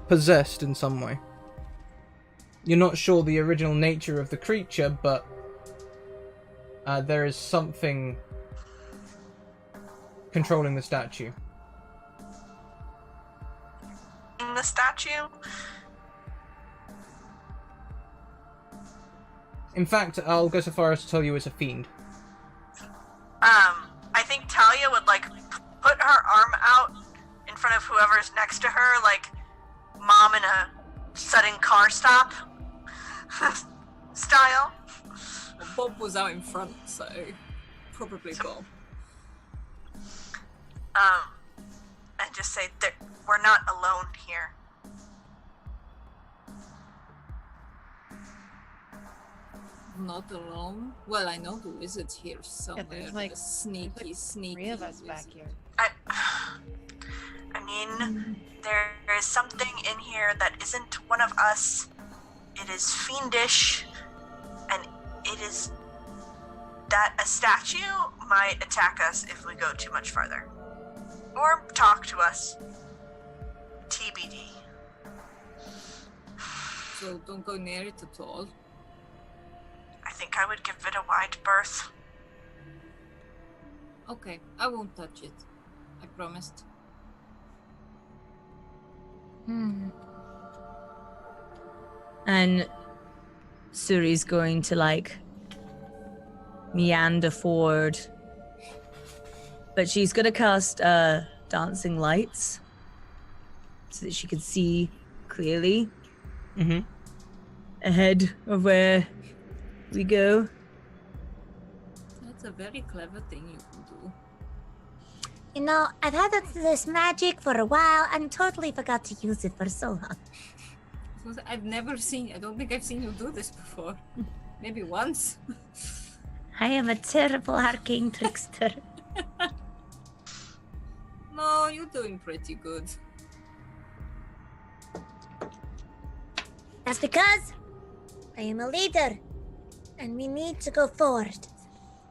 possessed in some way. You're not sure the original nature of the creature, but there is something controlling the statue. In the statue? In fact, I'll go so far as to tell you it's a fiend. I think Talia would, like, put her arm out in car stop style. Well, Bob was out in front, so probably Bob. And just say that we're not alone here. Not alone? Well, I know the wizard's here somewhere. there's like- a sneaky, sneaky Three of us wizard. back here. I mean, there is something in here that isn't one of us. It is fiendish, and it is that a statue might attack us if we go too much farther. Or talk to us. TBD. So don't go near it at all. I think I would give it a wide berth. Okay, I won't touch it. I promised. And Suri's going to like meander forward. But she's gonna cast dancing lights so that she can see clearly ahead of where we go. That's a very clever thing you can do. You know, I've had this magic for a while and totally forgot to use it for so long. I don't think I've seen you do this before. Maybe once. I am a terrible arcane trickster. No, you're doing pretty good. That's because I am a leader and we need to go forward.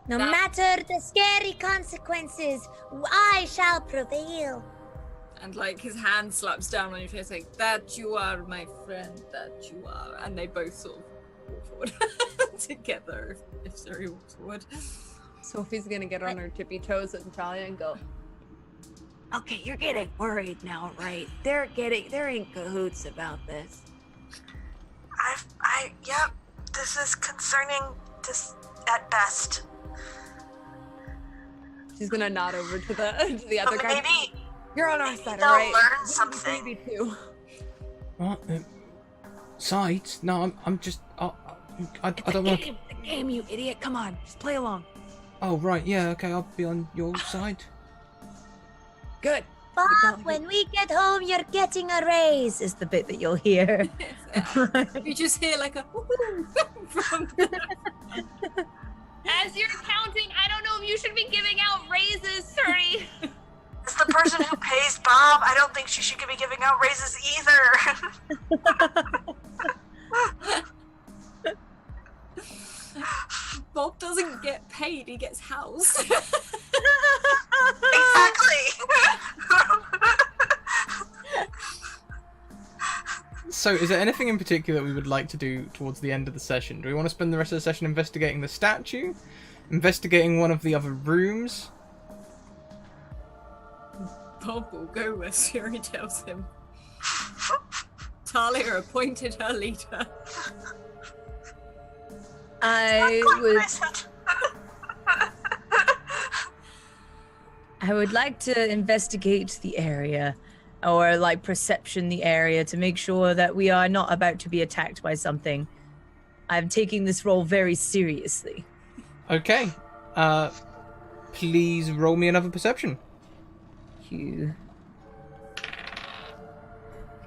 No matter the scary consequences, I shall prevail. And like his hand slaps down on your face like, that you are my friend, that you are. And they both sort of walk forward together if Suri walks forward. Sophie's gonna get on her tippy toes with Natalia and go, okay, you're getting worried now, right? They're in cahoots about this. Yep, this is concerning at best. She's gonna nod over to the other guy. Maybe You're on our side, they'll right? learn something. Maybe too. What? Sides? No, I'm just. I don't want to. The game, you idiot! Come on, just play along. Oh right, yeah, okay, I'll be on your side. Good. Bob, when we get home, you're getting a raise, is the bit that you'll hear. You just hear like a woohoo from As you're counting, I don't know if you should be giving out raises, Suri. It's the person who pays Bob. I don't think she should be giving out raises either. Bob doesn't get paid, he gets housed. Exactly. So, is there anything in particular we would like to do towards the end of the session? Do we want to spend the rest of the session investigating the statue? Investigating one of the other rooms? Bob will go where Suri tells him. Talia appointed her leader. I would like to investigate the area, or like perception the area, to make sure that we are not about to be attacked by something. I'm taking this role very seriously. Okay. Please roll me another perception. You.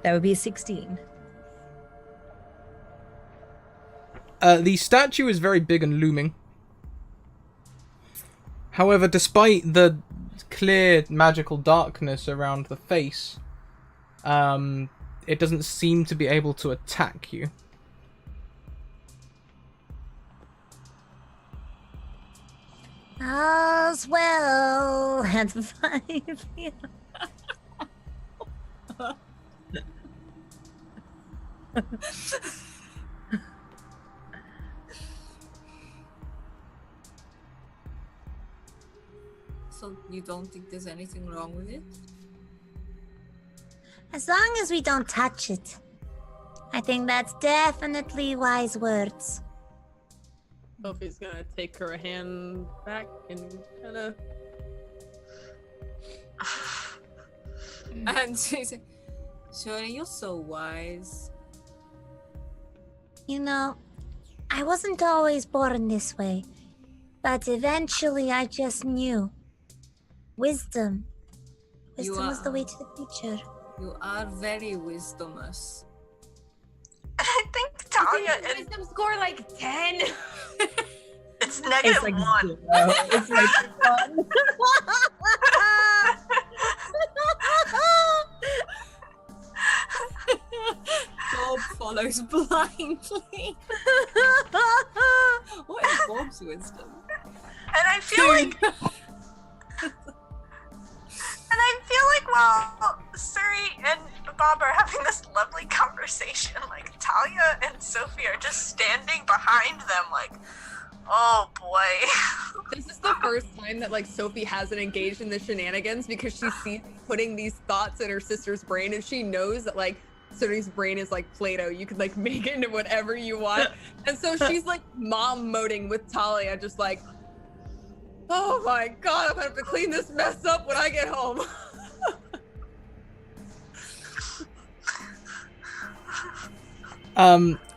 That would be a 16. The statue is very big and looming. However, despite the clear magical darkness around the face, it doesn't seem to be able to attack you. All's well at 5 p.m. So you don't think there's anything wrong with it? As long as we don't touch it. I think that's definitely wise words. Sophie's gonna take her hand back and kind of. And she's like, Suri, you're so wise. You know, I wasn't always born this way, but eventually I just knew. Wisdom. Wisdom was the way to the future. You are very wisdomous. I think Talia and Wisdom score like 10. it's negative like 1. 0. It's like 1. Bob follows blindly. What is Bob's wisdom? And I feel like while Suri and Bob are having this lovely conversation, like Talia and Sophie are just standing behind them like, oh boy. This is the first time that like Sophie hasn't engaged in the shenanigans because she sees putting these thoughts in her sister's brain, and she knows that like Suri's brain is like Play-Doh. You can like make it into whatever you want. And so she's like mom moding with Talia, just like, oh my god, I'm gonna have to clean this mess up when I get home.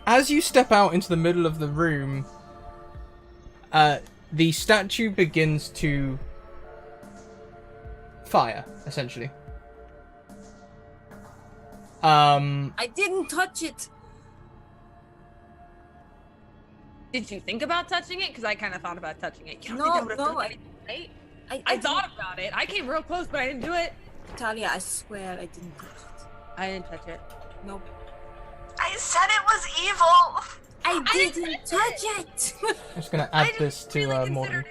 As you step out into the middle of the room, the statue begins to fire, essentially. I didn't touch it. Did you think about touching it? Because I kind of thought about touching it. You don't No, think I would've no, done I- anything, right? I I thought about it. I came real close, but I didn't do it. Talia, I swear I didn't touch it. I didn't touch it. Nope. I said it was evil. I didn't touch it. I'm just going to add this to Morton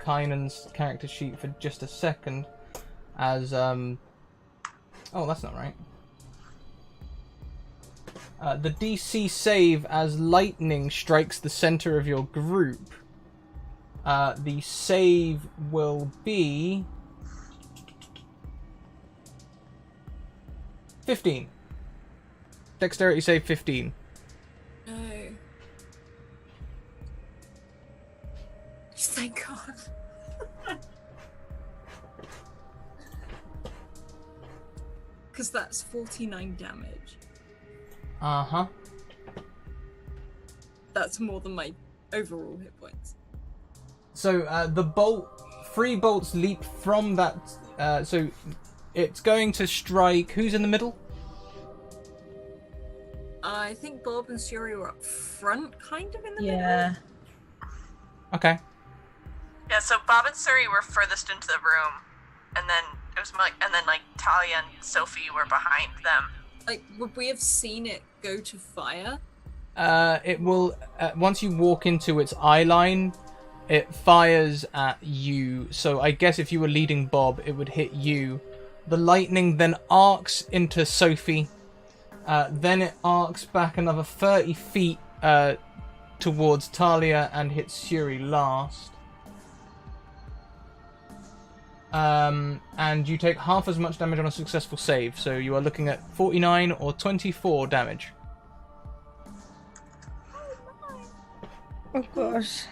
Kynan's character sheet for just a second. As, oh, that's not right. The DC save as lightning strikes the center of your group. The save will be 15. Dexterity save 15. No. Thank God. Because that's 49 damage. Uh-huh. That's more than my overall hit points. So the 3 bolts leap from that. So it's going to strike. Who's in the middle? I think Bob and Suri were up front, kind of in the Yeah. Okay. Yeah, so Bob and Suri were furthest into the room, and then it was like Talia and Sophie were behind them. Like, would we have seen it go to fire? It will. Once you walk into its eye line, it fires at you. So I guess if you were leading Bob, it would hit you. The lightning then arcs into Sophie. Then it arcs back another 30 feet towards Talia and hits Shuri last. And you take half as much damage on a successful save, so you are looking at 49 or 24 damage. Oh gosh.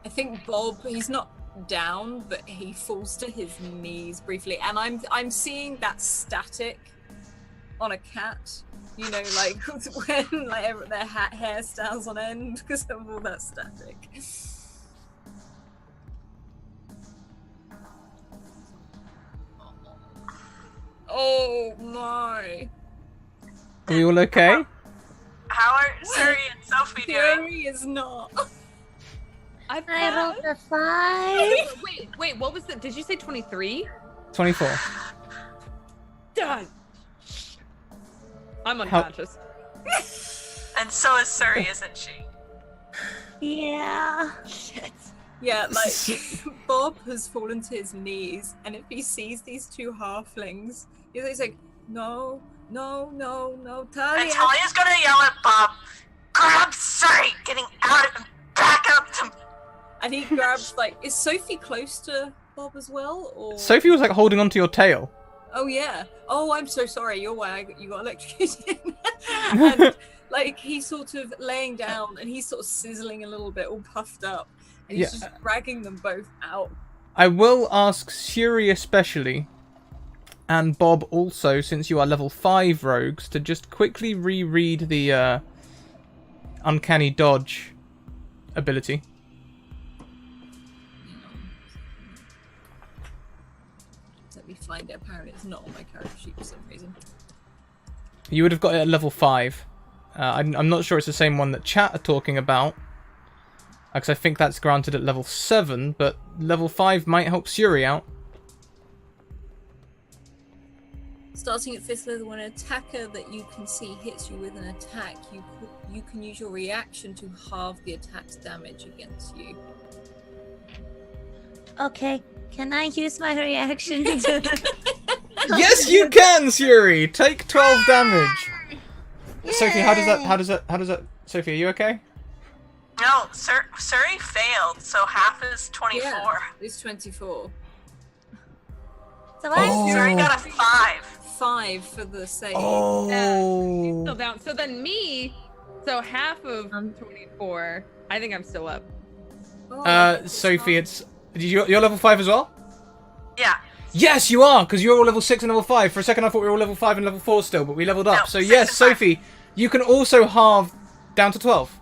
I think Bob, he's not down, but he falls to his knees briefly, and I'm seeing that static on a cat. You know, like when like their hair stands on end because of all that static. Oh my! Are we all okay? How are Suri and Sophie doing? Fury is not. I rolled a 5. Wait, what was the, did you say 23? 24. Done. I'm unconscious. And so is Suri, isn't she? Yeah. Shit. Yeah, like Bob has fallen to his knees, and if he sees these two halflings, he's like, no, no, no, no, Talia. And Talia's gonna yell at Bob, grab Suri, getting out of back up to. And he grabs, like, is Sophie close to Bob as well? Or Sophie was like holding onto your tail. Oh yeah. Oh, I'm so sorry. You're why you got electrocuted. And like he's sort of laying down, and he's sort of sizzling a little bit, all puffed up, and he's just dragging them both out. I will ask Shuri especially, and Bob also, since you are level 5 rogues, to just quickly reread the uncanny dodge ability. Let me find it. Apparently it's not on my character sheet for some reason. You would have got it at level 5. I'm not sure it's the same one that chat are talking about, because I think that's granted at level 7, but level 5 might help Suri out. Starting at 5th level, when an attacker that you can see hits you with an attack, you can use your reaction to halve the attack's damage against you. Okay, can I use my reaction to... Yes, you can, Suri. Take 12 damage. Sophie, how does that? Sophie, are you okay? No, Suri failed, so half is 24. Yeah, it's 24. So I... Suri got a 5. 5 for the save. Oh. Still down. So then me, so half of 24. I think I'm still up. Sophie, it's you're level 5 as well. Yeah. Yes, you are, because you're all level 6 and level 5. For a second, I thought we were all level 5 and level 4 still, but we leveled up. No, so 6 yes, and 5. Sophie, you can also halve down to 12.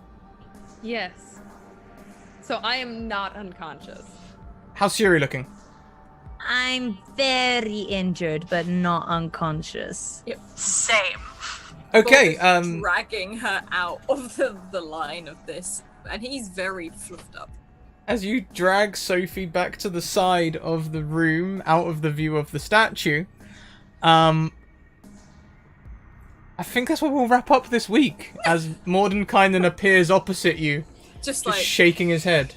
Yes. So I am not unconscious. How's Suri looking? I'm very injured, but not unconscious. Yep. Same. Okay. Bob is dragging her out of the line of this, and he's very fluffed up. As you drag Sophie back to the side of the room, out of the view of the statue, I think that's where we'll wrap up this week. As Mordenkainen appears opposite you, Just just like, shaking his head.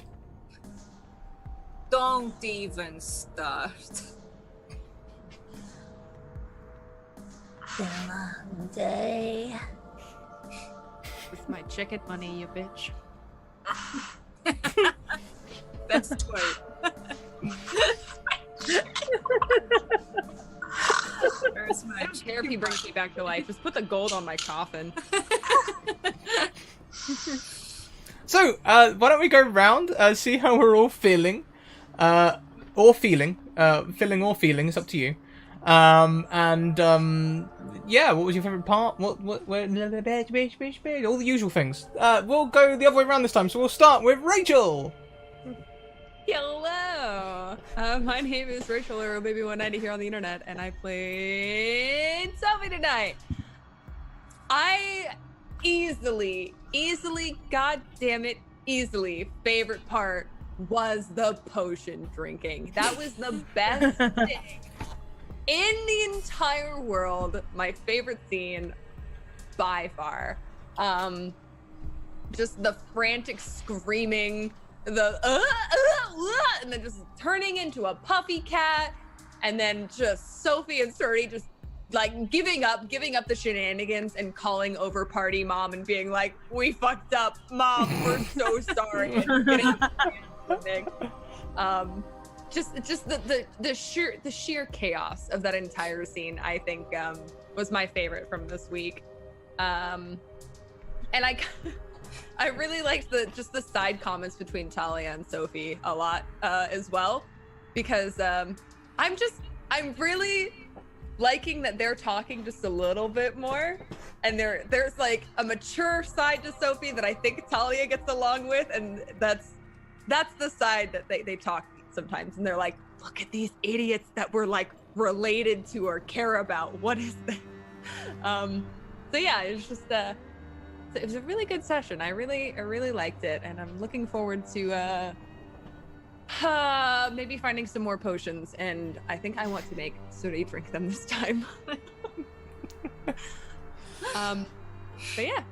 don't even start. Been a long day. It's my chicken money, you bitch. Best quote. Where's my Therapy brings me back to life. Just put the gold on my coffin. So, why don't we go round, see how we're all feeling, or feeling, feeling or feeling, it's up to you. Yeah, what was your favourite part? Where, all the usual things. We'll go the other way around this time, so we'll start with Rachel! Hello! My name is Rachel, or maybe 190 here on the internet, and I played Sophie tonight. I easily, god damn it, easily, favorite part was the potion drinking. That was the best thing in the entire world. My favorite scene by far. Just the frantic screaming, the and then just turning into a puffy cat, and then just Sophie and Sturdy just like giving up the shenanigans and calling over party mom and being like, we fucked up, mom, we're so sorry. Just the sheer chaos of that entire scene, I think, was my favorite from this week. And I really liked the side comments between Talia and Sophie a lot as well, because I'm really liking that they're talking just a little bit more, and there's like a mature side to Sophie that I think Talia gets along with, and that's the side that they talk sometimes, and they're like, look at these idiots that we're like related to or care about. What is that? So yeah, it's just it was a really good session. I really liked it, and I'm looking forward to maybe finding some more potions, and I think I want to make Suri drink them this time. But yeah,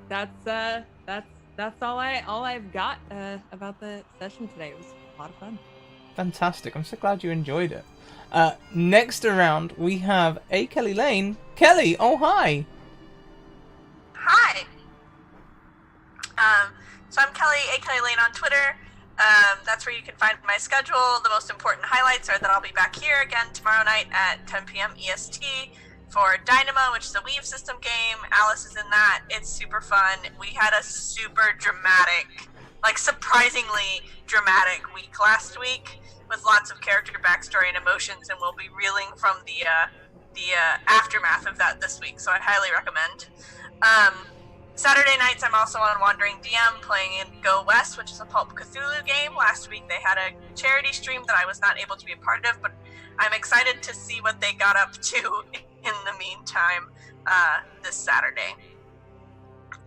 that's all I've got about the session today. It was a lot of fun. Fantastic. I'm so glad you enjoyed it. Next around, we have A. Kelly Lane. Kelly, oh hi. Hi. So I'm Kelly, A. Kelly Lane on Twitter. That's where you can find my schedule. The most important highlights are that I'll be back here again tomorrow night at 10 p.m. EST for Dynamo, which is a Weave system game. Alice is in that. It's super fun. We had a super dramatic, like surprisingly dramatic week last week with lots of character backstory and emotions, and we'll be reeling from the aftermath of that this week, so I highly recommend. Saturday nights, I'm also on Wandering DM playing in Go West, which is a Pulp Cthulhu game. Last week they had a charity stream that I was not able to be a part of, but I'm excited to see what they got up to in the meantime this Saturday.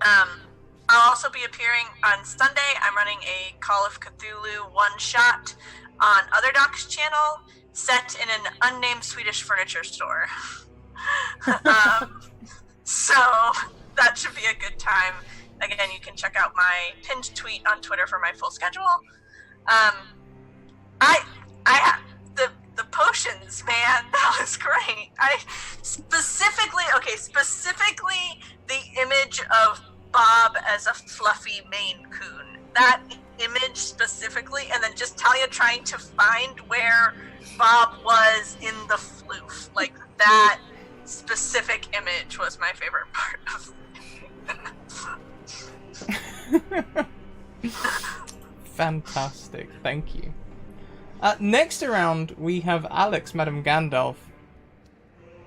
I'll also be appearing on Sunday. I'm running a Call of Cthulhu one-shot on Otherdock's channel, set in an unnamed Swedish furniture store. So that should be a good time. Again, you can check out my pinned tweet on Twitter for my full schedule. I have the potions, man. That was great. Specifically the image of Bob as a fluffy Maine Coon. That image specifically, and then just Talia trying to find where Bob was in the floof. Like, that specific image was my favorite part of it. Fantastic, thank you. Next around, we have Alex, Madame Gandalf.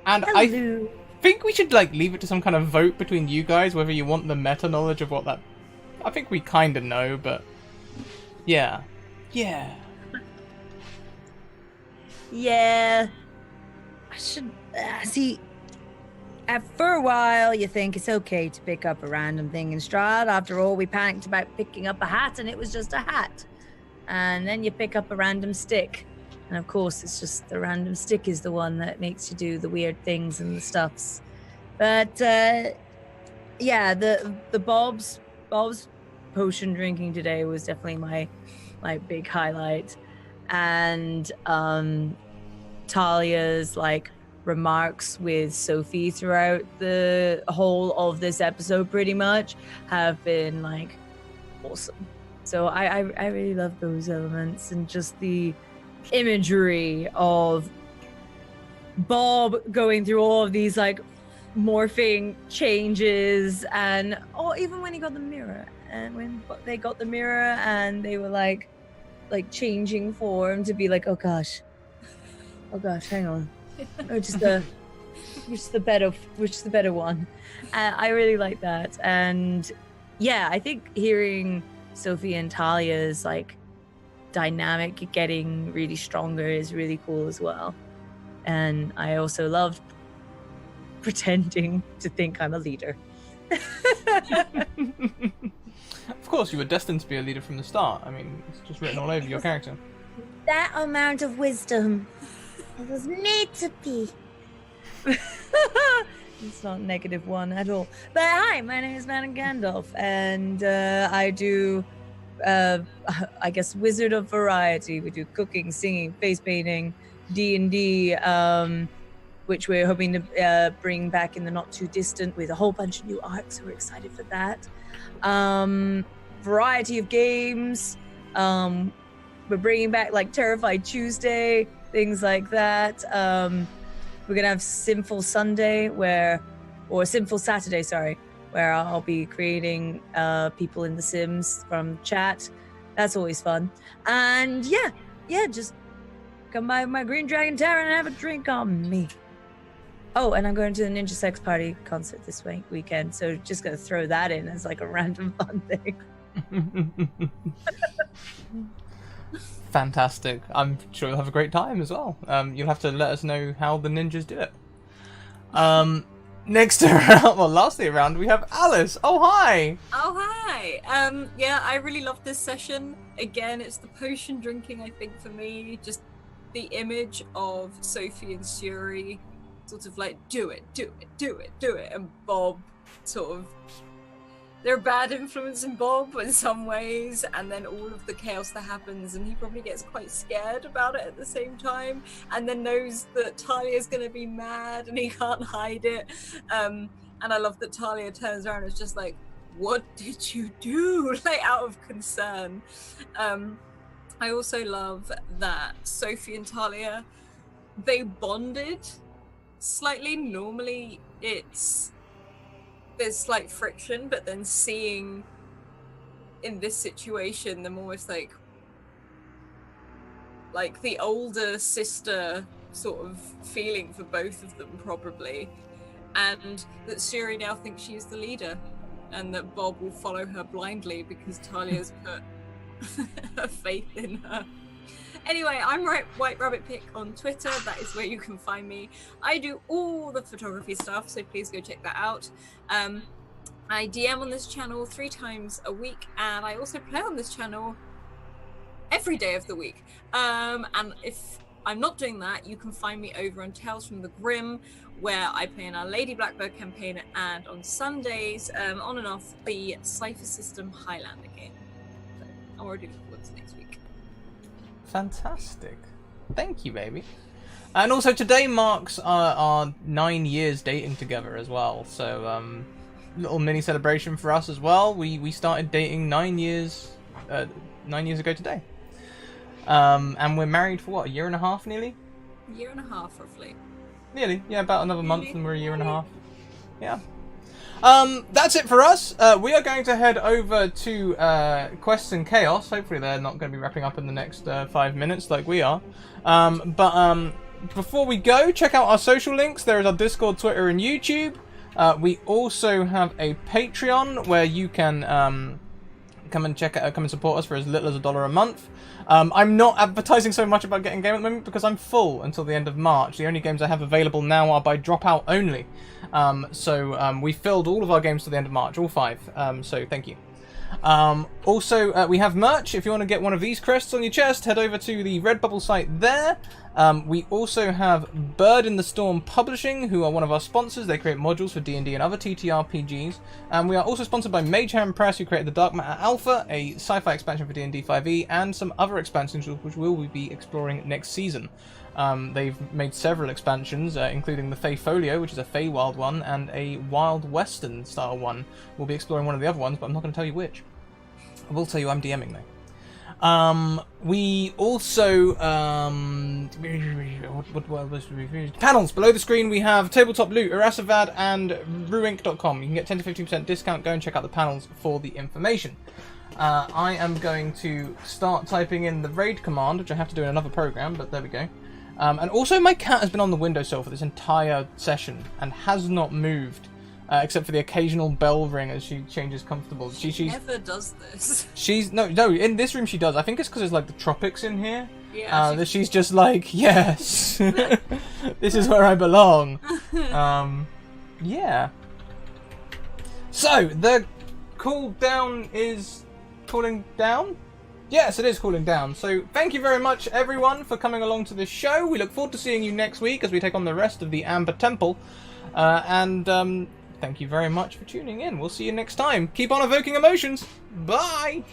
And Hello. I think we should leave it to some kind of vote between you guys, whether you want the meta knowledge of what that... I think we kind of know, but... Yeah. Yeah. Yeah. I should... see... For a while, you think it's okay to pick up a random thing in Strahd. After all, we panicked about picking up a hat, and it was just a hat. And then you pick up a random stick. And of course, it's just the random stick is the one that makes you do the weird things and the stuffs. But, yeah, the Bob's potion drinking today was definitely my big highlight. And Talia's, remarks with Sophie throughout the whole of this episode pretty much have been awesome. So I really love those elements, and just the imagery of Bob going through all of these morphing changes, and even when he got the mirror, and when they got the mirror and they were changing form to be oh gosh, hang on. Which is the better one? I really like that, and yeah, I think hearing Sophie and Talia's dynamic getting really stronger is really cool as well. And I also loved pretending to think I'm a leader. Of course, you were destined to be a leader from the start. I mean, it's just written all over your character. That amount of wisdom. It was made to be. It's not -1 at all. But hi, my name is Madame Gandalf, and I do, I guess, Wizard of Variety. We do cooking, singing, face painting, D&D, which we're hoping to bring back in the not too distant with a whole bunch of new art, so we're excited for that. Variety of games. We're bringing back Terrified Tuesday, things like that. We're gonna have Sinful Sunday or Sinful Saturday, sorry, where I'll be creating people in The Sims from chat. That's always fun. And yeah, just come by my Green Dragon Tavern and have a drink on me. Oh, and I'm going to the Ninja Sex Party concert this weekend, so just gonna throw that in as a random fun thing. Fantastic. I'm sure you'll have a great time as well. You'll have to let us know how the ninjas do it. Lastly around, we have Alice. Oh, hi! Oh, hi! Yeah, I really love this session. Again, it's the potion drinking, I think, for me. Just the image of Sophie and Suri sort of do it, and Bob sort of... They're a bad influence in Bob in some ways, and then all of the chaos that happens, and he probably gets quite scared about it at the same time, and then knows that Talia's going to be mad and he can't hide it. And I love that Talia turns around and is just what did you do? Out of concern. I also love that Sophie and Talia, they bonded slightly. Normally there's slight friction, but then seeing in this situation them almost like the older sister sort of feeling for both of them, probably, and that Suri now thinks she's the leader, and that Bob will follow her blindly because Talia's put her faith in her. Anyway, I'm White Rabbit Pick on Twitter. That is where you can find me. I do all the photography stuff, so please go check that out. I DM on this channel 3 times a week, and I also play on this channel every day of the week. And if I'm not doing that, you can find me over on Tales from the Grim, where I play in our Lady Blackbird campaign, and on Sundays, on and off, the Cypher System Highlander game. So I'm already looking forward to next week. Fantastic. Thank you, baby. And also today marks our 9 years dating together as well. So little mini celebration for us as well. We started dating 9 years ago today. And we're married for what, a year and a half nearly? A year and a half, roughly. Nearly, yeah, about another month and we're a year and a half. Yeah. That's it for us. We are going to head over to Quests and Chaos. Hopefully they're not going to be wrapping up in the next 5 minutes like we are. But before we go, check out our social links. There is our Discord, Twitter, and YouTube. We also have a Patreon where you can come and support us for as little as $1 a month. I'm not advertising so much about Getting Game at the moment because I'm full until the end of March. The only games I have available now are by dropout only. So we filled all of our games to the end of March, all 5. So thank you. Also, we have merch. If you want to get one of these crests on your chest, head over to the Redbubble site there. We also have Bird in the Storm Publishing, who are one of our sponsors. They create modules for D&D and other TTRPGs. And we are also sponsored by Mage Hand Press, who created the Dark Matter Alpha, a sci-fi expansion for D&D 5e, and some other expansions which we'll be exploring next season. They've made several expansions, including the Fey Folio, which is a Feywild one, and a Wild Western style one. We'll be exploring one of the other ones, but I'm not going to tell you which. I will tell you I'm DMing though. We also panels below the screen. We have Tabletop Loot, Erasavad, and Ruinc.com. You can get 10 to 15% discount. Go and check out the panels for the information. I am going to start typing in the raid command, which I have to do in another program, but there we go. And also my cat has been on the windowsill for this entire session and has not moved. Except for the occasional bell ring as she changes comfortable. She never does this. She's no, in this room she does. I think it's because it's like the tropics in here. Yeah. That she's just like, yes, this is where I belong. Yeah. So the cooldown is cooling down. Yes, it is cooling down. So thank you very much, everyone, for coming along to this show. We look forward to seeing you next week as we take on the rest of the Amber Temple. Thank you very much for tuning in. We'll see you next time. Keep on evoking emotions. Bye!